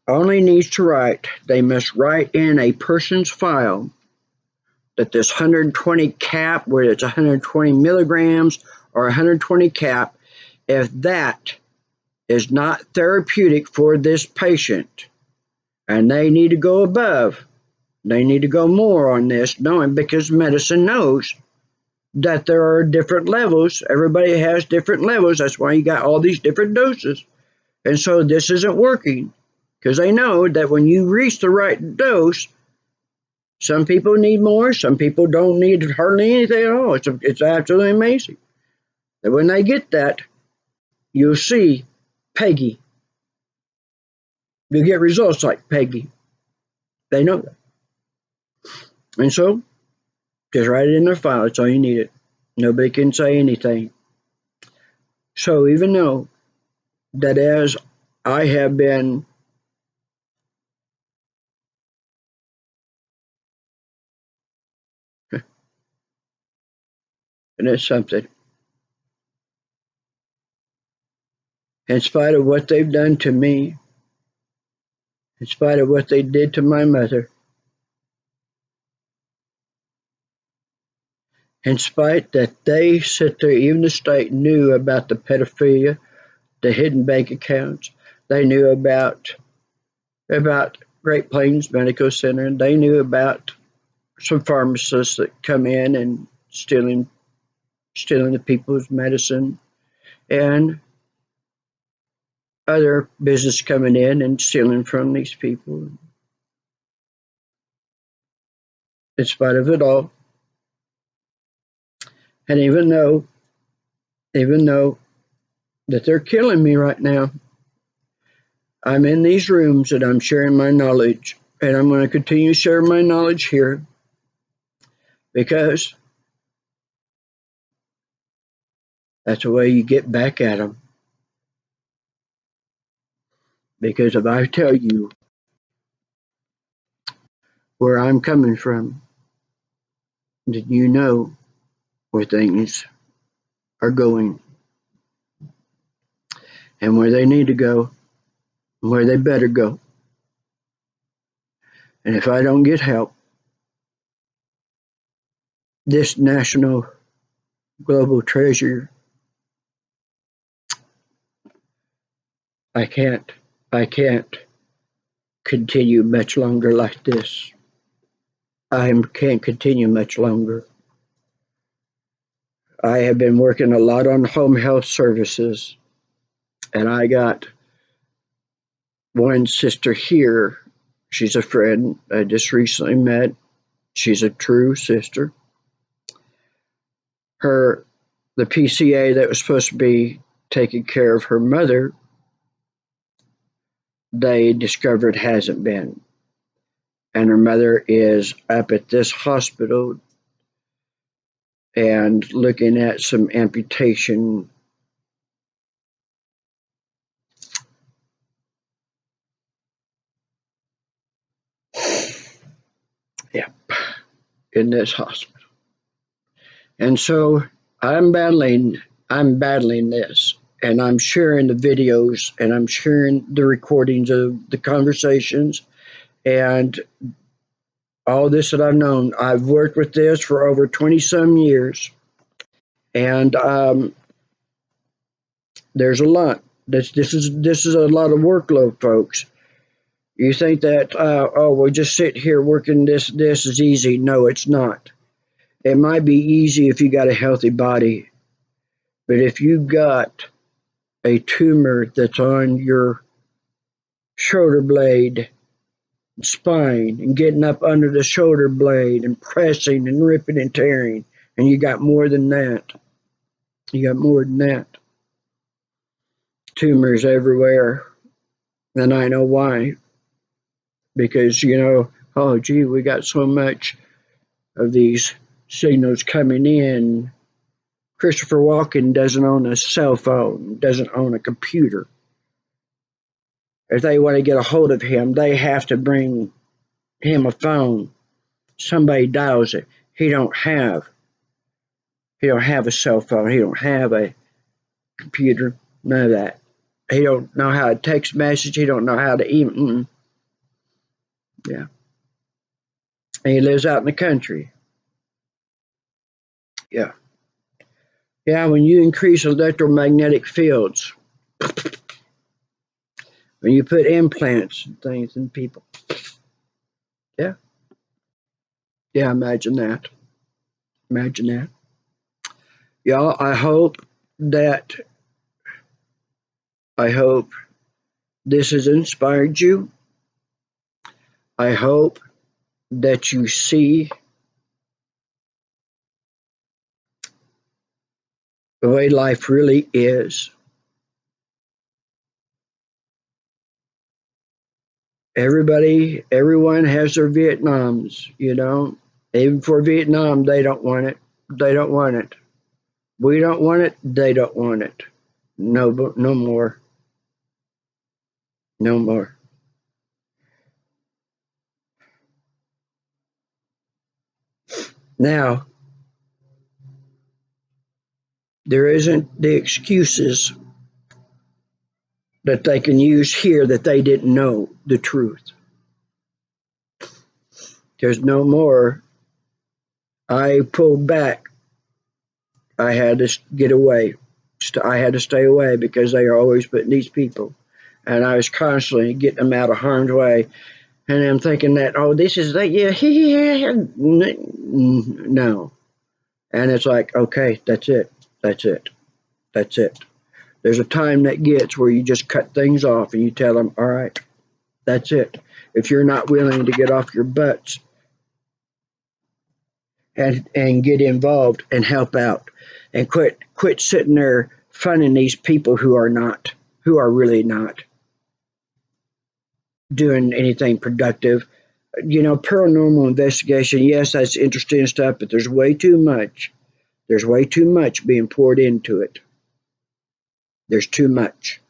only needs to write, they must write in a person's file that this 120 cap, whether it's 120 milligrams or 120 cap, if that is not therapeutic for this patient, and they need to go above, they need to go more on this, knowing because medicine knows that there are different levels. Everybody has different levels. That's why you got all these different doses. And so this isn't working because they know that when you reach the right dose, some people need more, some people don't need hardly anything at all. It's absolutely amazing. And when they get that, you'll see Peggy You'll get results like Peggy. They know that. And so, just write it in their file. That's all you needed. Nobody can say anything. So even though that as I have been and it's something, in spite of what they've done to me, in spite of what they did to my mother, in spite that they sit there, even the state knew about the pedophilia, the hidden bank accounts, they knew about Great Plains Medical Center, and they knew about some pharmacists that come in and stealing the people's medicine, and other business coming in and stealing from these people. In spite of it all, and even though that they're killing me right now, I'm in these rooms and I'm sharing my knowledge, and I'm going to continue to share my knowledge here because that's the way you get back at them. Because if I tell you where I'm coming from, then you know where things are going and where they need to go and where they better go. And if I don't get help, this national global treasure, I can't I can't continue much longer like this. I can't continue much longer. I have been working a lot on home health services, and I got one sister here. She's a friend I just recently met. She's a true sister. Her the PCA that was supposed to be taking care of her mother, they discovered hasn't been. And her mother is up at this hospital and looking at some amputation. Yeah, in this hospital. And so I'm battling I'm battling this, and I'm sharing the videos and I'm sharing the recordings of the conversations and all this that I've known. I've worked with this for over 20 some years, and there's a lot. This is a lot of workload, folks. You think that oh, we'll just sit here working this is easy. No, it's not. It might be easy if you got a healthy body, but if you got a tumor that's on your shoulder blade, spine, and getting up under the shoulder blade and pressing and ripping and tearing, and you got more than that. You got more than that. Tumors everywhere, and I know why. Because oh gee, we got so much of these signals coming in. Christopher Walken doesn't own a cell phone, doesn't own a computer. If they want to get a hold of him, they have to bring him a phone. Somebody dials it. He don't have a cell phone. He don't have a computer. None of that. He don't know how to text message. He don't know how to even. Yeah. And he lives out in the country. Yeah. Yeah, when you increase electromagnetic fields, when you put implants and things in people. Yeah. Yeah, imagine that. Imagine that. Y'all, that I hope this has inspired you. I hope that you see the way life really is. Everyone has their Vietnams, you know. Even for Vietnam, they don't want it. They don't want it. We don't want it. They don't want it. No, no more. No more. Now, there isn't the excuses that they can use here that they didn't know the truth. There's no more. I pulled back. I had to get away. I had to stay away because they are always putting these people. And I was constantly getting them out of harm's way. And I'm thinking that, oh, this is like, yeah, no. And it's like, okay, that's it. That's it. That's it. There's a time that gets where you just cut things off and you tell them, all right, that's it. If you're not willing to get off your butts and get involved and help out and quit sitting there funding these people who are really not doing anything productive. You know, paranormal investigation, yes, that's interesting stuff, but there's way too much. There's way too much being poured into it. There's too much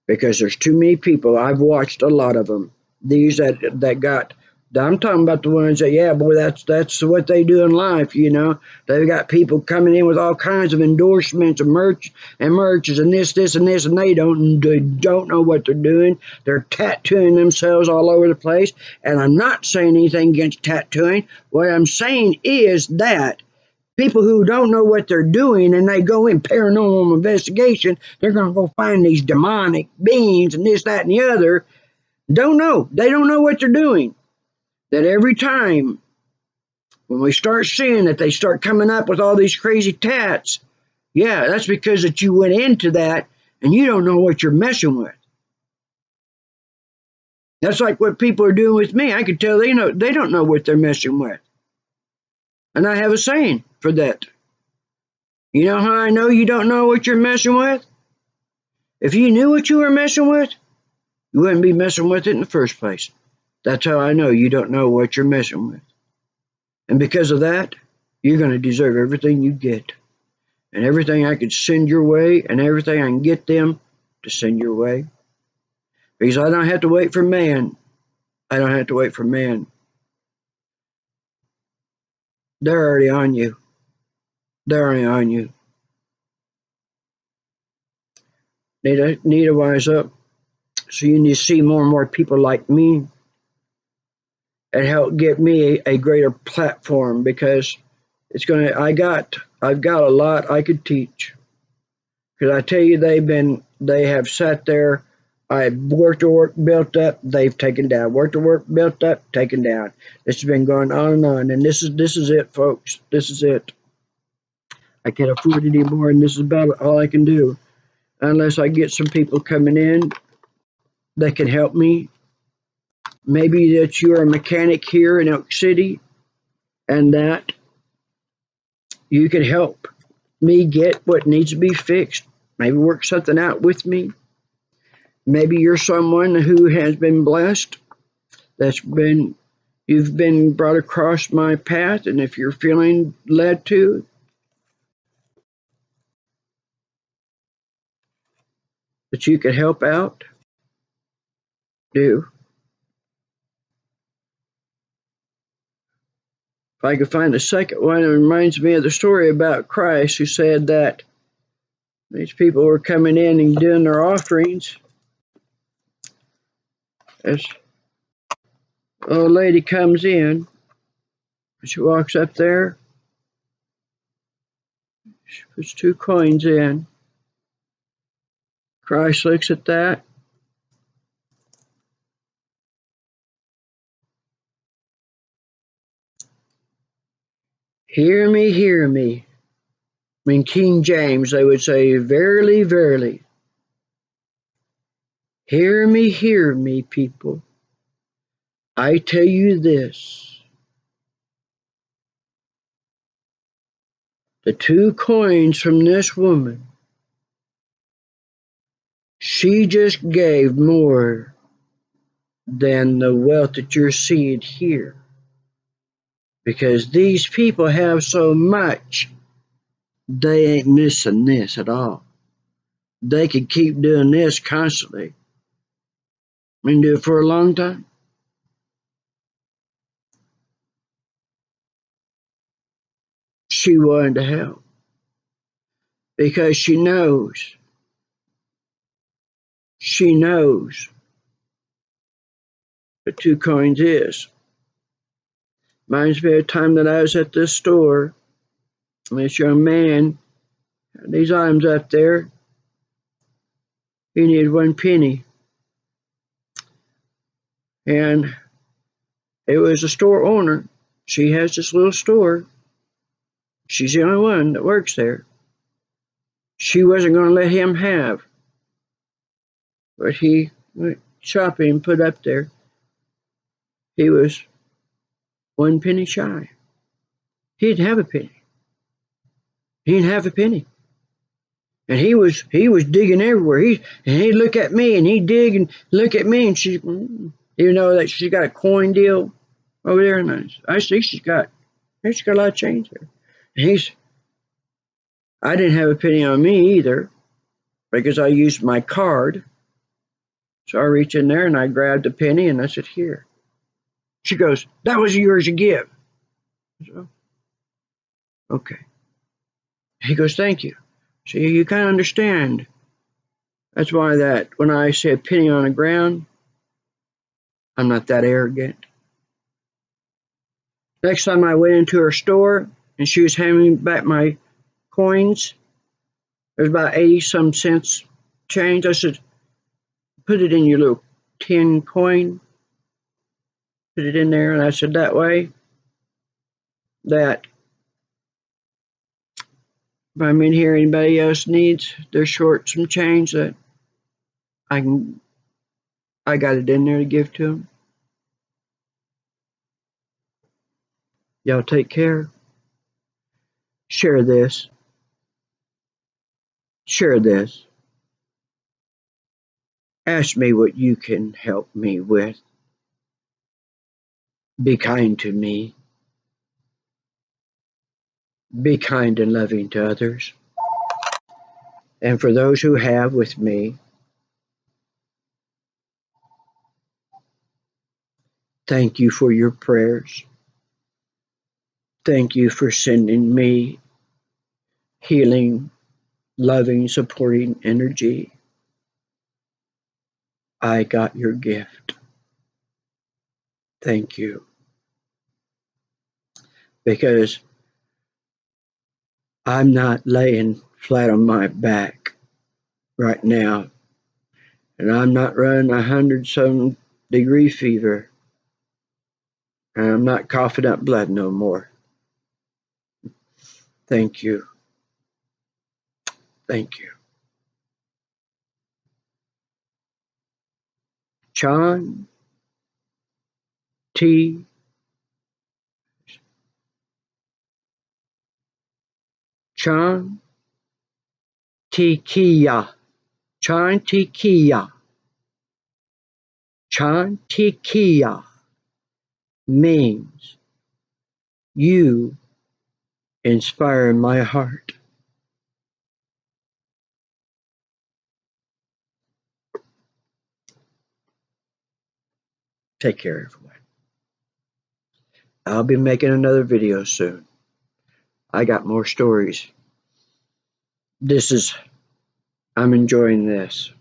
because there's too many people. I've watched a lot of them. These that got. I'm talking about the ones that, yeah, boy, that's what they do in life. You know, they've got people coming in with all kinds of endorsements and merches and this and this, and they don't know what they're doing. They're tattooing themselves all over the place. And I'm not saying anything against tattooing. What I'm saying is that people who don't know what they're doing and they go in paranormal investigation, they're going to go find these demonic beings and this, that, and the other. Don't know. They don't know what they're doing. That every time when we start seeing that they start coming up with all these crazy tats, yeah, that's because that you went into that and you don't know what you're messing with. That's like what people are doing with me. I can tell they don't know what they're messing with. And I have a saying for that. You know how I know you don't know what you're messing with? If you knew what you were messing with, you wouldn't be messing with it in the first place. That's how I know you don't know what you're messing with. And because of that, you're going to deserve everything you get. And everything I could send your way and everything I can get them to send your way. Because I don't have to wait for man. I don't have to wait for man. They're already on you. They're already on you. Need to wise up. So you need to see more and more people like me and help get me a greater platform because I've got a lot I could teach. Because I tell you, they have sat there. I've worked the work, built up, they've taken down. Worked the work, built up, taken down. This has been going on, and this is it, folks. This is it. I can't afford it anymore, and this is about all I can do. Unless I get some people coming in that can help me. Maybe that you're a mechanic here in Elk City, and that you can help me get what needs to be fixed. Maybe work something out with me. Maybe you're someone who has been blessed, you've been brought across my path, and if you're feeling led to, that you could help out, do. If I could find the second one, it reminds me of the story about Christ who said that these people were coming in and doing their offerings. This old lady comes in, she walks up there, she puts 2 coins in. Christ looks at that. Hear me, hear me. In King James, they would say, verily, verily. Hear me, people. I tell you this. The 2 coins from this woman, she just gave more than the wealth that you're seeing here. Because these people have so much, they ain't missing this at all. They could keep doing this constantly and do it for a long time. She wanted to help because she knows what 2 coins is. Reminds me of a time that I was at this store, and this young man had these items up there. He needed 1 penny. And it was a store owner. She has this little store. She's the only one that works there. She wasn't going to let him have what he went shopping and put up there. He was 1 penny shy. He didn't have a penny. He didn't have a penny. And he was digging everywhere. He'd look at me and he'd dig and look at me, and she, even though that she got a coin deal over there, and I see she's got a lot of change there. And I didn't have a penny on me either because I used my card. So I reached in there and I grabbed a penny and I said, "Here." She goes, "That was yours to give." So, okay. He goes, "Thank you." So you kind of understand. That's why that when I say a penny on the ground, I'm not that arrogant. Next time I went into her store and she was handing back my coins, there's about 80 some cents change. I said, "Put it in your little tin coin. Put it in there." And I said, that way, that if I'm in here, anybody else needs, they're short some change, that I got it in there to give to them. Y'all take care. Share this. Share this. Ask me what you can help me with. Be kind to me. Be kind and loving to others. And for those who have with me, thank you for your prayers. Thank you for sending me healing, loving, supporting energy. I got your gift. Thank you. Because I'm not laying flat on my back right now, and I'm not running 100-some-degree fever, and I'm not coughing up blood no more. Thank you. Thank you. Chawn T chawn-tay-chee-kee-yah. Chawn-tay-chee-kee-yah. Chawn-tay-chee-kee-yah means you inspire my heart. Take care, everyone. I'll be making another video soon. I got more stories. I'm enjoying this.